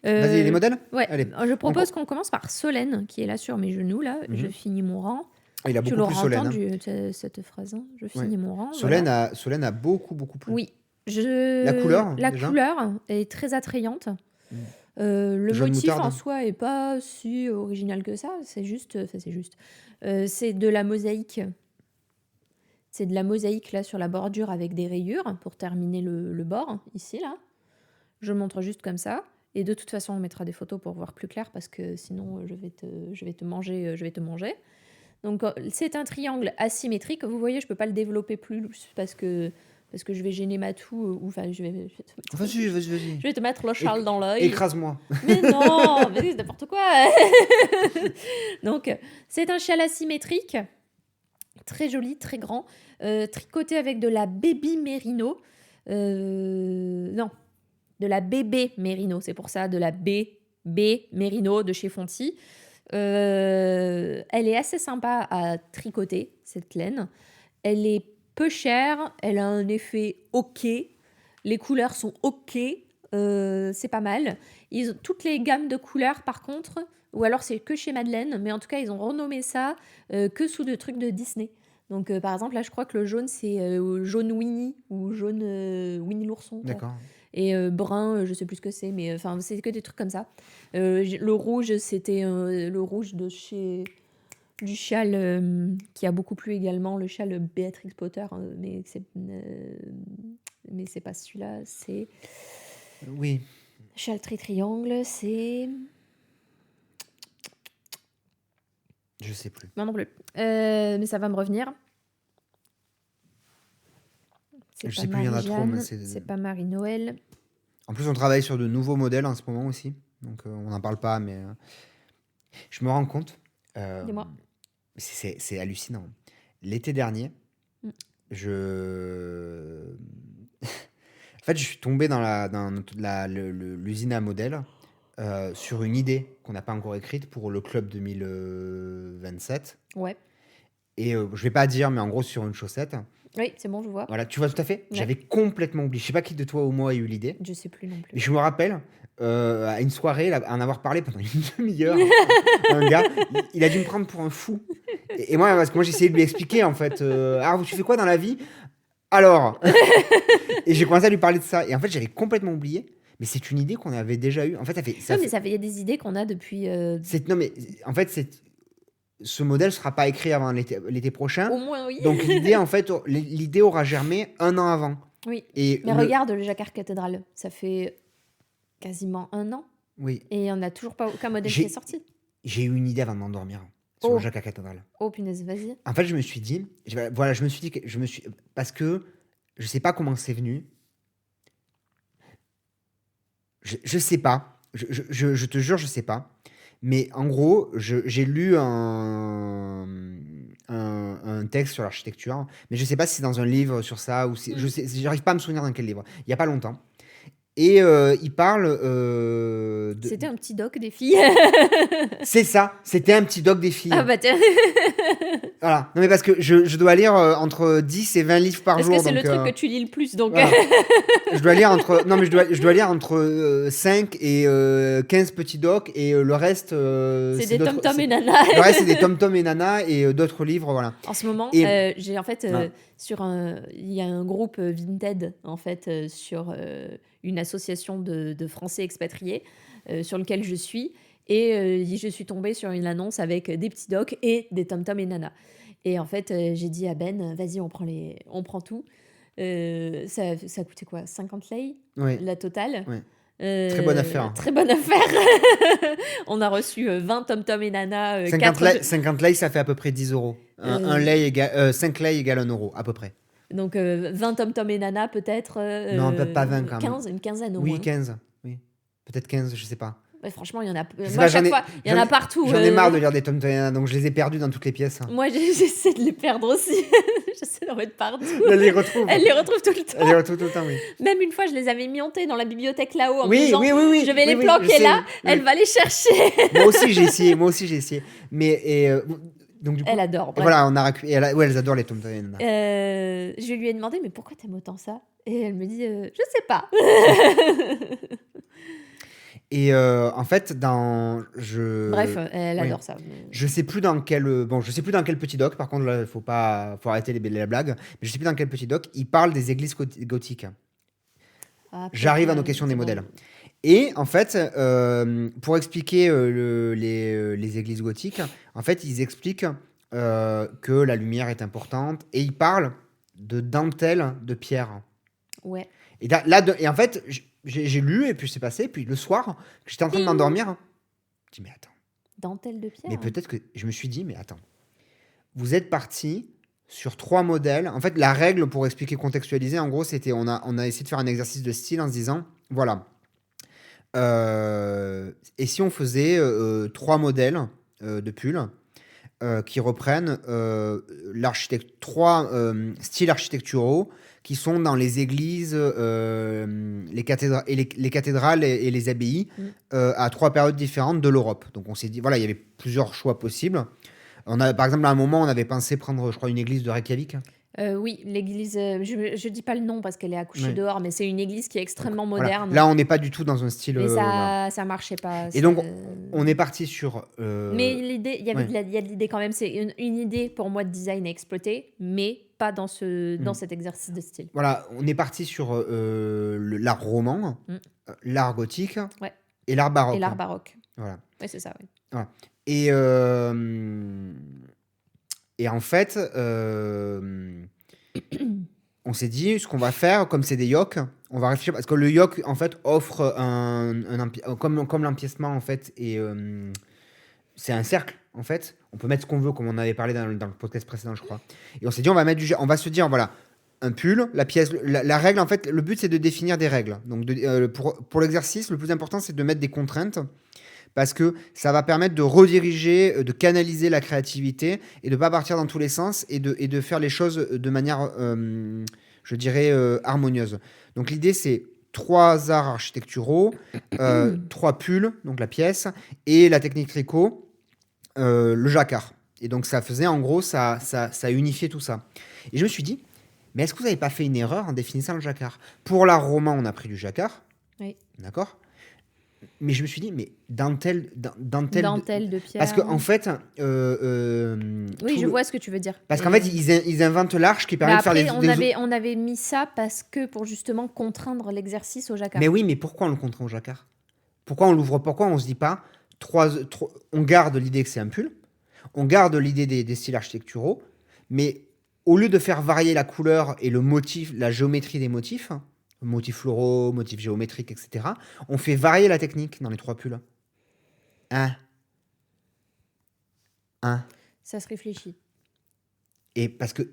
Vas-y, les modèles. Ouais, Allez. je propose qu'on commence par Solène, qui est là sur mes genoux, là. Je Mhm. finis mon rang. Il a Tu beaucoup plus l'auras Solène, hein. entendu, cette phrase, hein. Je Ouais. finis mon rang, voilà. Solène a beaucoup, beaucoup plu. Oui, La couleur, la déjà. couleur est très attrayante. Mm. Le Jaune motif moutarde. en soi est pas si original que ça. C'est juste, enfin, c'est juste. C'est de la mosaïque. C'est de la mosaïque là sur la bordure avec des rayures pour terminer le bord ici là. Je le montre juste comme ça. Et de toute façon, on mettra des photos pour voir plus clair parce que sinon, je vais te manger. Je vais te manger. Donc, c'est un triangle asymétrique. Vous voyez, je peux pas le développer plus parce que je vais gêner Matou. Enfin, Vas-y. je vais te mettre le châle dans l'œil. Écrase-moi. Mais non, mais c'est n'importe quoi. Donc, c'est un châle asymétrique, très joli, très grand, tricoté avec de la baby mérino. Non, de la bébé mérino, c'est pour ça, de la B mérino de chez Fonty. Elle est assez sympa à tricoter, cette laine. Elle est peu chère, elle a un effet ok. Les couleurs sont ok, c'est pas mal. Toutes les gammes de couleurs, par contre, ou alors c'est que chez Madeleine, mais en tout cas, ils ont renommé ça que sous des trucs de Disney. Donc, par exemple, là, je crois que le jaune, c'est jaune Winnie ou jaune Winnie l'ourson, quoi. D'accord. Et brun, je sais plus ce que c'est, mais enfin, c'est que des trucs comme ça. Le rouge, c'était le rouge de chez du châle qui a beaucoup plu également, le châle Béatrix Potter, mais c'est pas celui-là, c'est Oui. châle triangle, c'est Je sais plus. non plus. Mais ça va me revenir. C'est Je pas sais plus, il y en a trop, mais Marie-Jeanne, c'est pas Marie-Noël. En plus, on travaille sur de nouveaux modèles en ce moment aussi. Donc, on n'en parle pas, mais je me rends compte. Dis-moi. C'est hallucinant. L'été dernier, Mm. En fait, je suis tombé dans l'usine à modèles sur une idée qu'on n'a pas encore écrite pour le club 2027. Ouais. Et je vais pas dire, mais en gros, sur une chaussette. Oui, c'est bon, je vois. Voilà, tu vois tout à fait. Ouais. J'avais complètement oublié. Je sais pas qui de toi ou moi a eu l'idée. Je sais plus non plus. Mais je me rappelle, à une soirée, en avoir parlé pendant une demi-heure, un gars, il a dû me prendre pour un fou. Et moi, parce que moi, j'essayais de lui expliquer, en fait, alors, tu fais quoi dans la vie? Alors Et j'ai commencé à lui parler de ça. Et en fait, j'avais complètement oublié. Mais c'est une idée qu'on avait déjà eue. En fait, il y a des idées qu'on a depuis non, mais en fait, ce modèle sera pas écrit avant l'été prochain. au moins, oui. Donc l'idée, en fait, l'idée aura germé un an avant. Oui. Et Mais regarde le Jacquard Cathédrale, ça fait quasiment 1 an Oui, et on n'a toujours pas aucun modèle qui est sorti. j'ai eu une idée avant de m'endormir sur Oh. le Jacques à cathédrale. Oh punaise, vas-y. En fait, je me suis dit, parce que je sais pas comment c'est venu. Je sais pas. Je te jure, je sais pas. Mais en gros, j'ai lu un texte sur l'architecture, mais je sais pas si c'est dans un livre sur ça ou si, j'arrive pas à me souvenir dans quel livre. Il y a pas longtemps. Et il parle C'était un petit doc des filles. C'est ça, c'était un petit doc des filles. Ah bah tiens. Voilà. Non mais parce que je dois lire entre 10 et 20 livres par Parce jour. que c'est donc, le truc que tu lis le plus, donc. voilà. Je dois lire entre non mais je dois lire entre 5 et 15 petits docs et le reste c'est des d'autres- tom-tom et c'est- nana. Le reste c'est des tom-tom et nana et d'autres livres, voilà. En ce moment, Et- j'ai en fait Ouais. il y a un groupe Vinted en fait sur une association de Français expatriés sur lequel je suis. Et je suis tombée sur une annonce avec des petits docs et des tom-tom et nana. Et en fait, j'ai dit à Ben, vas-y, on prend tout. Ça coûtait quoi, 50 lei, Ouais, la totale. ouais. Très bonne affaire. Très bonne affaire. On a reçu 20 tom-tom et nana. 50 lei, ça fait à peu près 10 euros. 5 lei égale 1 euro, à peu près. Donc 20 tom-tom et nana peut-être. Non, peut-être pas 20 quand même. 15, une quinzaine au Oui, moins. 15. Oui. Peut-être 15, je sais pas. Ouais, franchement, il y en a. Je sais Moi, pas, à chaque fois, il y en a partout. J'en ai marre de lire des tom-tom et nana, donc je les ai perdus dans toutes les pièces. Moi, j'essaie de les perdre aussi. J'essaie d'en mettre partout. Elle les retrouve. Elle les retrouve tout le temps. Elle les retrouve tout le temps, oui. Même une fois, je les avais miantés dans la bibliothèque là-haut en me Oui, disant oui. je vais les planquer là, elle va les chercher. Moi aussi, j'ai essayé. Mais, donc, du coup, Elle adore. et bref. voilà, on a récupéré. Ouais, elles adorent les tom-tom et nana. Je lui ai demandé, mais pourquoi t'aimes autant ça? Et elle me dit, je sais pas. Et en fait, Bref, elle oui. adore ça. Je sais plus dans quel petit doc. Par contre, là, faut arrêter les blagues. Mais je sais plus dans quel petit doc. Il parle des églises gothiques. Ah, J'arrive à putain, nos questions des c'est modèles. bon. Et en fait, pour expliquer les églises gothiques, en fait, ils expliquent que la lumière est importante et ils parlent de dentelle de pierre. Ouais. Et en fait, j'ai lu et puis c'est passé. Puis le soir, j'étais en train de m'endormir. Je me dis, mais attends. Dentelle de pierre. Mais peut-être que je me suis dit, mais attends. Vous êtes parti sur 3 modèles. En fait, la règle, pour expliquer, contextualiser, en gros, c'était on a essayé de faire un exercice de style en se disant, voilà. Et si on faisait 3 modèles de pulls qui reprennent 3 styles architecturaux qui sont dans les églises, les cathédrales et les abbayes à 3 périodes différentes de l'Europe. Donc on s'est dit, voilà, il y avait plusieurs choix possibles. Par exemple, à un moment, on avait pensé prendre, je crois, une église de Reykjavik. Oui, l'église, je dis pas le nom parce qu'elle est accouchée Ouais. dehors, mais c'est une église qui est extrêmement Voilà. moderne. Là, on n'est pas du tout dans un style. Mais Voilà. ça marchait pas. Et donc, on est parti sur. Mais l'idée, il y ouais. a de l'idée quand même. C'est une idée pour moi de design à exploiter, mais pas dans cet exercice de style. Voilà, on est parti sur l'art roman, l'art gothique Ouais. et l'art baroque. Et l'art baroque. Voilà. Ouais, c'est ça. Ouais. Voilà. Et en fait, on s'est dit, ce qu'on va faire, comme c'est des yoks, on va réfléchir, parce que le yok, en fait, offre comme l'empiècement, en fait, et c'est un cercle, en fait. On peut mettre ce qu'on veut, comme on avait parlé dans le podcast précédent, je crois. Et on s'est dit, on va se dire, voilà, un pull, la pièce, la règle, en fait, le but, c'est de définir des règles. Donc, pour l'exercice, le plus important, c'est de mettre des contraintes, parce que ça va permettre de rediriger, de canaliser la créativité et de ne pas partir dans tous les sens et de faire les choses de manière, je dirais, harmonieuse. Donc l'idée, c'est 3 arts architecturaux, 3 pulls, donc la pièce, et la technique tricot, le jacquard. Et donc ça faisait, en gros, ça unifiait tout ça. Et je me suis dit, mais est-ce que vous n'avez pas fait une erreur en définissant le jacquard? Pour l'art roman, on a pris du jacquard. Oui. D'accord? Mais je me suis dit, mais dentelle de pierre. Parce qu'en fait... oui, je vois ce que tu veux dire. Parce qu'en fait, ils inventent l'arche qui permet de faire on avait mis ça parce que pour justement contraindre l'exercice au jacquard. Mais oui, mais pourquoi on le contraint au jacquard? Pourquoi on l'ouvre? Pourquoi on se dit pas... on garde l'idée que c'est un pull, on garde l'idée des styles architecturaux, mais au lieu de faire varier la couleur et le motif, la géométrie des motifs... motifs floraux, motifs géométriques, etc. On fait varier la technique dans les 3 pulls. Ça se réfléchit. Et parce que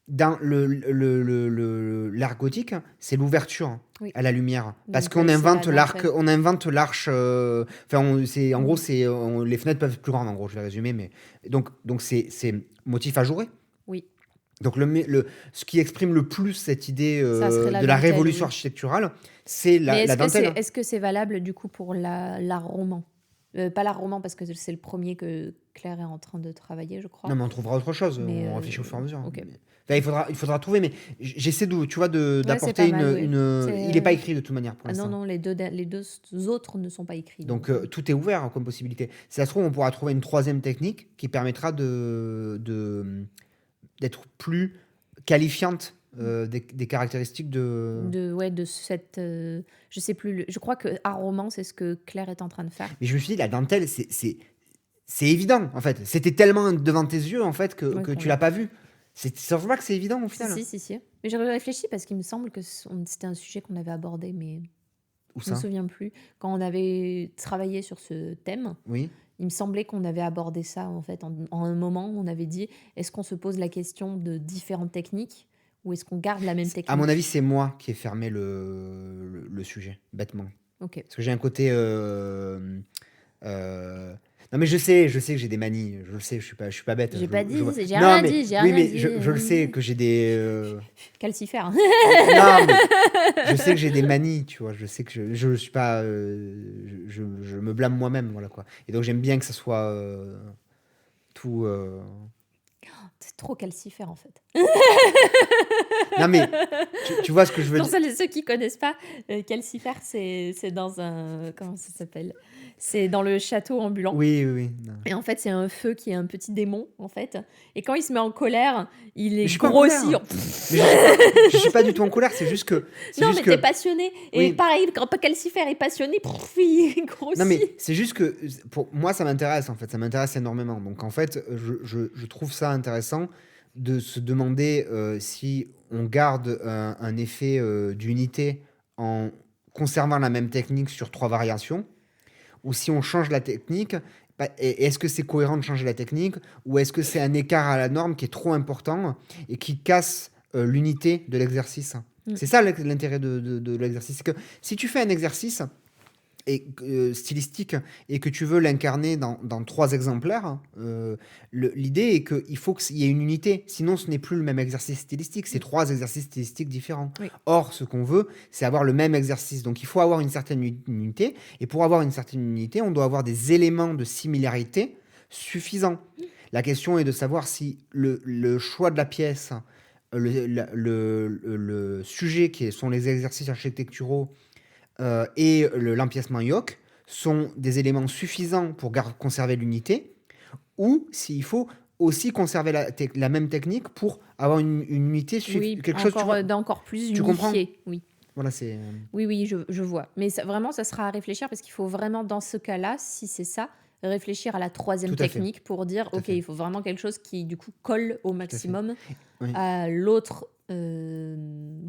dans l'art gothique, c'est l'ouverture à la lumière. Parce qu'on invente l'arche. En gros, les fenêtres peuvent être plus grandes, en gros, je vais résumer. Mais, donc c'est motif ajouré. Oui. Donc, ce qui exprime le plus cette idée de la révolution architecturale, c'est la dentelle. Est-ce que c'est valable, du coup, pour l'art roman? Pas l'art roman, parce que c'est le premier que Claire est en train de travailler, je crois. Non, mais on trouvera autre chose. On réfléchit au fur et à mesure. Okay. Il faudra trouver, mais j'essaie d'apporter il n'est pas écrit de toute manière pour l'instant. Non, les deux autres ne sont pas écrits. Donc tout est ouvert comme possibilité. Si ça se trouve, on pourra trouver une 3e technique qui permettra d'être plus qualifiante des caractéristiques de... De cette. Je sais plus. Je crois que Art Roman, c'est ce que Claire est en train de faire. Mais je me suis dit, la dentelle, c'est évident, en fait. C'était tellement devant tes yeux, en fait, que Ouais, qu'on tu l'a. l'as pas vu. C'est pas que c'est évident, au final. Si. Mais j'avais réfléchi parce qu'il me semble que c'était un sujet qu'on avait abordé, mais Où je me ça? souviens plus. Quand on avait travaillé sur ce thème, Oui. il me semblait qu'on avait abordé ça, en fait. En un moment, on avait dit, est-ce qu'on se pose la question de différentes techniques ou est-ce qu'on garde la même À mon technique? avis, c'est moi qui ai fermé le sujet, bêtement. Ok. Parce que j'ai un côté... Non, mais je sais que j'ai des manies. Je le sais, je suis pas bête. J'ai pas dit, j'ai Non, rien mais dit, j'ai oui, rien mais dit. je le sais que j'ai des... Calcifère. Non, mais je sais que j'ai des manies, tu vois. Je sais que je suis pas... je me blâme moi-même, voilà, quoi. Et donc, j'aime bien que ça soit tout... C'est trop calcifère, en fait. Non, mais tu vois ce que je veux Pour dire. ceux qui connaissent pas, calcifère, c'est dans un... Comment ça s'appelle? C'est dans le château ambulant. Oui. Non. Et en fait, c'est un feu qui est un petit démon, en fait. Et quand il se met en colère, il Mais est je suis pas en grossi. colère. Mais je suis pas du tout en colère, c'est juste que... Non, mais t'es passionné. Et Oui. pareil, quand Calcifère est passionné, il grossit. Non, mais c'est juste que pour moi, ça m'intéresse, en fait. Ça m'intéresse énormément. Donc, en fait, je trouve ça intéressant de se demander si on garde un effet d'unité en conservant la même technique sur 3 variations, ou si on change la technique. Et est-ce que c'est cohérent de changer la technique, ou est-ce que c'est un écart à la norme qui est trop important et qui casse l'unité de l'exercice? C'est ça l'intérêt de l'exercice. C'est que si tu fais un exercice stylistique et que tu veux l'incarner dans 3 exemplaires, l'idée est qu'il faut qu'il y ait une unité. Sinon, ce n'est plus le même exercice stylistique. C'est 3 exercices stylistiques différents. Oui. Or, ce qu'on veut, c'est avoir le même exercice. Donc, il faut avoir une certaine unité. Et pour avoir une certaine unité, on doit avoir des éléments de similarité suffisants. La question est de savoir si le choix de la pièce, le sujet qui sont les exercices architecturaux, et l'empiècement yoke sont des éléments suffisants pour conserver l'unité, ou s'il faut aussi conserver la même technique pour avoir une unité, Oui, quelque chose d'encore plus tu comprends? unifié. Oui. Voilà, c'est... Oui, je vois. Mais vraiment, ça sera à réfléchir parce qu'il faut vraiment, dans ce cas-là, si c'est ça, réfléchir à la 3e Tout à fait. technique pour dire, Tout à ok, fait. il faut vraiment quelque chose qui, du coup, colle au maximum Oui. à l'autre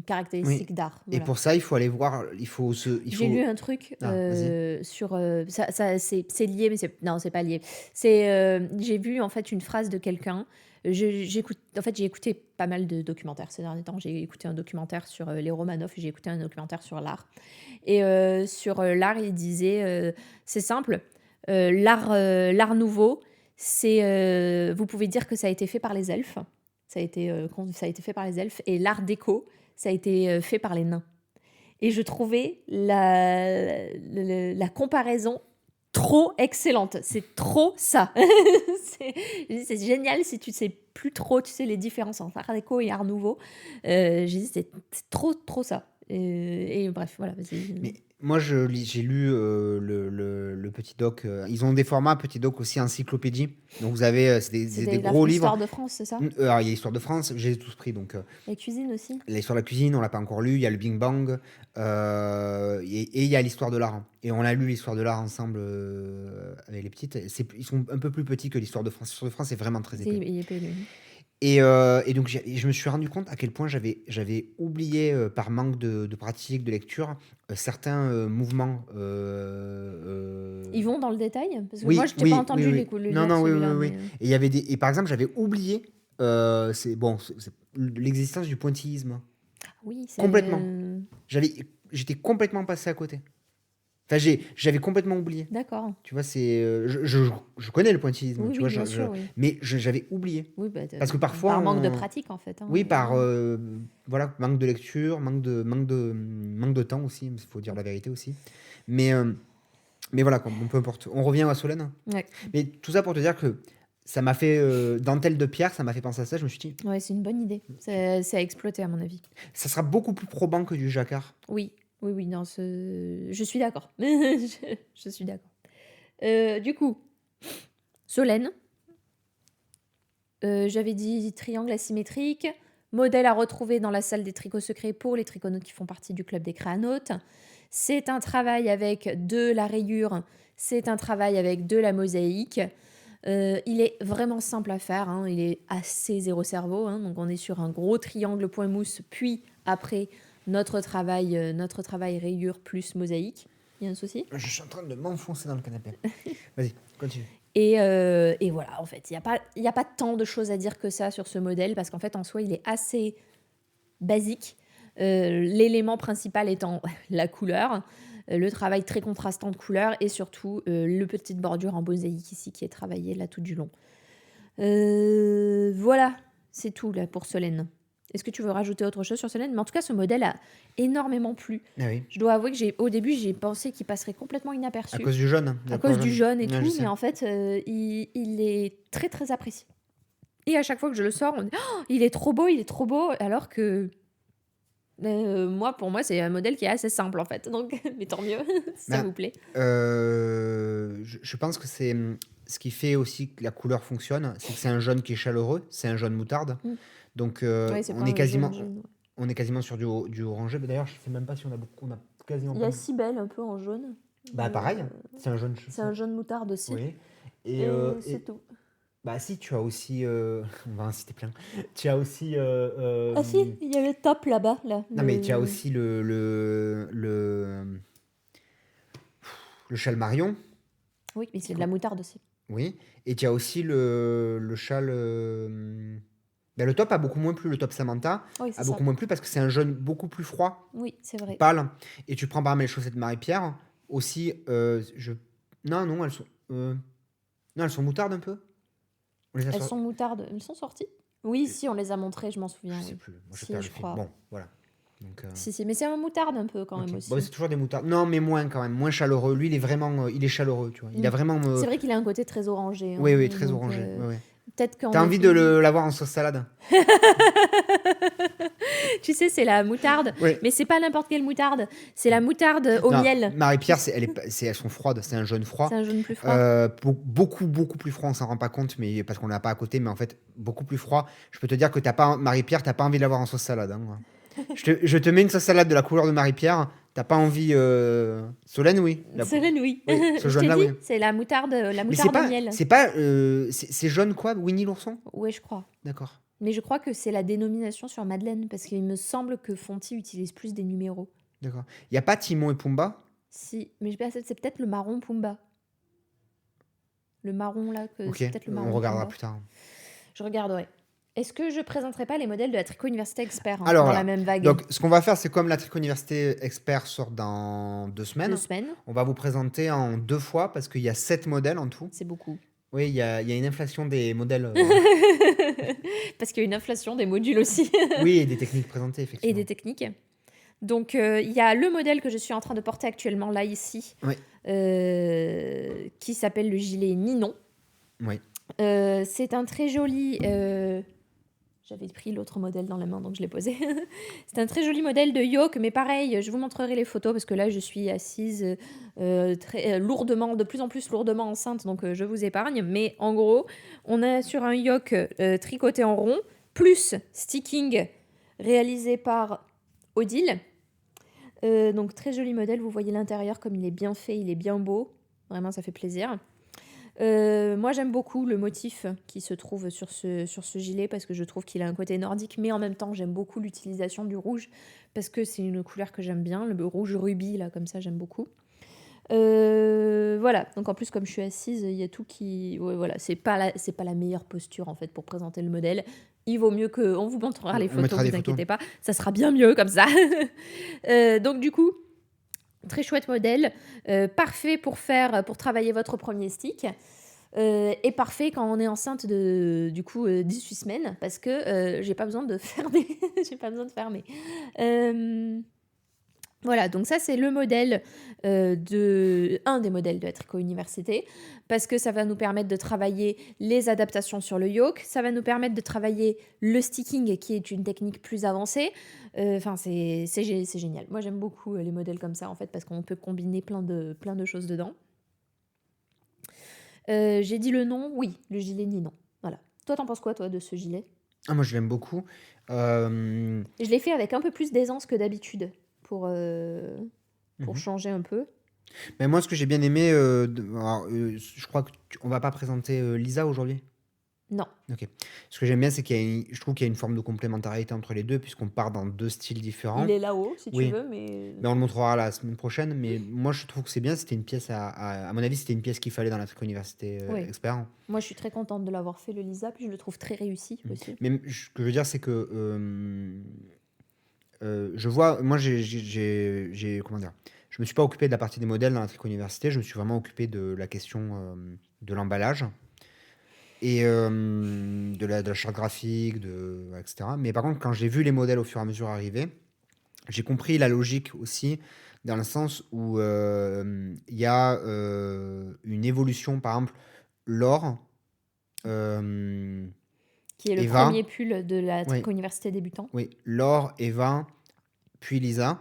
caractéristique d'art. Et pour ça, il faut aller voir... J'ai lu un truc vas-y. sur... c'est lié, mais non, c'est pas lié. J'ai vu, en fait, une phrase de quelqu'un. J'ai écouté pas mal de documentaires ces derniers temps. J'ai écouté un documentaire sur les Romanov et j'ai écouté un documentaire sur l'art. Et sur l'art, il disait, c'est simple, l'art nouveau, c'est, vous pouvez dire que ça a été fait par les elfes. Ça a été fait par les elfes. Et l'art déco, ça a été fait par les nains. Et je trouvais la comparaison trop excellente. C'est trop ça. c'est génial si tu sais plus trop, tu sais les différences entre art déco et art nouveau. J'ai dit c'est trop ça. Et bref, voilà. Mais moi, j'ai lu le petit doc. Ils ont des formats petit doc aussi encyclopédie. Donc vous avez c'est des gros livres. L'histoire de France, c'est ça? Alors, il y a l'histoire de France, j'ai tous pris. Donc La cuisine aussi. l'histoire de la cuisine, on l'a pas encore lu. Il y a le Big Bang et il y a l'histoire de l'art. Et on a lu l'histoire de l'art ensemble avec les petites. Ils sont un peu plus petits que l'histoire de France. L'histoire de France est vraiment très épais. Il est épais, lui. Et donc, je me suis rendu compte à quel point j'avais oublié, par manque de pratique, de lecture, certains mouvements. Ils vont dans le détail? Parce que Oui, moi, je t'ai oui, pas entendu oui, le oui. lire Non, oui, celui-là. oui. Et par exemple, j'avais oublié l'existence du pointillisme. Oui, c'est... Complètement. J'étais complètement passé à côté. Enfin, j'avais complètement oublié. D'accord. Tu vois, je connais le pointillisme, Oui, tu vois, bien sûr, oui. mais j'avais oublié. Oui, Parce que parfois, par manque de pratique, en fait. Hein. Oui, par voilà, manque de lecture, manque de temps aussi, il faut dire la vérité aussi. Mais voilà, quoi, bon, peu importe. On revient à Solène. Ouais. Mais tout ça pour te dire que ça m'a fait dentelle de pierre, ça m'a fait penser à ça. Je me suis dit, Ouais, c'est une bonne idée. C'est à exploiter, à mon avis. ça sera beaucoup plus probant que du jacquard. Oui, non, je suis d'accord. je suis d'accord. Du coup, Solène, j'avais dit triangle asymétrique, Modèle à retrouver dans la salle des tricots secrets pour les triconautes qui font partie du club des créanotes. C'est un travail avec de la rayure, c'est un travail avec de la mosaïque. Il est vraiment simple à faire, hein, il est assez zéro cerveau, hein, donc on est sur un gros triangle point mousse, puis après notre travail rayure plus mosaïque. Il y a un souci? Je suis en train de m'enfoncer dans le canapé. Vas-y, continue. Et voilà, en fait, il y a pas tant de choses à dire que ça sur ce modèle, parce qu'en fait, en soi, il est assez basique. L'élément principal étant la couleur, le travail très contrastant de couleurs, et surtout le petite bordure en mosaïque ici qui est travaillée là tout du long. Voilà, c'est tout là pour Solène. Est-ce que tu veux rajouter autre chose sur Solène? Mais en tout cas, ce modèle a énormément plu. Ah oui. Je dois avouer que au début, j'ai pensé qu'il passerait complètement À inaperçu. cause du jaune. À cause du jaune et Ouais, je tout, sais. mais en fait, il est très très apprécié. Et à chaque fois que je le sors, on dit oh, il est trop beau, alors que pour moi, c'est un modèle qui est assez simple en fait. Donc, mais tant mieux, si ça Bah, vous plaît. je pense que c'est ce qui fait aussi que la couleur fonctionne, c'est que c'est un jaune qui est chaleureux, c'est un jaune moutarde. Mm. Donc Ouais, c'est on pas est un quasiment, jaune, ouais. on est quasiment sur du orangé. Mais d'ailleurs, je sais même pas si on a quasiment Il y pas. a Cybèle un peu en jaune. Bah pareil, c'est un jaune. C'est un jaune moutarde aussi. Oui. Et Et c'est tout. bah si, tu as aussi, on va en citer plein. Tu as aussi, Ah si, il y a le top là-bas. Là, non mais tu as aussi le châle marion, Oui, mais c'est de la moutarde aussi. oui. Et tu as aussi le châle. Ben, le top a beaucoup moins plu, le top Samantha Oui, a c'est ça. beaucoup moins plu parce que c'est un jaune beaucoup plus froid, Oui, c'est vrai. pâle. Et tu prends par exemple les chaussettes de Marie-Pierre, aussi, non, elles sont moutardes un peu. On les a Elles sor- sont moutardes. Elles sont sorties? Oui, si, on les a montrées, je m'en Je souviens. sais Oui. plus, moi je Si, perds je le fil. crois. Bon, voilà. Donc, Si, mais c'est un moutarde un peu quand ok. même aussi. Bon, c'est toujours des moutardes. Non, mais moins quand même, moins chaleureux. Lui, il est vraiment, il est chaleureux, tu vois. Il a vraiment. C'est vrai qu'il a un côté très orangé. Hein, Oui, très donc, orangé. Ouais, ouais. peut-être qu'en T'as envie effet- de l'avoir en sauce salade? Tu sais, c'est la moutarde, Oui. mais c'est pas n'importe quelle moutarde. C'est la moutarde au Non, miel. Marie-Pierre, elles sont froides. C'est un jaune froid. C'est un jaune plus froid. Beaucoup plus froid. On s'en rend pas compte, mais parce qu'on l'a pas à côté. Mais en fait, beaucoup plus froid. Je peux te dire que Marie-Pierre, t'as pas envie de l'avoir en sauce salade. Hein, moi. Je te mets une sauce salade de la couleur de Marie-Pierre. T'as pas envie. Solène, oui. Solène, oui. Oui, ce Je t'ai jaune-là, dit, oui. c'est la moutarde Mais c'est au pas, miel. c'est jaune quoi, Winnie l'ourson? Oui, je crois. D'accord. Mais je crois que c'est la dénomination sur Madeleine, parce qu'il me semble que Fonty utilise plus des numéros. D'accord. Il y a pas Timon et Pumba? Si, mais c'est peut-être le marron Pumba. Le marron là, Ok, c'est peut-être le marron on regardera Pumba. plus tard. Je regarderai. Est-ce que je présenterai pas les modèles de la Tricot Université Expert Alors dans là, la même vague? donc ce qu'on va faire, c'est comme la Tricot Université Expert sort dans 2 semaines. 2 semaines, On va vous présenter en 2 fois parce qu'il y a 7 modèles en tout. c'est beaucoup. Oui, il y a une inflation des modèles. Parce qu'il y a une inflation des modules aussi. Oui, et des techniques présentées, Et effectivement. des techniques. Donc, il y a le modèle que je suis en train de porter actuellement là, ici, Oui. qui s'appelle le gilet Ninon. Oui. C'est un très joli... J'avais pris l'autre modèle dans la main, donc je l'ai posé. C'est un très joli modèle de yoke, mais pareil, je vous montrerai les photos parce que là, je suis assise très lourdement, de plus en plus lourdement enceinte, donc je vous épargne. Mais en gros, on est sur un yoke tricoté en rond, plus sticking réalisé par Odile. Donc très joli modèle, vous voyez l'intérieur comme il est bien fait, il est bien beau. Vraiment, ça fait plaisir. Moi, j'aime beaucoup le motif qui se trouve sur ce gilet parce que je trouve qu'il a un côté nordique, mais en même temps, j'aime beaucoup l'utilisation du rouge parce que c'est une couleur que j'aime bien, le rouge rubis, là, comme ça, j'aime beaucoup. Voilà, donc en plus, comme je suis assise, il y a tout qui... Ouais, voilà, c'est pas la meilleure posture, en fait, pour présenter le modèle. Il vaut mieux qu'on vous montrera les photos, ne vous inquiétez pas, ça sera bien mieux comme ça. Donc, du coup... Très chouette modèle, parfait pour travailler votre premier stick, et parfait quand on est enceinte de 18 semaines parce que j'ai pas besoin de faire j'ai pas besoin de fermer. Voilà, donc ça c'est le modèle un des modèles de la Tricot Université parce que ça va nous permettre de travailler les adaptations sur le yoke, ça va nous permettre de travailler le sticking qui est une technique plus avancée. Enfin, c'est génial. Moi j'aime beaucoup les modèles comme ça en fait parce qu'on peut combiner plein de choses dedans. J'ai dit le nom, oui, le gilet Ninon. Voilà. Toi t'en penses quoi toi de ce gilet? Ah, moi, je l'aime beaucoup. Euh, Je l'ai fait avec un peu plus d'aisance que d'habitude pour mhm. changer un peu. Mais moi, ce que j'ai bien aimé, alors, je crois que on va pas présenter Lisa aujourd'hui. Non, Ok. Ce que j'aime bien, c'est je trouve qu'il y a une forme de complémentarité entre les deux, puisqu'on part dans deux styles différents. il est là-haut si tu Oui, veux, mais mais on le montrera la semaine prochaine. Mais moi, je trouve que c'est bien. C'était une pièce, à mon avis, c'était une pièce qu'il fallait dans la Tricot Université oui. Expert. Moi, je suis très contente de l'avoir fait le Lisa, puis je le trouve très réussi aussi. Mais ce que je veux dire, c'est que je vois, moi, comment dire, je me suis pas occupé de la partie des modèles dans la Tricot Université. Je me suis vraiment occupé de la question de l'emballage et de la charte graphique, etc. Mais par contre, quand j'ai vu les modèles au fur et à mesure arriver, j'ai compris la logique aussi, dans le sens où il y a une évolution, par exemple, l'or, Qui est le premier Eva, pull de la oui, Tricot Université débutant. oui, Laure, Eva, puis Lisa.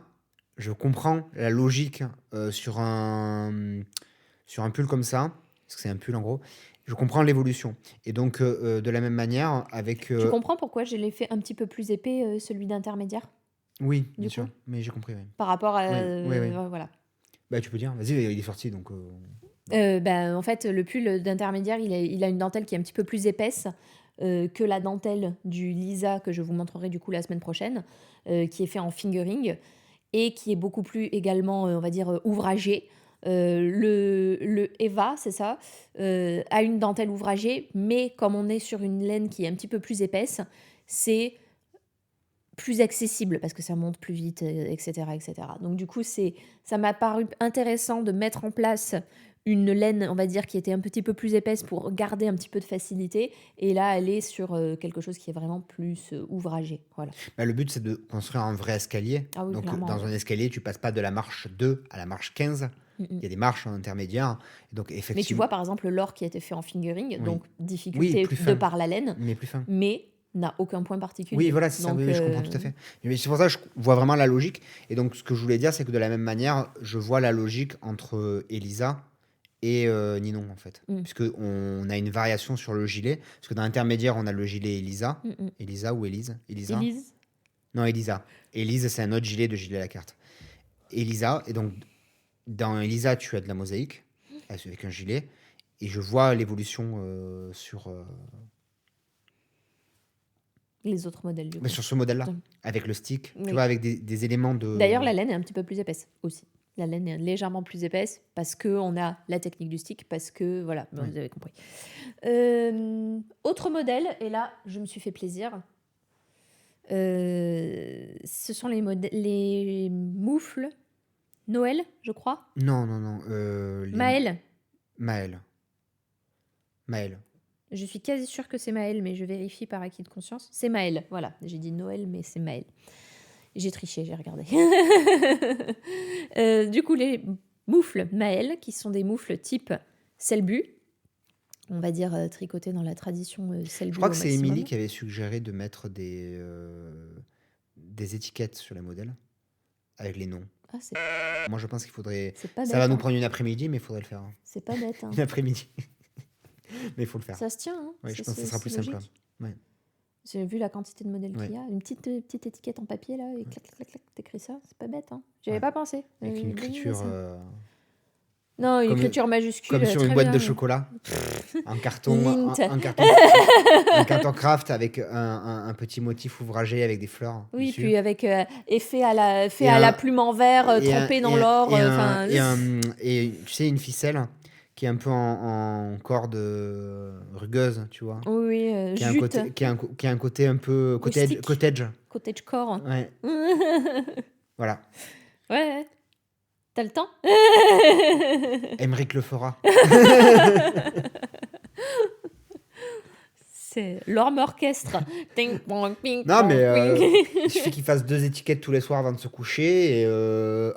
Je comprends la logique sur un pull comme ça, parce que c'est un pull en gros. Je comprends l'évolution. Et donc, de la même manière, avec. Tu comprends pourquoi je l'ai fait un petit peu plus épais, celui d'intermédiaire, Oui, bien du sûr, coup, mais j'ai compris, oui. par rapport à... Oui, oui, oui. voilà. Bah, tu peux dire, vas-y, il est sorti, donc. En fait, le pull d'intermédiaire, il a une dentelle qui est un petit peu plus épaisse que la dentelle du Lisa que je vous montrerai du coup la semaine prochaine, qui est fait en fingering et qui est beaucoup plus également, on va dire, ouvragé. Le Eva, c'est ça, a une dentelle ouvragée, mais comme on est sur une laine qui est un petit peu plus épaisse, c'est plus accessible parce que ça monte plus vite, etc., etc. Donc du coup, ça m'a paru intéressant de mettre en place une laine, on va dire, qui était un petit peu plus épaisse pour garder un petit peu de facilité. Et là, elle est sur quelque chose qui est vraiment plus ouvragé. Voilà. Bah, le but, c'est de construire un vrai escalier. Ah oui, Donc, clairement. dans un escalier, tu passes pas de la marche 2 à la marche 15. Mm, Il mm. y a des marches intermédiaires. Et donc, Mais tu effectivement, vois, par exemple, l'or qui a été fait en fingering, oui. donc Oui, difficulté plus de fin, par la laine, mais plus fin. mais n'a aucun point Oui, particulier. voilà, c'est ça, Donc, oui, oui, je comprends tout à fait. Mais c'est pour ça que je vois vraiment la logique. Et donc, ce que je voulais dire, c'est que de la même manière, je vois la logique entre Elisa et Ninon, en fait. mm, Puisqu'on a une variation sur le gilet. Parce que dans l'intermédiaire, on a le gilet Elisa. mm, mm. Elisa ou Elise? Elisa? Élise, Non, Elisa. Elise, c'est un autre gilet à la carte. Elisa, et donc dans Elisa, tu as de la mosaïque avec un gilet, et je vois l'évolution les autres modèles, du coup. sur ce modèle-là, Mm. avec le stick, tu Oui. vois, avec des éléments D'ailleurs, de. la laine est un petit peu plus épaisse aussi. La laine est légèrement plus épaisse parce qu'on a la technique du stick, parce que, voilà, bon, Ouais. vous avez compris. Autre modèle, et là, je me suis fait plaisir. Ce sont les moufles Noël, je crois. Non, non, non. Maël. Maël. Maël. Je suis quasi sûre que c'est Maël, mais je vérifie par acquis de conscience. C'est Maël, voilà. J'ai dit Noël, mais c'est Maël. J'ai triché, j'ai regardé. Du coup, les moufles Maël, qui sont des moufles type Selbu, on va dire tricotés dans la tradition Selbu Je crois au que c'est maximum. Émilie qui avait suggéré de mettre des étiquettes sur les modèles avec les noms. Ah, c'est Moi, je pense qu'il faudrait. pas Ça bête. va nous Hein. prendre une après-midi, mais il faudrait le faire. C'est pas bête. Hein. Une après-midi. Mais il faut le faire. Ça se tient. Hein. Ouais, je pense que ça sera plus logique. simple. Ouais. J'ai vu la quantité de modèles Ouais. qu'il y a. Une petite étiquette en papier, là, et clac, clac, clac, t'écris ça. C'est pas bête. Hein. J'y avais Ouais. pas pensé. Avec une Bonne idée, écriture. ça. Non, une comme- écriture majuscule. Comme sur une très boîte bien, de mais- chocolat. Un carton, Lint. un carton craft avec un petit motif ouvragé avec des fleurs. Oui, dessus. puis avec effet à la Et à la un- plume en verre, Et un- trempé dans et un- l'or. et un- Enfin, et tu sais, une ficelle qui est un peu en corde rugueuse, tu vois. oui, Qui a un jute, côté, qui a un côté un peu Rustique. cottage. cottagecore. Ouais, voilà. Ouais. T'as le temps? Emmerich le fera. C'est l'orme orchestre. Ting, pong, ping, Non, pong, mais ping. il suffit qu'il fasse 2 étiquettes tous les soirs avant de se coucher. Et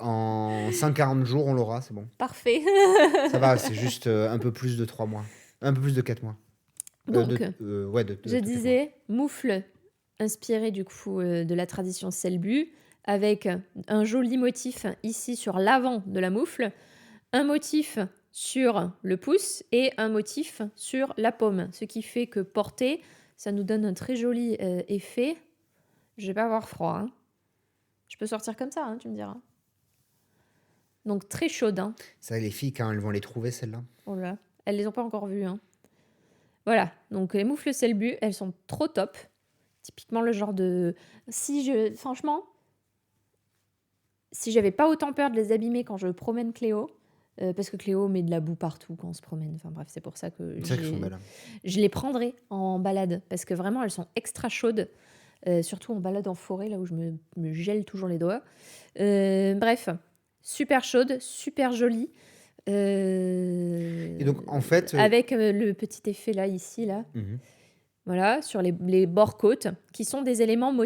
en 140 jours, on l'aura, c'est bon. Parfait. Ça va, c'est juste un peu plus de 3 mois. Un peu plus de 4 mois. Donc, Ouais, de je 4 mois. disais, moufle inspiré du coup de la tradition Selbu, avec un joli motif ici sur l'avant de la moufle, un motif sur le pouce et un motif sur la paume, ce qui fait que porter, Ça nous donne un très joli effet. Je vais pas avoir froid. Hein. Je peux sortir comme ça, hein, tu me diras. Donc très chaude. Hein. Ça, les filles, quand elles vont les trouver, celles-là. Oh là, elles les ont pas encore vues. Hein. Voilà, donc les moufles Selbu, elles sont trop top. Typiquement le genre de... Franchement, si j'avais pas autant peur de les abîmer quand je promène Cléo, parce que Cléo met de la boue partout quand on se promène. Enfin bref, c'est pour ça que C'est vrai qu'elles sont belles. je les prendrai en balade, parce que vraiment, elles sont extra chaudes. Surtout en balade en forêt, là où je me gèle toujours les doigts. Bref, super chaude, super jolie. Et donc, en fait... Avec le petit effet là, ici, là. Voilà, sur les bords-côtes, qui sont des éléments...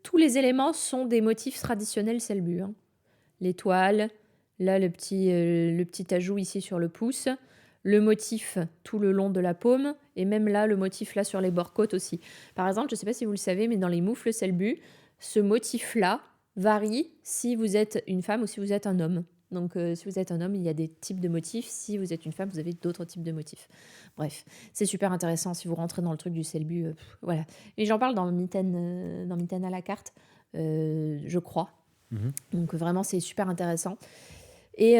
tous les éléments sont des motifs traditionnels Selbu. Hein. L'étoile, là, le petit ajout ici sur le pouce, le motif tout le long de la paume, et même là, le motif là sur les bords-côtes aussi. Par exemple, je ne sais pas si vous le savez, mais dans les moufles Selbu, ce motif-là varie si vous êtes une femme ou si vous êtes un homme. Donc, si vous êtes un homme, il y a des types de motifs. Si vous êtes une femme, vous avez d'autres types de motifs. Bref, c'est super intéressant si vous rentrez dans le truc du Selbu. Voilà. Et j'en parle dans Mitaine à la carte, je crois. Donc, vraiment, c'est super intéressant. Et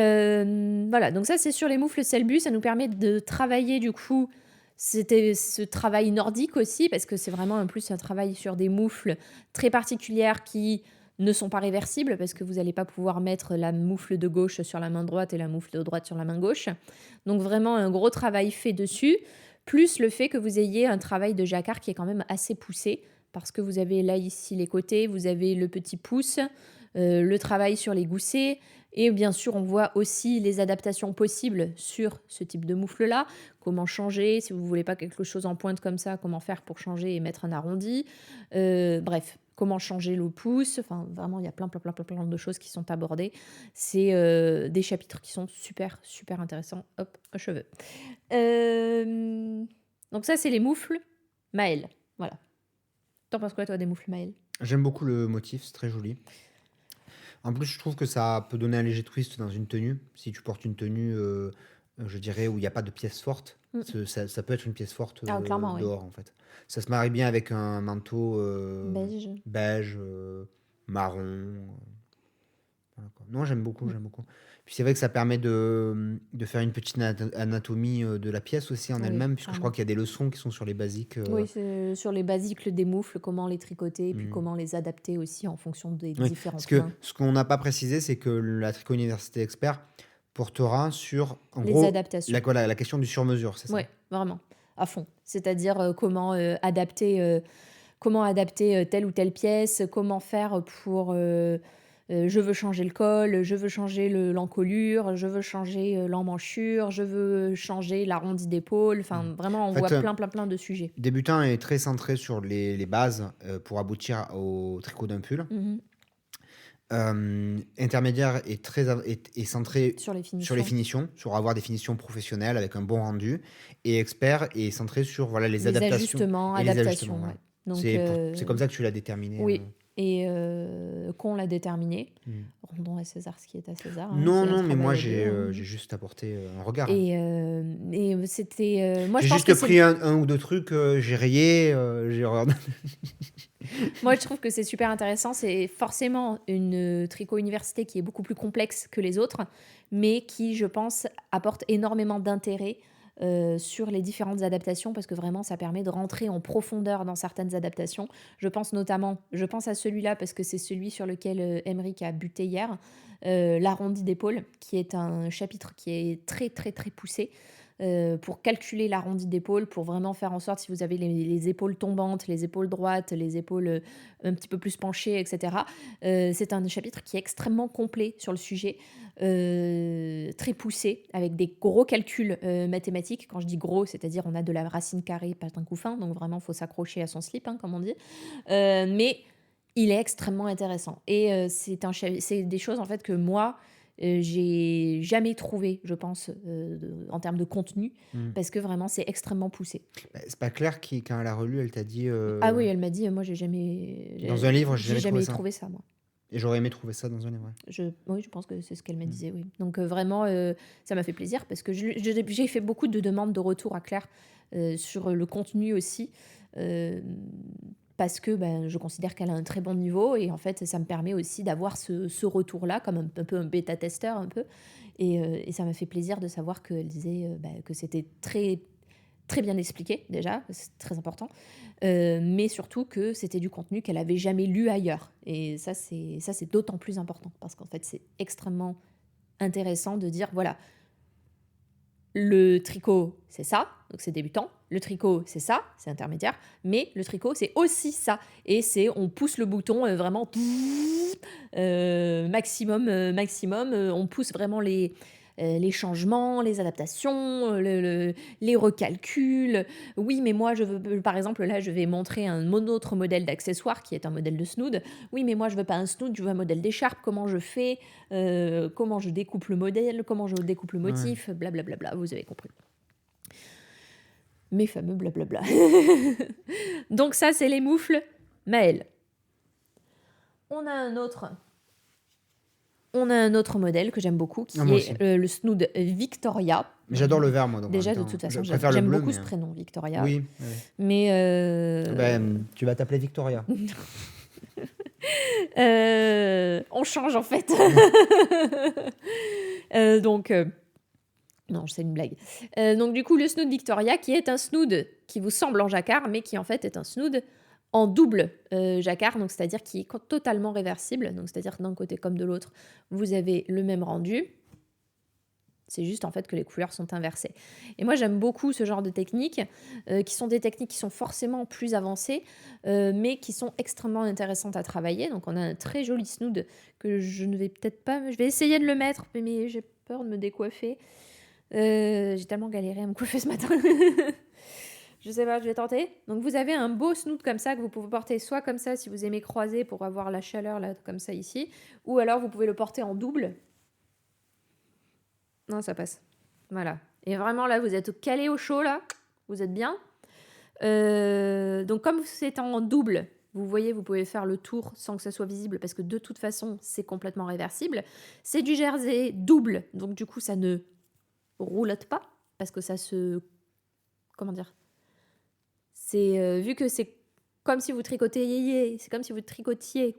voilà, donc ça, c'est sur les moufles Selbu. Ça nous permet de travailler, du coup, c'était ce travail nordique aussi, parce que c'est vraiment en plus un travail sur des moufles très particulières qui ne sont pas réversibles, parce que vous n'allez pas pouvoir mettre la moufle de gauche sur la main droite et la moufle de droite sur la main gauche. Donc vraiment un gros travail fait dessus, plus le fait que vous ayez un travail de jacquard qui est quand même assez poussé, parce que vous avez là ici les côtés, vous avez le petit pouce, le travail sur les goussets, et bien sûr on voit aussi les adaptations possibles sur ce type de moufle-là, comment changer, si vous ne voulez pas quelque chose en pointe comme ça, comment faire pour changer et mettre un arrondi, bref. Comment changer le pouce, enfin vraiment il y a plein de choses qui sont abordées. C'est des chapitres qui sont super intéressants. Hop, aux cheveux. Donc ça c'est les moufles Maël. Voilà. T'en penses quoi toi des moufles Maël? J'aime beaucoup le motif, c'est très joli. En plus, je trouve que ça peut donner un léger twist dans une tenue. Si tu portes une tenue, je dirais, où il n'y a pas de pièce forte, ça peut être une pièce forte clairement, oui. dehors, en fait. Ça se marie bien avec un manteau beige, marron. Voilà, quoi. Non, j'aime beaucoup. Puis c'est vrai que ça permet de faire une petite anatomie de la pièce aussi en Oui, elle-même, puisque je clairement. crois qu'il y a des leçons qui sont sur les basiques. Oui, c'est sur les basiques des moufles, comment les tricoter, et puis comment les adapter aussi en fonction des Oui, différents parce que points. ce qu'on n'a pas précisé, c'est que la Tricot Université Expert portera sur, en Les gros, adaptations. la question du sur-mesure, c'est ça? Oui, vraiment, à fond. C'est-à-dire comment adapter telle ou telle pièce, comment faire pour... je veux changer le col, je veux changer l'encolure, je veux changer l'emmanchure, je veux changer l'arrondi d'épaule. Enfin, vraiment, on En fait, voit plein de sujets. Débutant est très centré sur les bases pour aboutir au tricot d'un pull. Intermédiaire est centré Sur les sur les finitions, sur avoir des finitions professionnelles avec un bon rendu. Et expert est centré sur voilà, les adaptations. Ajustements, et les adaptations. ajustements, Ouais. voilà. C'est comme ça que tu l'as déterminé. Oui, et qu'on l'a déterminé. Rendons à César ce qui est à César. Hein, Non, mais moi j'ai juste apporté un regard. Et c'était... moi, j'ai je pense juste que pris un ou deux trucs, j'ai rayé, j'ai regardé. Moi, je trouve que c'est super intéressant. C'est forcément une tricot université qui est beaucoup plus complexe que les autres, mais qui, je pense, apporte énormément d'intérêt sur les différentes adaptations, parce que vraiment, ça permet de rentrer en profondeur dans certaines adaptations. Je pense à celui-là, parce que c'est celui sur lequel Emeric a buté hier, l'arrondi d'épaule, qui est un chapitre qui est très poussé. Pour calculer l'arrondi d'épaule, pour vraiment faire en sorte, si vous avez les épaules tombantes, les épaules droites, les épaules un petit peu plus penchées, etc. C'est un chapitre qui est extrêmement complet sur le sujet, très poussé, avec des gros calculs mathématiques. Quand je dis gros, c'est-à-dire on a de la racine carrée, pas d'un coup fin, donc vraiment il faut s'accrocher à son slip, hein, comme on dit. Mais il est extrêmement intéressant. Et c'est des choses en fait que moi... j'ai jamais trouvé, je pense, en termes de contenu, parce que vraiment, c'est extrêmement poussé. Bah, c'est pas clair quand elle a relu, elle t'a dit. Ah oui, elle m'a dit, moi, j'ai jamais... Dans un livre, j'ai jamais trouvé ça, moi. Et j'aurais aimé trouver ça dans un livre. Ouais. Oui, je pense que c'est ce qu'elle me disait, oui. Donc vraiment, ça m'a fait plaisir, parce que j'ai fait beaucoup de demandes de retour à Claire sur le contenu aussi. parce que je considère qu'elle a un très bon niveau et en fait ça me permet aussi d'avoir ce retour-là comme un peu un bêta-testeur un peu et ça m'a fait plaisir de savoir qu'elle disait que c'était très, très bien expliqué déjà, c'est très important, mais surtout que c'était du contenu qu'elle avait jamais lu ailleurs et ça c'est d'autant plus important parce qu'en fait c'est extrêmement intéressant de dire voilà, le tricot, c'est ça, donc c'est débutant. Le tricot, c'est ça, c'est intermédiaire. Mais le tricot, c'est aussi ça. Et on pousse le bouton vraiment maximum. On pousse vraiment les changements, les adaptations, les recalculs. Oui, mais moi, je veux, par exemple, là, je vais montrer un autre modèle d'accessoire qui est un modèle de snood. Oui, mais moi, je veux pas un snood, je veux un modèle d'écharpe. Comment je fais comment je découpe le modèle, comment je découpe le motif, blablabla, vous avez compris. Mes fameux blablabla. Donc ça, c'est les moufles Maëlle. On a un autre modèle que j'aime beaucoup, qui est le snood Victoria. J'adore le vert, moi. Donc déjà, de toute façon, j'aime beaucoup ce prénom, Victoria. Oui. Mais... tu vas t'appeler Victoria. On change, en fait. Non, c'est une blague. Donc, du coup, le snood Victoria, qui est un snood qui vous semble en jacquard, mais qui, en fait, est un snood en double jacquard, donc c'est-à-dire qui est totalement réversible. Donc, c'est-à-dire que d'un côté comme de l'autre, vous avez le même rendu. C'est juste, en fait, que les couleurs sont inversées. Et moi, j'aime beaucoup ce genre de techniques, qui sont des techniques qui sont forcément plus avancées, mais qui sont extrêmement intéressantes à travailler. Donc, on a un très joli snood que je ne vais peut-être pas... Je vais essayer de le mettre, mais j'ai peur de me décoiffer. J'ai tellement galéré à me coiffer ce matin. Je sais pas, je vais tenter. Donc vous avez un beau snood comme ça que vous pouvez porter soit comme ça si vous aimez croiser pour avoir la chaleur là comme ça ici, ou alors vous pouvez le porter en double. Non, ça passe. Voilà. Et vraiment là, vous êtes calé au chaud là, vous êtes bien. Donc comme c'est en double, vous voyez, vous pouvez faire le tour sans que ça soit visible parce que de toute façon, c'est complètement réversible. C'est du jersey double, donc du coup, ça ne roulotte pas parce que ça se... Comment dire ? C'est vu que c'est comme si vous tricotiez, c'est comme si vous tricotiez,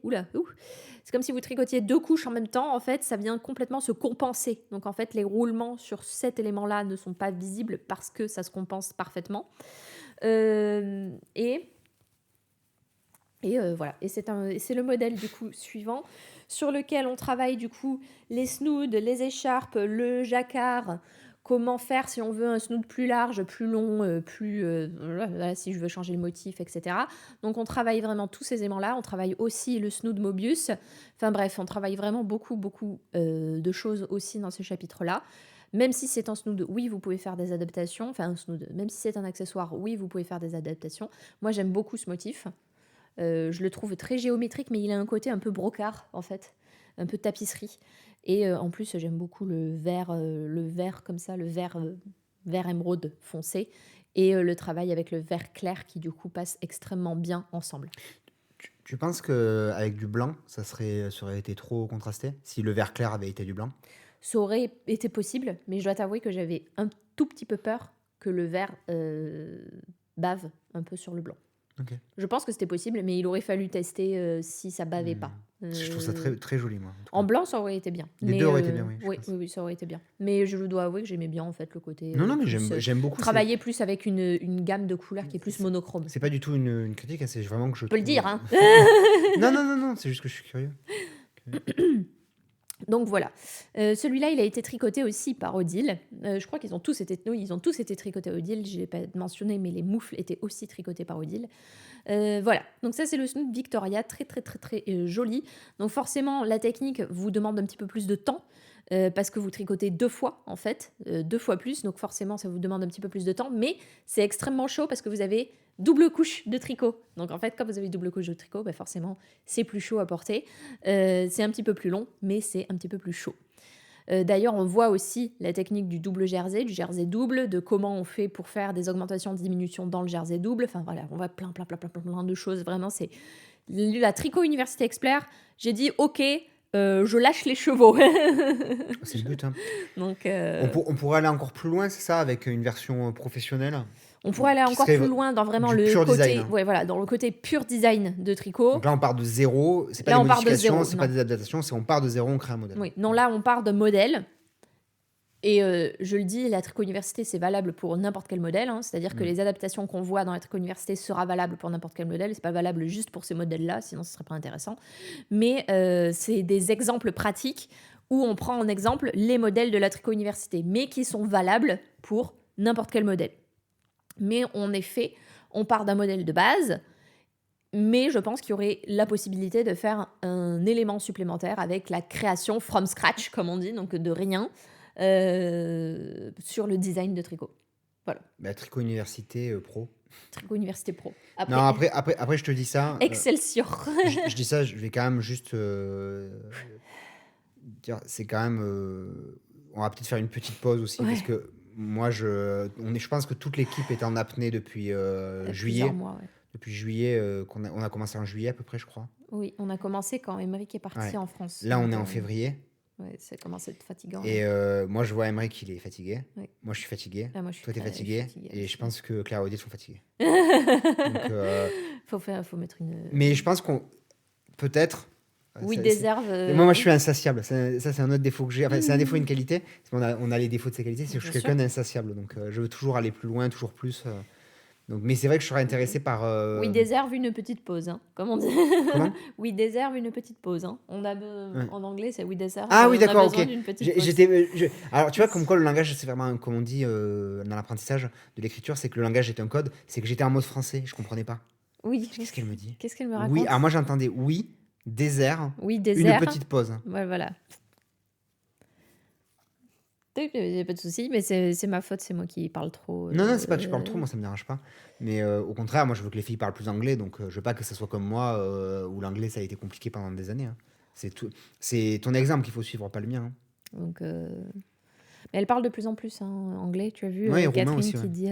c'est comme si vous tricotiez 2 couches en même temps, en fait, ça vient complètement se compenser. Donc en fait, les roulements sur cet élément-là ne sont pas visibles parce que ça se compense parfaitement. Voilà. Et c'est le modèle du coup suivant sur lequel on travaille du coup les snoods, les écharpes, le jacquard. Comment faire si on veut un snood plus large, plus long, si je veux changer le motif, etc. Donc on travaille vraiment tous ces éléments-là. On travaille aussi le snood Mobius. Enfin bref, on travaille vraiment beaucoup de choses aussi dans ce chapitre-là. Même si c'est un snood, oui, vous pouvez faire des adaptations. Enfin, un snood, même si c'est un accessoire, oui, vous pouvez faire des adaptations. Moi, j'aime beaucoup ce motif. Je le trouve très géométrique, mais il a un côté un peu brocart, en fait. Un peu tapisserie. Et en plus, j'aime beaucoup le vert comme ça, le vert émeraude foncé. Et le travail avec le vert clair qui, du coup, passe extrêmement bien ensemble. Tu penses qu'avec du blanc, ça aurait été trop contrasté si le vert clair avait été du blanc? Ça aurait été possible, mais je dois t'avouer que j'avais un tout petit peu peur que le vert bave un peu sur le blanc. Okay. Je pense que c'était possible, mais il aurait fallu tester si ça bavait pas. Je trouve ça très, très joli, moi. En blanc, ça aurait été bien. Les deux auraient été bien, oui. Oui, ça aurait été bien. Mais je dois avouer que j'aimais bien, en fait, le côté... Non, mais j'aime beaucoup. Travailler plus avec une gamme de couleurs qui est plus monochrome. C'est pas du tout une critique, c'est vraiment que je... peux le dire, hein. Non, c'est juste que je suis curieux. Donc voilà, celui-là il a été tricoté aussi par Odile. Je crois qu'ils ont tous été tricotés à Odile. Je l'ai pas mentionné, mais les moufles étaient aussi tricotés par Odile. Voilà, donc ça c'est le snood Victoria, très très très très joli. Donc forcément la technique vous demande un petit peu plus de temps parce que vous tricotez 2 fois en fait, 2 fois plus. Donc forcément ça vous demande un petit peu plus de temps, mais c'est extrêmement chaud parce que vous avez double couche de tricot. Donc en fait, quand vous avez double couche de tricot, forcément, c'est plus chaud à porter. C'est un petit peu plus long, mais c'est un petit peu plus chaud. D'ailleurs, on voit aussi la technique du double jersey, du jersey double, de comment on fait pour faire des augmentations, diminutions dans le jersey double. Enfin voilà, on voit plein de choses. Vraiment, c'est la Tricot Université Expert. J'ai dit, ok, je lâche les chevaux. C'est le but. Hein. Donc, on pourrait aller encore plus loin, c'est ça, avec une version professionnelle? On pourrait aller Qui encore serait plus loin dans vraiment du le pur côté, design. ouais, voilà, dans le côté pur design de tricot. Donc là, on part de zéro. C'est pas Là, des on part de modifications, zéro, c'est non. pas des adaptations, c'est on part de zéro, on crée un modèle. Oui, non, là, on part de modèle. Et je le dis, la Tricot Université, c'est valable pour n'importe quel modèle. Hein. C'est-à-dire que les adaptations qu'on voit dans la Tricot Université sera valable pour n'importe quel modèle. C'est pas valable juste pour ces modèles-là, sinon ce serait pas intéressant. Mais c'est des exemples pratiques où on prend en exemple les modèles de la Tricot Université, mais qui sont valables pour n'importe quel modèle. Mais en effet, on part d'un modèle de base, mais je pense qu'il y aurait la possibilité de faire un élément supplémentaire avec la création from scratch, comme on dit, donc de rien, sur le design de tricot. Voilà. Bah, Tricot Université Pro. Tricot Université Pro. Non, après, je te dis ça. Excelsior. Je dis ça, je vais quand même juste dire, c'est quand même. On va peut-être faire une petite pause aussi, parce que moi, je pense que toute l'équipe est en apnée depuis juillet. Mois, ouais. Depuis juillet, on a commencé en juillet à peu près, je crois. Oui, on a commencé quand Émeric est parti en France. Là, on est en février. Ouais, ça commence à être fatigant. Et moi, je vois Émeric, il est fatigué. Ouais. Moi, je suis fatigué. Moi, je suis Toi, t'es fatigué. Et je pense que Claire et Odile sont fatigués. Donc, faut mettre une. Mais je pense qu'on. Peut-être. Oui, déserve. Moi, je suis insatiable. Ça, c'est un autre défaut que j'ai. Enfin, c'est un défaut et une qualité. On a les défauts de ses qualités. C'est que je suis quelqu'un d'insatiable. Donc, je veux toujours aller plus loin, toujours plus. Donc, mais c'est vrai que je serais intéressé par. Oui, déserve une petite pause, hein, comme on dit. Comment Oui, déserve une petite pause. Hein. On a en anglais, c'est oui, déserve. Ah oui, d'accord, ok. Alors, tu vois, comme quoi le langage, c'est vraiment, comme on dit dans l'apprentissage de l'écriture, c'est que le langage est un code. C'est que j'étais en mode français, je comprenais pas. Oui. Qu'est-ce qu'elle me dit? Qu'est-ce qu'elle me raconte? Oui, alors moi j'entendais oui, désert, oui, désert. une petite pause. Ouais, voilà. Il n'y a pas de souci, mais c'est ma faute, c'est moi qui parle trop. Non, c'est pas que je parle trop, moi ça me dérange pas. Mais au contraire, moi je veux que les filles parlent plus anglais, donc je veux pas que ça soit comme moi, où l'anglais ça a été compliqué pendant des années. Hein. C'est ton exemple qu'il faut suivre, pas le mien. Hein. Donc, mais elle parle de plus en plus hein, anglais, tu as vu, Catherine aussi, qui dit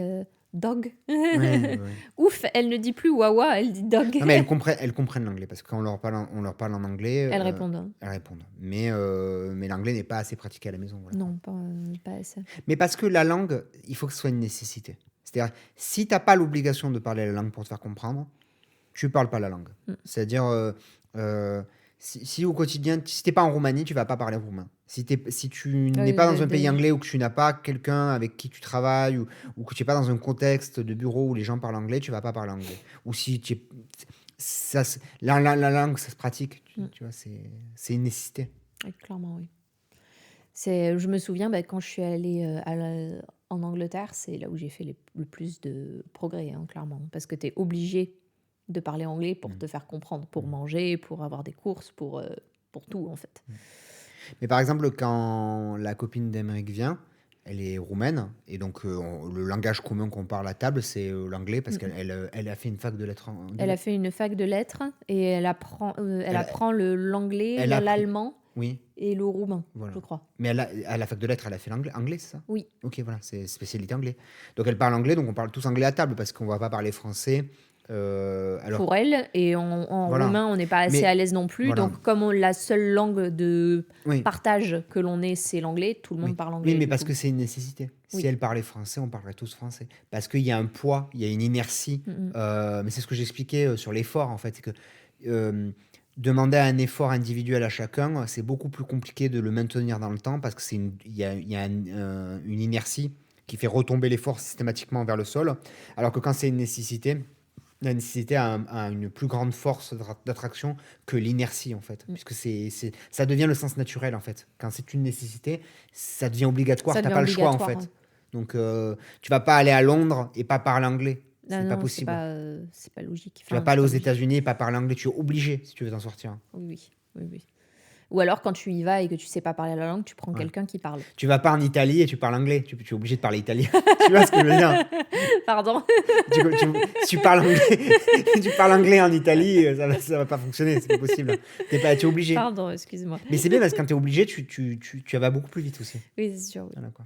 dog. Ouais. Ouf, elle ne dit plus wawa, elle dit dog. Non, mais elles comprennent l'anglais, parce que quand on leur parle en anglais... Elles répondent. Hein. Elles répondent. Mais l'anglais n'est pas assez pratiqué à la maison. Voilà. Non, pas assez. Mais parce que la langue, il faut que ce soit une nécessité. C'est-à-dire, si tu n'as pas l'obligation de parler la langue pour te faire comprendre, tu ne parles pas la langue. C'est-à-dire, si au quotidien, si tu n'es pas en Roumanie, tu ne vas pas parler roumain. Si tu n'es pas dans un pays anglais ou que tu n'as pas quelqu'un avec qui tu travailles ou que tu n'es pas dans un contexte de bureau où les gens parlent anglais, tu ne vas pas parler anglais. Ou si tu es... la langue, ça se pratique. Tu vois, c'est une nécessité. Oui, clairement, oui. Je me souviens, quand je suis allée en Angleterre, c'est là où j'ai fait le plus de progrès, hein, clairement. Parce que tu es obligé de parler anglais pour te faire comprendre, pour manger, pour avoir des courses, pour tout, en fait. Mais par exemple, quand la copine d'Émeric vient, elle est roumaine, et donc le langage commun qu'on parle à table, c'est l'anglais, parce qu'elle a fait une fac de lettres. Elle a fait une fac de lettres, et elle apprend l'anglais, l'allemand. Oui. Et le roumain, je crois. Mais à la fac de lettres, elle a fait anglais, c'est ça? Oui. Ok, voilà, c'est spécialité anglais. Donc elle parle anglais, donc on parle tous anglais à table, parce qu'on ne va pas parler français. Pour elle, et en roumain, on n'est pas assez à l'aise non plus. Voilà. Donc comme la seule langue de partage que l'on ait, c'est l'anglais, tout le monde parle anglais. Oui, mais parce que c'est une nécessité. Si elle parlait français, on parlerait tous français. Parce qu'il y a un poids, il y a une inertie. Mais c'est ce que j'expliquais sur l'effort, en fait. C'est que... demander un effort individuel à chacun, c'est beaucoup plus compliqué de le maintenir dans le temps parce qu'il y a une inertie qui fait retomber l'effort systématiquement vers le sol. Alors que quand c'est une nécessité, la nécessité a une plus grande force d'attraction que l'inertie, en fait. Puisque ça devient le sens naturel, en fait. Quand c'est une nécessité, ça devient obligatoire, tu n'as pas le choix, en fait. Hein. Donc, tu vas pas aller à Londres et pas parler anglais. C'est pas possible. C'est pas logique. Tu vas pas aller aux États-Unis et pas parler anglais. Tu es obligé si tu veux t'en sortir. Oui. Ou alors, quand tu y vas et que tu sais pas parler la langue, tu prends quelqu'un qui parle. Tu vas pas en Italie et tu parles anglais. Tu es obligé de parler italien. Tu vois ce que je veux dire? Pardon. Si tu parles anglais en Italie, ça va pas fonctionner. C'est pas possible. Tu es obligé. Pardon, excuse-moi. Mais c'est bien parce que quand tu es obligé, tu vas beaucoup plus vite aussi. Oui, c'est sûr. Oui. Voilà, quoi.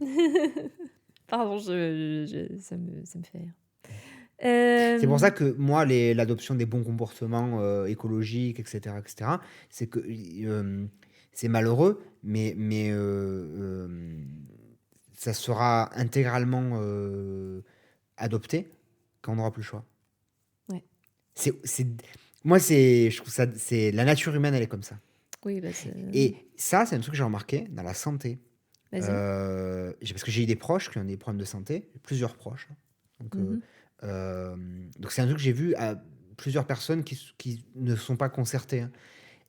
Pardon, ça me fait rire. C'est pour ça que moi, l'adoption des bons comportements écologiques, etc., c'est que c'est malheureux, mais ça sera intégralement adopter quand on n'aura plus le choix. Ouais. Moi, je trouve ça, la nature humaine, elle est comme ça. Oui, Et ça, c'est un truc que j'ai remarqué dans la santé. Vas-y. Parce que j'ai eu des proches qui ont des problèmes de santé, plusieurs proches. Donc, donc c'est un truc que j'ai vu à plusieurs personnes qui ne sont pas concertées. Hein.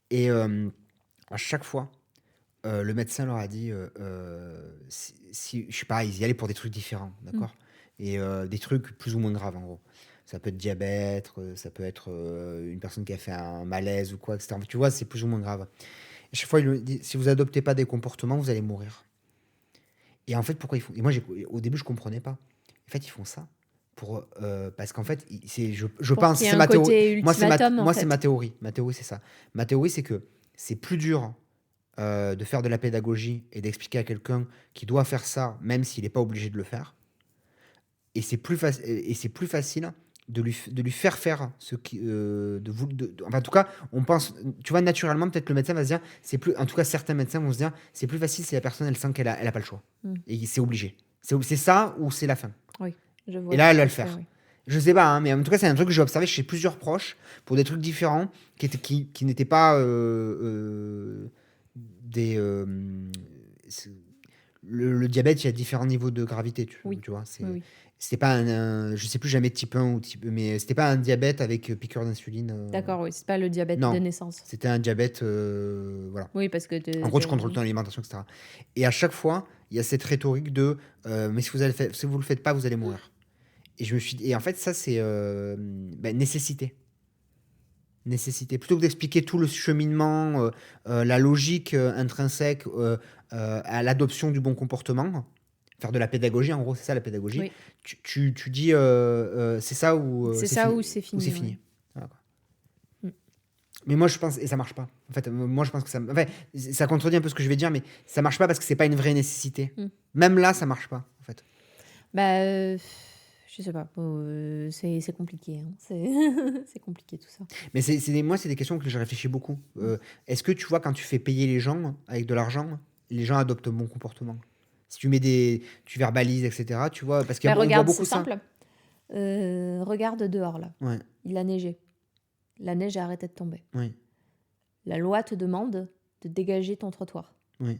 Et à chaque fois, le médecin leur a dit, je sais pas, ils y allaient pour des trucs différents, d'accord? Et des trucs plus ou moins graves, en gros. Ça peut être diabète, ça peut être une personne qui a fait un malaise ou quoi, etc. Tu vois, c'est plus ou moins grave. Et chaque fois, il me dit, si vous adoptez pas des comportements, vous allez mourir. Et en fait, pourquoi ils font? Et moi, au début, je comprenais pas. En fait, ils font ça parce qu'en fait, je pense, qu'il y ait c'est un ma théorie. côté Moi, ultimatum, en moi, c'est fait. ma théorie. Ma théorie, c'est ça. Ma théorie, c'est que c'est plus dur de faire de la pédagogie et d'expliquer à quelqu'un qui doit faire ça, même s'il n'est pas obligé de le faire. Et c'est plus facile de lui faire faire ce qui, enfin, en tout cas, on pense, tu vois, naturellement, peut-être le médecin va se dire, en tout cas, certains médecins vont se dire, c'est plus facile si la personne, elle sent qu'elle a pas le choix. Et c'est obligé. C'est ça ou c'est la fin. Oui, je vois. Et là, elle va le tout à fait, faire. oui. Je sais pas, hein, mais en tout cas, c'est un truc que j'ai observé chez plusieurs proches pour des trucs différents qui n'étaient pas des. Le diabète, il y a différents niveaux de gravité, tu Oui. vois. Oui. C'était pas je sais plus jamais type 1 ou type, mais c'était pas un diabète avec piqûre d'insuline. D'accord, oui, c'est pas le diabète Non. de naissance. C'était un diabète, voilà. Oui, parce que En gros, tu contrôles ton alimentation, etc. Et à chaque fois, il y a cette rhétorique de mais si vous le faites pas, vous allez mourir. Et en fait, ça, c'est nécessité. Nécessité. Plutôt que d'expliquer tout le cheminement, la logique intrinsèque à l'adoption du bon comportement, faire de la pédagogie, en gros, c'est ça la pédagogie. Oui. Tu dis c'est ça ou C'est ça ou c'est fini. Ou c'est fini. Ouais. Voilà, quoi. Mais moi, je pense, et ça marche pas. En fait, moi, je pense que ça. Enfin, ça contredit un peu ce que je vais dire, mais ça marche pas parce que c'est pas une vraie nécessité. Même là, ça marche pas, en fait. Bah. Je sais pas, c'est compliqué. Hein. C'est compliqué tout ça. Mais moi, c'est des questions que je réfléchis beaucoup. Est-ce que tu vois, quand tu fais payer les gens avec de l'argent, les gens adoptent un bon comportement? Si tu verbalises, etc., tu vois, parce qu'on voit regarde, beaucoup c'est ça. simple. Regarde dehors, là. Ouais, Il a neigé. La neige a arrêté de tomber. oui, La loi te demande de dégager ton trottoir. oui,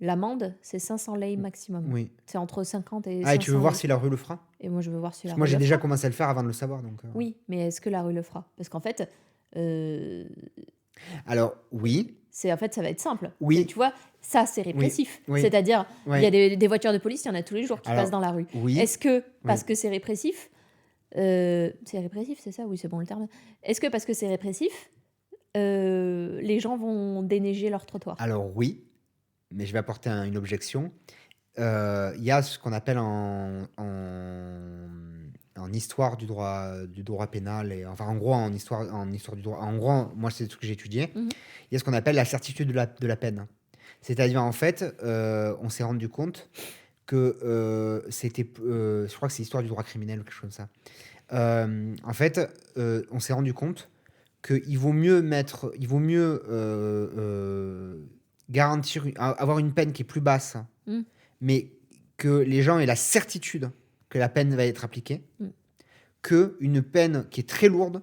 L'amende, c'est 500 lei maximum. oui. C'est entre 50 et 500 Ah, et tu veux voir lei. si la rue le fera? Et moi, je veux voir si la Parce que rue moi, j'ai le déjà fera. commencé à le faire avant de le savoir. Donc, Oui, mais est-ce que la rue le fera? Parce qu'en fait, Alors, oui. ça va être simple. Oui. Tu vois, ça, c'est répressif. Oui. C'est-à-dire, Ouais. il y a des voitures de police, il y en a tous les jours qui Alors, passent dans la rue. oui. Est-ce que, parce que c'est répressif, c'est répressif, c'est ça? Oui, c'est bon le terme. Est-ce que parce que c'est répressif, les gens vont déneiger leur trottoir? Alors, oui. Mais je vais apporter une objection. Il y a ce qu'on appelle en histoire du droit pénal, et enfin en gros en histoire du droit. En gros, moi c'est ce que j'ai étudié. Il y a ce qu'on appelle la certitude de la peine. C'est-à-dire en fait, on s'est rendu compte que c'était, je crois que c'est l'histoire du droit criminel ou quelque chose comme ça. En fait, on s'est rendu compte qu'il vaut mieux garantir, avoir une peine qui est plus basse, mais que les gens aient la certitude que la peine va être appliquée, qu'une peine qui est très lourde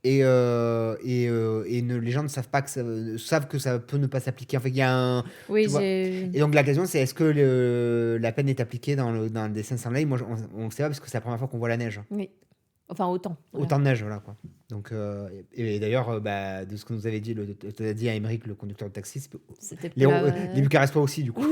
et les gens ne savent pas savent que ça peut ne pas s'appliquer. En fait, il y a un. Oui, tu vois. Et donc la question, c'est est-ce que la peine est appliquée dans des 500 lei? Moi, on ne sait pas parce que c'est la première fois qu'on voit la neige. Oui. Enfin, autant. Voilà. Autant de neige, voilà quoi. Donc, et d'ailleurs, de ce que nous avait dit, t'as dit à Émeric, le conducteur de taxi, les Bucarestois aussi, du coup.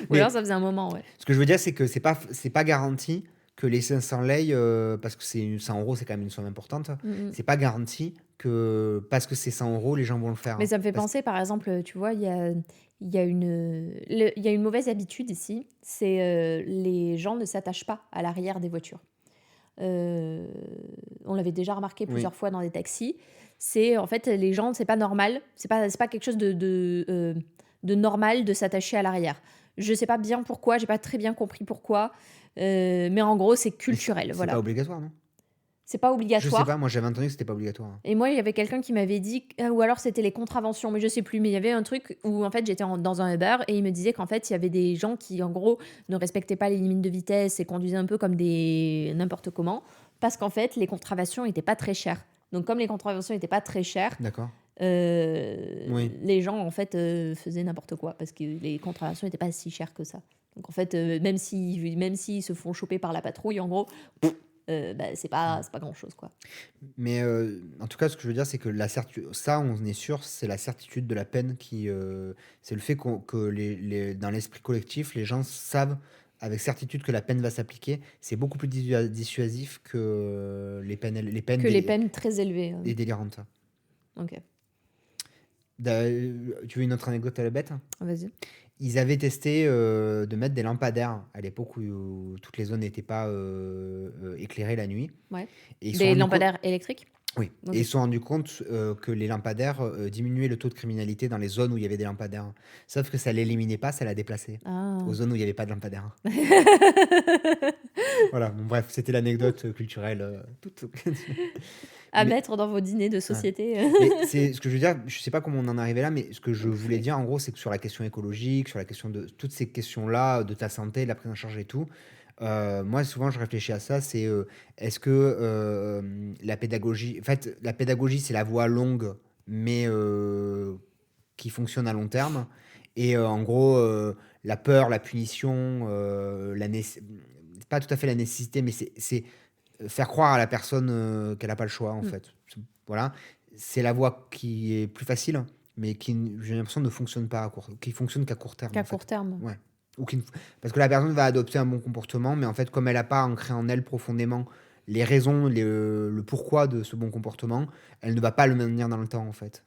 Ou alors, ça faisait un moment, ouais. Ce que je veux dire, c'est que c'est pas garanti que les 500 lei, parce que 100 €, c'est quand même une somme importante, c'est pas garanti que parce que c'est 100 €, les gens vont le faire. Mais ça me fait penser, par exemple, tu vois, il y a une mauvaise habitude ici, c'est les gens ne s'attachent pas à l'arrière des voitures. On l'avait déjà remarqué plusieurs fois dans des taxis. C'est en fait les gens, c'est pas normal, c'est pas quelque chose de normal de s'attacher à l'arrière. Je sais pas bien pourquoi, j'ai pas très bien compris pourquoi, mais en gros c'est culturel. C'est voilà. pas obligatoire, non? C'est pas Je sais obligatoire. pas, moi j'avais entendu que c'était pas obligatoire. Et moi, il y avait quelqu'un qui m'avait dit, ou alors c'était les contraventions, mais je sais plus, mais il y avait un truc où en fait j'étais dans un Uber et il me disait qu'en fait il y avait des gens qui en gros ne respectaient pas les limites de vitesse et conduisaient un peu comme des n'importe comment, parce qu'en fait les contraventions étaient pas très chères. Donc comme les contraventions étaient pas très chères, D'accord. Oui. les gens en fait faisaient n'importe quoi parce que les contraventions n'étaient pas si chères que ça. Donc en fait, même s'ils se font choper par la patrouille, en gros, bah, c'est pas grand chose quoi. Mais en tout cas, ce que je veux dire, c'est que ça, on est sûr, c'est la certitude de la peine c'est le fait que dans l'esprit collectif, les gens savent avec certitude que la peine va s'appliquer. C'est beaucoup plus dissuasif que les peines, Que les peines très élevées. des délirantes. Ok, Tu veux une autre anecdote à la bête? vas-y. Ils avaient testé de mettre des lampadaires à l'époque où toutes les zones n'étaient pas éclairées la nuit. Ouais. Et ils se sont Des rendus lampadaires électriques? Oui, Ok. et ils se sont rendus compte que les lampadaires diminuaient le taux de criminalité dans les zones où il y avait des lampadaires. Sauf que ça l'éliminait pas, ça l'a déplacé Ah. aux zones où il n'y avait pas de lampadaires. Voilà, bon, bref, c'était l'anecdote culturelle. À Mais- mettre dans vos dîners de société. Mais c'est ce que je veux dire, je sais pas comment on en est arrivé là, mais ce que je voulais dire en gros, c'est que sur la question écologique, sur la question de toutes ces questions-là, de ta santé, de la prise en charge et tout, moi souvent je réfléchis à ça, c'est est-ce que la pédagogie, en fait, la pédagogie c'est la voie longue, mais qui fonctionne à long terme, et en gros la peur, la punition, c'est pas tout à fait la nécessité, mais c'est faire croire à la personne qu'elle n'a pas le choix en fait. Voilà, c'est la voie qui est plus facile, mais qui, j'ai l'impression, ne fonctionne pas qui fonctionne qu'à court terme. Qu'à en fait. court terme. Ouais. Parce que la personne va adopter un bon comportement, mais en fait, comme elle n'a pas ancré en elle profondément les raisons, le pourquoi de ce bon comportement, elle ne va pas le maintenir dans le temps en fait.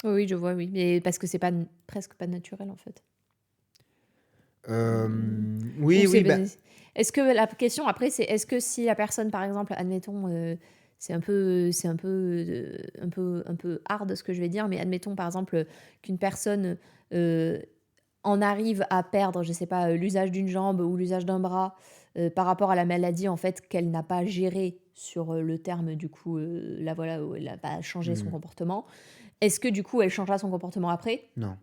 Oui, je vois, oui. Mais parce que c'est pas presque pas naturel en fait. Oui, Ou oui, bah, est-ce que la question après c'est est-ce que si la personne par exemple admettons c'est un peu un peu hard ce que je vais dire, mais admettons par exemple qu'une personne en arrive à perdre, je sais pas, l'usage d'une jambe ou l'usage d'un bras par rapport à la maladie en fait qu'elle n'a pas géré sur le terme du coup là voilà où elle n'a pas changé son comportement. Est-ce que du coup elle changera son comportement après? non.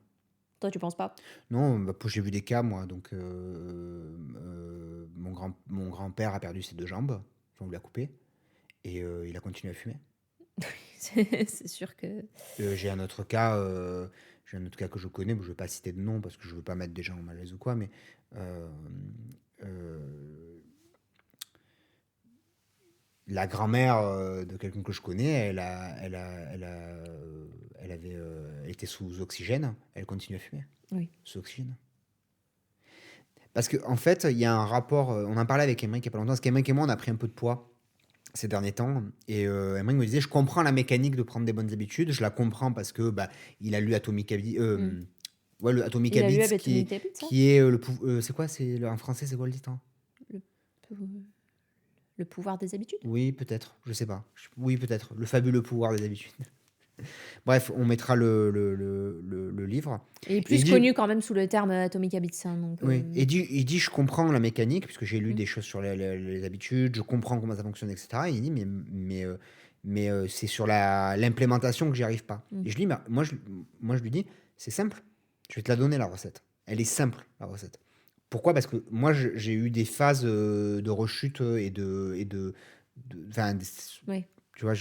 Toi tu penses pas? Non, bah, j'ai vu des cas, moi. Donc, mon grand-père a perdu ses 2 jambes. On lui a coupé. Et il a continué à fumer. C'est sûr que J'ai un autre cas que je connais, mais je ne vais pas citer de nom parce que je ne veux pas mettre des gens en malaise ou quoi, mais euh, euh, la grand-mère de quelqu'un que je connais, elle était sous oxygène, elle continue à fumer. oui. Sous oxygène. Parce qu'en fait, il y a un rapport, on en parlait avec Emmerich il n'y a pas longtemps, parce qu'Emmerich et moi, on a pris un peu de poids ces derniers temps. Et Emmerich me disait, je comprends la mécanique de prendre des bonnes habitudes, je la comprends parce que bah, il a lu Atomic Habits, ouais, le Atomic Il a lu Habits, Atomic Habits, ça? qui est c'est quoi, en français, c'est quoi le titre? Le pouvoir des habitudes? Oui, peut-être, je sais pas. Oui, peut-être, le fabuleux pouvoir des habitudes. Bref, on mettra le livre. Et Et plus il dit- connu quand même sous le terme Atomic Habits. Hein, donc, Oui, il dit, je comprends la mécanique, puisque j'ai lu des choses sur les habitudes, je comprends comment ça fonctionne, etc. Et il dit, mais c'est sur l'implémentation que j'y arrive pas. Et je lui dis, bah, moi, je lui dis, c'est simple, je vais te la donner, la recette. Elle est simple, la recette. Pourquoi? Parce que moi, j'ai eu des phases de rechute enfin, Oui. tu vois,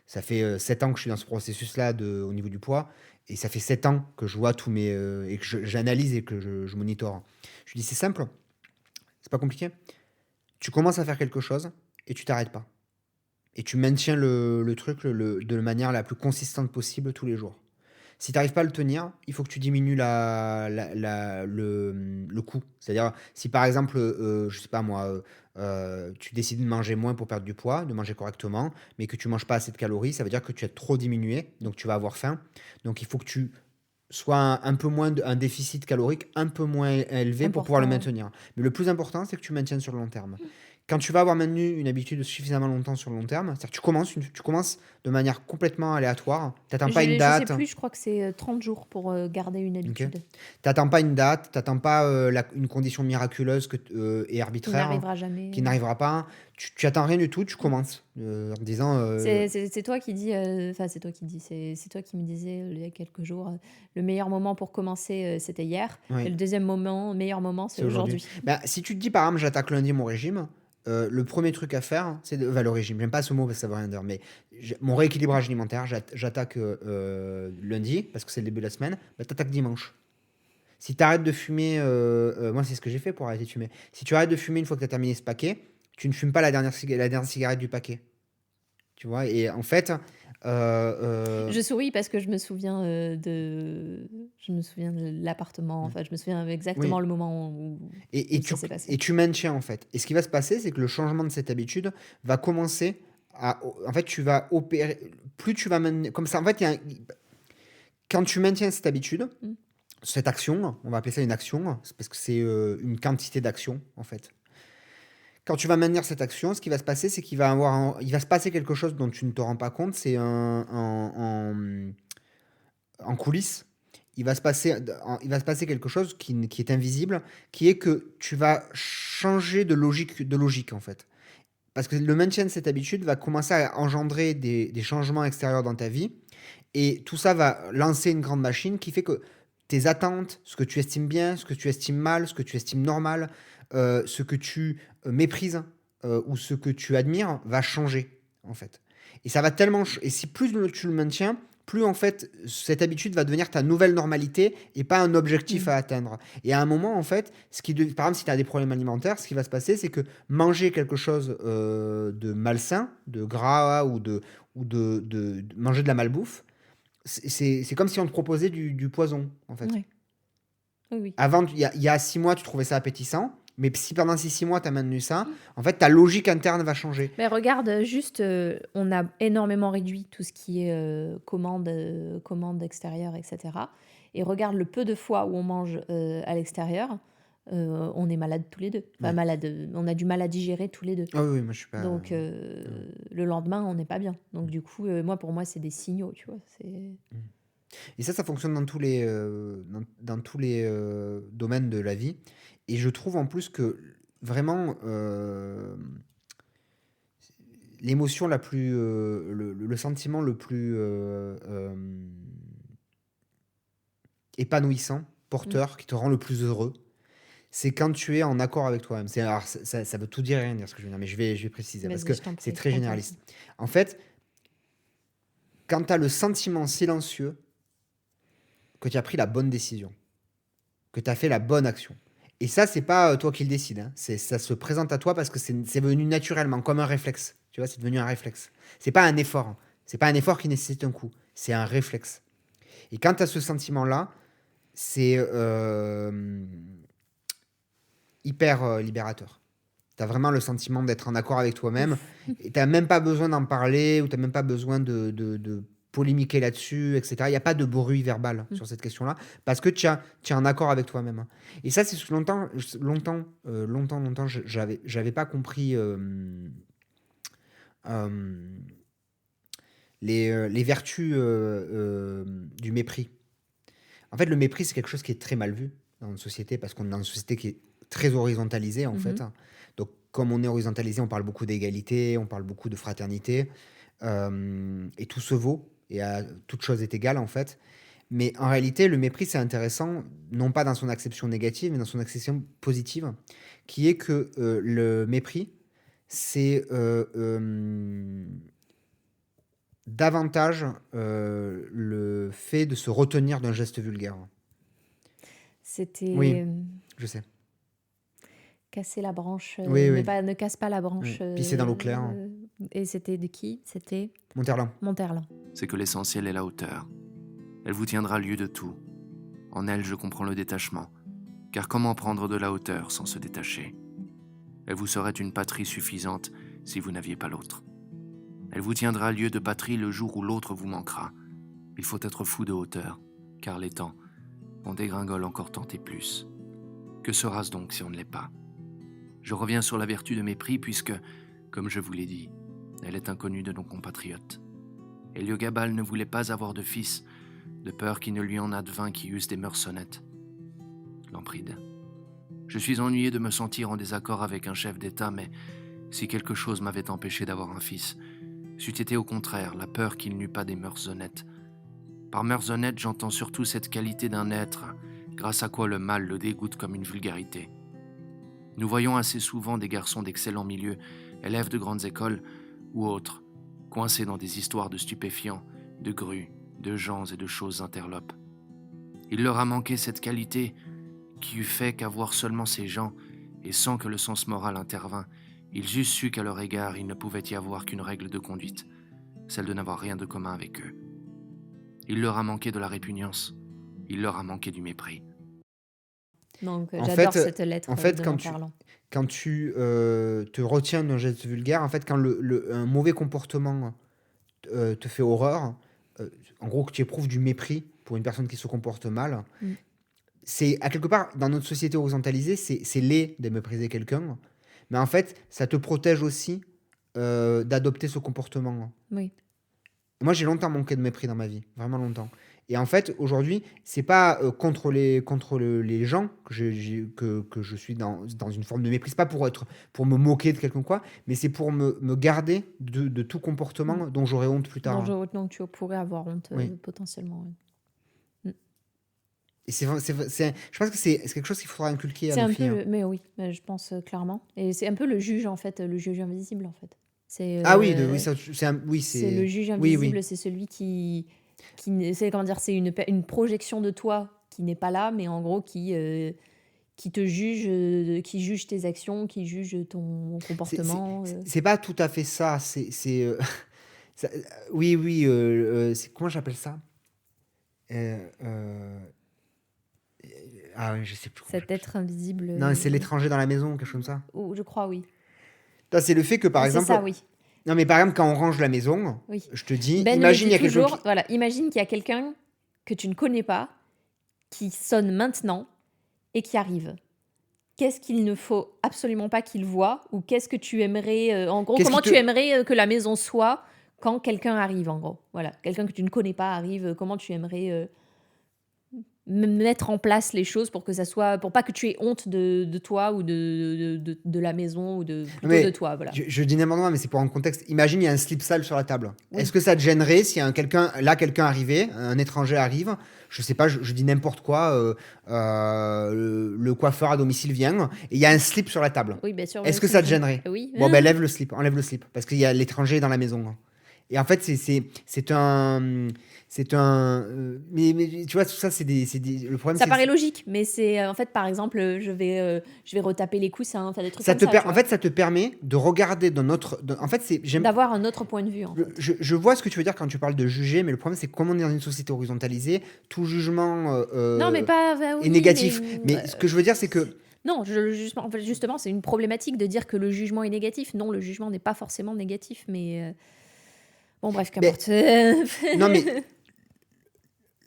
ça fait 7 ans que je suis dans ce processus-là au niveau du poids. Et ça fait 7 ans que je vois et que j'analyse et que je monitore. Je lui dis, c'est simple, c'est pas compliqué. Tu commences à faire quelque chose et tu t'arrêtes pas. Et tu maintiens le truc de la manière la plus consistante possible tous les jours. Si tu n'arrives pas à le tenir, il faut que tu diminues le coût. C'est-à-dire, si par exemple, je sais pas moi, tu décides de manger moins pour perdre du poids, de manger correctement, mais que tu manges pas assez de calories, ça veut dire que tu as trop diminué, donc tu vas avoir faim. Donc il faut que tu sois un peu moins un déficit calorique un peu moins élevé pour pouvoir le Important, ouais. maintenir. Mais le plus important, c'est que tu maintiennes sur le long terme. Quand tu vas avoir maintenu une habitude suffisamment longtemps sur le long terme, c'est-à-dire que tu commences de manière complètement aléatoire, tu n'attends pas une Je date. sais plus, je crois que c'est 30 jours pour garder une habitude. T'attends pas une date, t'attends pas une condition miraculeuse et Qui arbitraire n'arrivera jamais. qui n'arrivera pas. Tu attends rien du tout, tu commences en disant C'est toi qui dis, enfin c'est toi qui dis, c'est toi qui me disais il y a quelques jours, le meilleur moment pour commencer, c'était hier, et oui, le deuxième meilleur moment, c'est c'est aujourd'hui. aujourd'hui. Bah, si tu te dis par exemple, j'attaque lundi mon régime, le premier truc à faire, c'est de. Enfin, le régime, j'aime pas ce mot parce que ça veut rien dire, mais mon rééquilibrage alimentaire, j'attaque lundi parce que c'est le début de la semaine, bah, t'attaques dimanche. Si tu arrêtes de fumer, moi c'est ce que j'ai fait pour arrêter de fumer. Si tu arrêtes de fumer une fois que tu as terminé ce paquet, tu ne fumes pas la dernière cigarette du paquet. Tu vois? Et en fait, Je souris parce que je me souviens de l'appartement, mmh, enfin je me souviens exactement oui, le moment où et ça s'est passé. et tu maintiens en fait. Et ce qui va se passer, c'est que le changement de cette habitude va commencer en fait, tu vas opérer plus tu vas maintenir comme ça en fait, il y a un quand tu maintiens cette habitude, Mmh. cette action, on va appeler ça une action, c'est parce que c'est, une quantité d'actions en fait. Quand tu vas maintenir cette action, ce qui va se passer, c'est il va se passer quelque chose dont tu ne te rends pas compte, c'est en coulisses. Il va se passer quelque chose qui est invisible, qui est que tu vas changer de logique en fait. Parce que le maintien de cette habitude va commencer à engendrer des changements extérieurs dans ta vie. Et tout ça va lancer une grande machine qui fait que tes attentes, ce que tu estimes bien, ce que tu estimes mal, ce que tu estimes normal, ce que tu méprises ou ce que tu admires va changer en fait. Et ça va tellement et si plus tu le maintiens, plus en fait cette habitude va devenir ta nouvelle normalité et pas un objectif Mmh. à atteindre. Et à un moment en fait, par exemple si tu as des problèmes alimentaires, ce qui va se passer c'est que manger quelque chose de malsain, de gras ou de manger de la malbouffe, c'est comme si on te proposait du poison, en fait. Ouais. Oui, oui. Avant, il y a 6 mois, tu trouvais ça appétissant, mais si pendant ces 6 mois, tu as maintenu ça, en fait, ta logique interne va changer. Mais regarde, juste, on a énormément réduit tout ce qui est, commande extérieure et cetera, et regarde le peu de fois où on mange, à l'extérieur, on est malades tous les 2. Enfin Ouais. malades, on a du mal à digérer tous les 2. Ah oui, oui, moi, je suis pas. Donc le lendemain, on n'est pas bien. Donc du coup, pour moi, c'est des signaux, tu vois? Et ça fonctionne dans tous les domaines de la vie. Et je trouve en plus que vraiment, l'émotion la plus, le sentiment le plus épanouissant, Mmh. porteur, qui te rend le plus heureux, c'est quand tu es en accord avec toi-même. Alors, ça veut tout dire et rien dire ce que je veux dire, mais je vais préciser parce Vas-y, que je t'en c'est prie, je très t'en prie. généraliste. En fait, quand tu as le sentiment silencieux que tu as pris la bonne décision, que tu as fait la bonne action, et ça, c'est pas toi qui le décides, hein, ça se présente à toi parce que c'est venu naturellement, comme un réflexe. Tu vois, c'est devenu un réflexe. C'est pas un effort. C'est pas un effort qui nécessite un coup. C'est un réflexe. Et quand tu as ce sentiment-là, c'est hyper libérateur. Tu as vraiment le sentiment d'être en accord avec toi-même. Ouf. Et tu même pas besoin d'en parler ou tu même pas besoin de polémiquer là-dessus, etc. Il n'y a pas de bruit verbal Mmh. sur cette question-là parce que tu es en accord avec toi-même. Et ça, c'est ce que longtemps, j'avais pas compris euh, les vertus du mépris. En fait, le mépris, c'est quelque chose qui est très mal vu dans une société parce qu'on est dans une société qui est très horizontalisée, en Mmh. fait. Donc, comme on est horizontalisé, on parle beaucoup d'égalité, on parle beaucoup de fraternité, et tout se vaut, et toute chose est égale, en fait. Mais en réalité, le mépris, c'est intéressant, non pas dans son acception négative, mais dans son acception positive, qui est que le mépris, c'est davantage le fait de se retenir d'un geste vulgaire. C'était, Oui, je sais. casser la branche, Oui, oui, ne casse pas la branche, oui. Pisser dans l'eau claire. et c'était de qui? C'était Monterland. Monterland. C'est que l'essentiel est la hauteur. Elle vous tiendra lieu de tout. En elle, je comprends le détachement. Car comment prendre de la hauteur sans se détacher? Elle vous serait une patrie suffisante si vous n'aviez pas l'autre. Elle vous tiendra lieu de patrie le jour où l'autre vous manquera. Il faut être fou de hauteur, car les temps, on dégringole encore tant et plus. Que sera-ce donc si on ne l'est pas? Je reviens sur la vertu de mépris puisque, comme je vous l'ai dit, elle est inconnue de nos compatriotes. Héliogabale ne voulait pas avoir de fils, de peur qu'il ne lui en advînt qui eussent des mœurs honnêtes. Lampride. Je suis ennuyé de me sentir en désaccord avec un chef d'État, mais Si quelque chose m'avait empêché d'avoir un fils, c'eût été au contraire la peur qu'il n'eût pas des mœurs honnêtes. Par mœurs honnêtes, j'entends surtout cette qualité d'un être, grâce à quoi le mal le dégoûte comme une vulgarité. Nous voyons assez souvent des garçons d'excellents milieux, élèves de grandes écoles ou autres, coincés dans des histoires de stupéfiants, de grues, de gens et de choses interlopes. Il leur a manqué cette qualité qui eût fait qu'avoir seulement ces gens, et sans que le sens moral intervînt, ils eussent su qu'à leur égard il ne pouvait y avoir qu'une règle de conduite, celle de n'avoir rien de commun avec eux. Il leur a manqué de la répugnance, il leur a manqué du mépris. Donc, En j'adore fait, cette lettre en fait, de quand Mont-Parlant. tu te retiens d'un geste vulgaire, en fait, quand un mauvais comportement te fait horreur, en gros que tu éprouves du mépris pour une personne qui se comporte mal, Mm. c'est à quelque part dans notre société horizontalisée, c'est laid de mépriser quelqu'un, mais en fait, ça te protège aussi d'adopter ce comportement. Oui. Moi, j'ai longtemps manqué de mépris dans ma vie, vraiment longtemps. Et en fait, aujourd'hui, c'est pas contre les gens que je suis dans une forme de mépris. C'est pas pour me moquer de quelqu'un quoi, mais c'est pour me garder de tout comportement dont j'aurai honte plus tard. Donc, tu pourrais avoir honte Oui. potentiellement. Ouais. Et je pense que c'est quelque chose qu'il faudra inculquer C'est à un nos peu, filles. mais oui, je pense clairement. Et c'est un peu le juge en fait, le juge invisible en fait. C'est Ah oui, oui, c'est le juge oui, invisible, oui. c'est celui c'est comment dire, c'est une projection de toi qui n'est pas là, mais en gros qui te juge, qui juge tes actions, qui juge ton comportement. C'est pas tout à fait ça. Ça- oui, oui. Comment j'appelle ça? Euh, Ah ouais, je sais plus comment Cet j'appelle être invisible. ça. Non, c'est l'étranger dans la maison, quelque chose comme ça. Ou je crois, oui. Non, c'est le fait que, par C'est exemple. ça, oui. Non, mais par exemple, quand on range la maison, Oui. je te dis, Ben me imagine, il y a dit quelqu'un toujours, voilà, imagine qu'il y a quelqu'un que tu ne connais pas, qui sonne maintenant et qui arrive. Qu'est-ce qu'il ne faut absolument pas qu'il voie, ou qu'est-ce que tu aimerais, en gros, Qu'est-ce comment qui tu te- aimerais que la maison soit quand quelqu'un arrive, en gros. Voilà, quelqu'un que tu ne connais pas arrive, comment tu aimerais mettre en place les choses pour que ça soit, pour pas que tu aies honte de toi ou de la maison ou plutôt Mais de toi, voilà. je dis n'importe quoi, mais c'est pour un contexte. Imagine, il y a un slip sale sur la table. Oui. Est-ce que ça te gênerait si quelqu'un arrivait, un étranger arrive, je sais pas, je dis n'importe quoi, le coiffeur à domicile vient, et il y a un slip sur la table. Oui, bien sûr. Est-ce que ça te gênerait? Oui. Bon, ben enlève le slip, parce qu'il y a l'étranger dans la maison. Et en fait, c'est un. Mais tu vois, tout ça, le problème, Ça c'est paraît logique, mais c'est en fait, par exemple, je vais retaper les coussins, faire des trucs ça comme ça. en fait, ça te permet de regarder en fait, d'avoir un autre point de vue. En fait. je vois ce que tu veux dire quand tu parles de juger, mais le problème, c'est que comme on est dans une société horizontalisée, tout jugement Non, mais pas est négatif. Mais ce que je veux dire, c'est que non, justement, c'est une problématique de dire que le jugement est négatif. Non, le jugement n'est pas forcément négatif, mais bon, bref, qu'importe. non, mais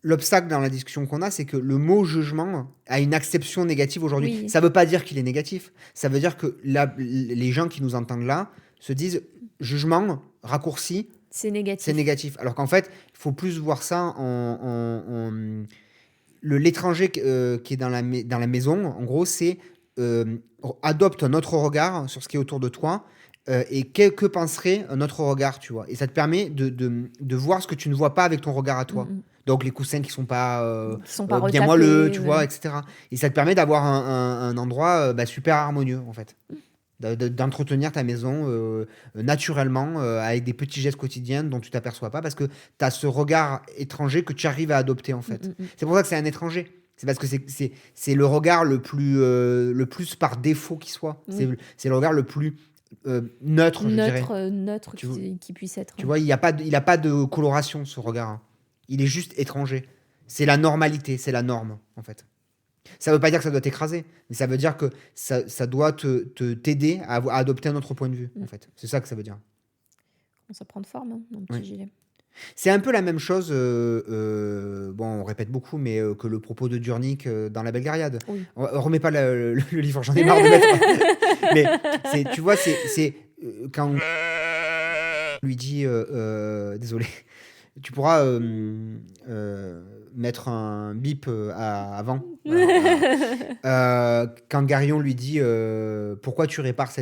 l'obstacle dans la discussion qu'on a, c'est que le mot jugement a une acception négative aujourd'hui. Oui. Ça ne veut pas dire qu'il est négatif. Ça veut dire que les gens qui nous entendent là se disent jugement, raccourci, c'est négatif. c'est négatif. Alors qu'en fait, il faut plus voir ça l'étranger qui est dans la maison, en gros, c'est adopte un autre regard sur ce qui est autour de toi. Et que penserait un autre regard, tu vois. Et ça te permet de voir ce que tu ne vois pas avec ton regard à toi. Donc les coussins qui sont pas pas bien retapés, moelleux, tu vois, etc. Et ça te permet d'avoir un endroit super harmonieux, en fait. D'entretenir ta maison naturellement, avec des petits gestes quotidiens dont tu t'aperçois pas, parce que tu as ce regard étranger que tu arrives à adopter, en fait. C'est pour ça que c'est un étranger. C'est parce que c'est le regard le plus par défaut qui soit. C'est le regard le plus neutre, je dirais. Neutre qui puisse être. Tu vois, il a pas de coloration, ce regard. Hein. Il est juste étranger. C'est la normalité, c'est la norme, en fait. Ça veut pas dire que ça doit t'écraser, mais ça veut dire que ça doit t'aider à adopter un autre point de vue, en fait. C'est ça que ça veut dire. Ça prend de forme, hein, dans le petit gilet. C'est un peu la même chose, bon, on répète beaucoup, mais que le propos de Durnik dans La Belgariade. Oui. On remet pas le livre, j'en ai marre de mettre. Mais tu vois, c'est quand on lui dit, désolé, Tu pourras mettre un bip avant. Voilà. Quand Garion lui dit pourquoi tu répares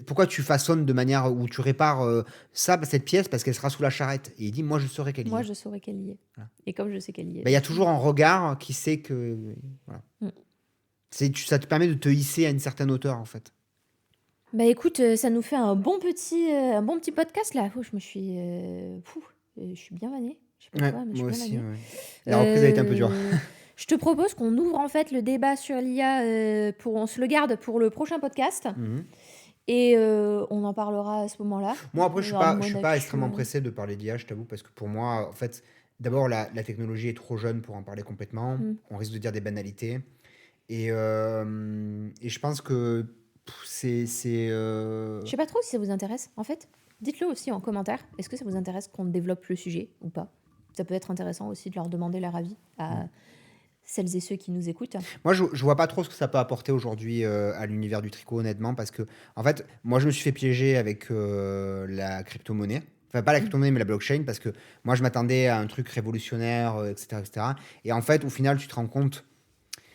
pourquoi tu façonnes de manière où tu répares cette pièce parce qu'elle sera sous la charrette. Et il dit moi je saurais qu'elle y Moi, est. je saurais qu'elle y est. Voilà. Et comme je sais qu'elle y est. Il y a toujours un regard qui sait que. Voilà. Ça te permet de te hisser à une certaine hauteur en fait. Bah écoute, ça nous fait un bon petit podcast là. Je me suis. Je suis bien vannée. Je sais pas Ouais, pourquoi, mais je moi suis bien aussi. vannée. Ouais. La reprise a été un peu dure. Je te propose qu'on ouvre en fait le débat sur l'IA. On se le garde pour le prochain podcast. Mhm. Et on en parlera à ce moment-là. Moi, après, je Il y aura ne suis moins pas d'actu. extrêmement pressé de parler d'IA, je t'avoue, parce que pour moi, en fait, d'abord, la technologie est trop jeune pour en parler complètement. On risque de dire des banalités. Et je pense que c'est. Je sais pas trop si ça vous intéresse. En fait, dites-le aussi en commentaire. Est-ce que ça vous intéresse qu'on développe le sujet ou pas? Ça peut être intéressant aussi de leur demander leur avis à celles et ceux qui nous écoutent. Moi, je vois pas trop ce que ça peut apporter aujourd'hui à l'univers du tricot, honnêtement, parce que, en fait, moi, je me suis fait piéger avec la crypto-monnaie. Enfin, pas la crypto-monnaie, mais la blockchain, parce que moi, je m'attendais à un truc révolutionnaire, etc., etc. Et en fait, au final, tu te rends compte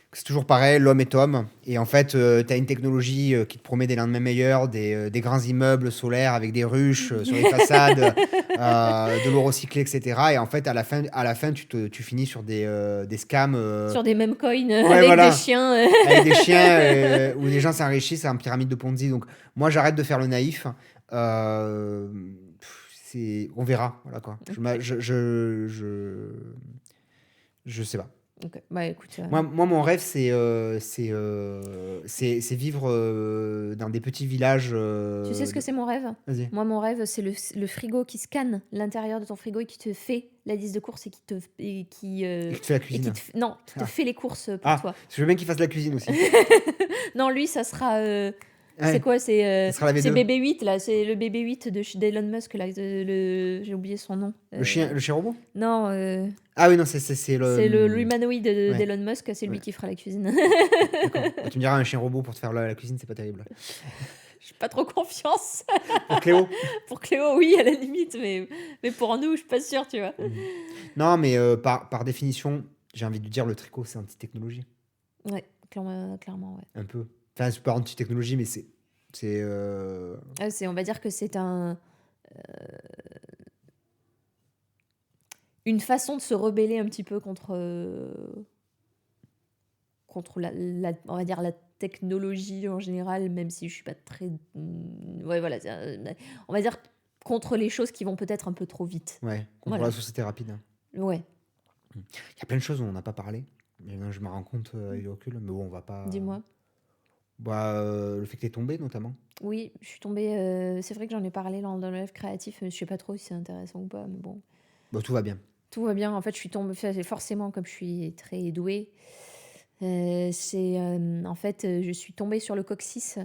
que c'est toujours pareil, l'homme est homme. Et en fait, tu as une technologie qui te promet des lendemains meilleurs, des grands immeubles solaires avec des ruches sur les façades, de l'eau recyclée, etc. Et en fait, à la fin tu finis sur des scams. Sur des mêmes coins Ouais, voilà. des chiens. Avec des chiens où les gens s'enrichissent en pyramide de Ponzi. Donc, moi, j'arrête de faire le naïf. On verra. Voilà, quoi. Je sais pas. Ok, bah écoute. Moi, mon rêve, c'est vivre dans des petits villages. Tu sais ce que c'est mon rêve? Vas-y. Moi, mon rêve, c'est le frigo qui scanne l'intérieur de ton frigo et qui te fait la liste de courses et qui Et qui te fait la cuisine. Non, qui te fait les courses pour Ah, toi. je veux bien qu'il fasse la cuisine aussi. Non, lui, ça sera. Ouais. C'est quoi? C'est Ça sera la V2. BB-8 là. C'est le BB-8 d'Elon Musk là. J'ai oublié son nom. Le chien robot? Non. Ah oui, non, c'est le. C'est l'humanoïde Ouais. d'Elon Musk. C'est lui Ouais. qui fera la cuisine. D'accord. Tu me diras un chien robot pour te faire la cuisine, c'est pas terrible. J'ai pas trop confiance. Pour Cléo. Pour Cléo, oui, à la limite, mais pour nous, je suis pas sûre, tu vois. Non, mais par définition, j'ai envie de dire le tricot, c'est anti-technologie. Ouais, clairement, ouais. Un peu. Enfin, c'est pas anti-technologie, mais c'est. On va dire que c'est une façon de se rebeller un petit peu contre on va dire la technologie en général, même si je suis pas très. Ouais, voilà. On va dire contre les choses qui vont peut-être un peu trop vite. Ouais, contre Voilà. la société rapide. Ouais, Il y a plein de choses où on n'a pas parlé. Mais je me rends compte avec le recul. Mais bon, on va pas. dis-moi. Le fait que t'es tombé, notamment. Oui, je suis tombée. C'est vrai que j'en ai parlé dans le live créatif, mais je sais pas trop si c'est intéressant ou pas, mais bon. Bon, tout va bien. Tout va bien. En fait, je suis tombée. Forcément, comme je suis très douée, en fait, je suis tombée sur le coccyx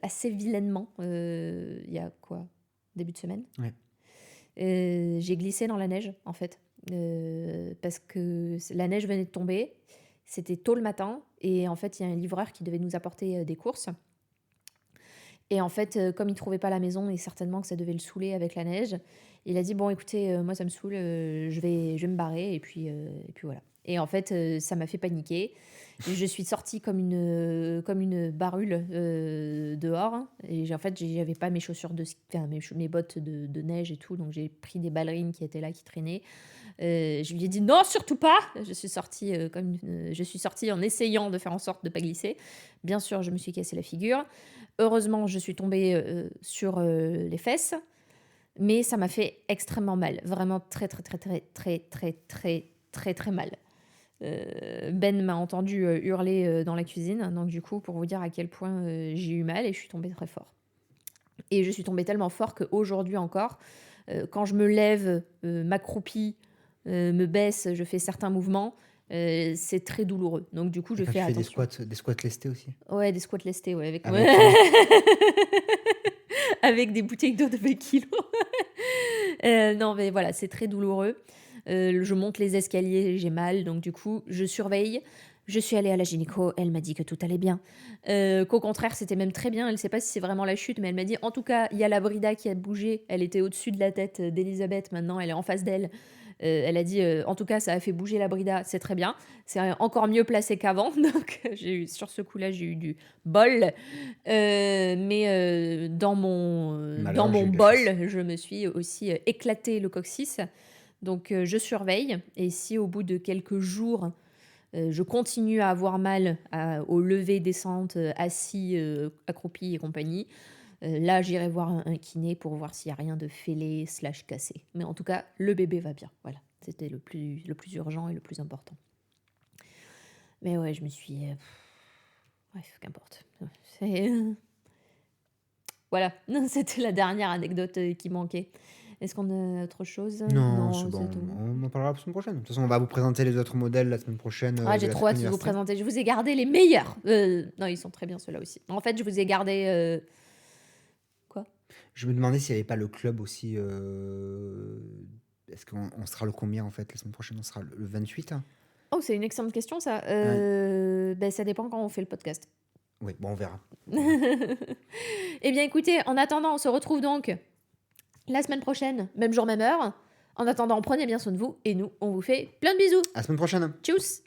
assez vilainement. Il y a quoi? Début de semaine. Ouais. J'ai glissé dans la neige, en fait, parce que la neige venait de tomber. C'était tôt le matin et en fait, il y a un livreur qui devait nous apporter des courses. Et en fait, comme il ne trouvait pas la maison et certainement que ça devait le saouler avec la neige, il a dit bon, écoutez, moi ça me saoule, je vais me barrer et puis voilà. Et en fait, ça m'a fait paniquer. Et je suis sortie comme une barule dehors. Et j'avais pas mes chaussures mes bottes de neige et tout, donc j'ai pris des ballerines qui étaient là, qui traînaient. Je lui ai dit non, surtout pas. Je suis sortie en essayant de faire en sorte de pas glisser. Bien sûr, je me suis cassé la figure. Heureusement, je suis tombée sur les fesses, mais ça m'a fait extrêmement mal, vraiment très très très très très très très très très mal. Ben m'a entendu hurler dans la cuisine, donc du coup, pour vous dire à quel point j'ai eu mal, et je suis tombée très fort. Et je suis tombée tellement fort qu'aujourd'hui encore, quand je me lève, m'accroupis, me baisse, je fais certains mouvements, c'est très douloureux. Donc du coup, je fais attention. Des squats lestés aussi. Ouais, des squats lestés, ouais, avec Avec, avec des bouteilles d'eau de 20 kilos. Non, mais voilà, c'est très douloureux. Je monte les escaliers, j'ai mal, donc du coup, je surveille. Je suis allée à la gynéco, elle m'a dit que tout allait bien. Qu'au contraire, c'était même très bien. Elle ne sait pas si c'est vraiment la chute, mais elle m'a dit, en tout cas, il y a la brida qui a bougé. Elle était au-dessus de la tête d'Elisabeth, maintenant elle est en face d'elle. Elle a dit, en tout cas, ça a fait bouger la brida, c'est très bien. C'est encore mieux placé qu'avant. Donc, sur ce coup-là, j'ai eu du bol. Mais dans mon Malheur, j'ai eu de la bol, chance. je me suis aussi éclaté le coccyx. Donc, je surveille. Et si au bout de quelques jours, je continue à avoir mal au lever, descente, assis, accroupi et compagnie, là, j'irai voir un kiné pour voir s'il n'y a rien de fêlé / cassé. Mais en tout cas, le bébé va bien. Voilà, c'était le plus urgent et le plus important. Mais ouais, je me suis... bref, qu'importe. Voilà, c'était la dernière anecdote qui manquait. Est-ce qu'on a autre chose? Non, c'est bon. tout. On en parlera la semaine prochaine. De toute façon, on va vous présenter les autres modèles la semaine prochaine. Ah, de j'ai la trop hâte de vous université. présenter. Je vous ai gardé les meilleurs. Non, ils sont très bien ceux-là aussi. En fait, je vous ai gardé... Quoi? Je me demandais s'il n'y avait pas le club aussi. Est-ce qu'on sera le combien en fait la semaine prochaine? On sera le 28 hein. Oh, c'est une excellente question, ça. Ben, ça dépend quand on fait le podcast. Oui, bon, on verra. Eh bien, écoutez, en attendant, on se retrouve donc la semaine prochaine, même jour, même heure. En attendant, prenez bien soin de vous et nous, on vous fait plein de bisous. À la semaine prochaine. Tchuss!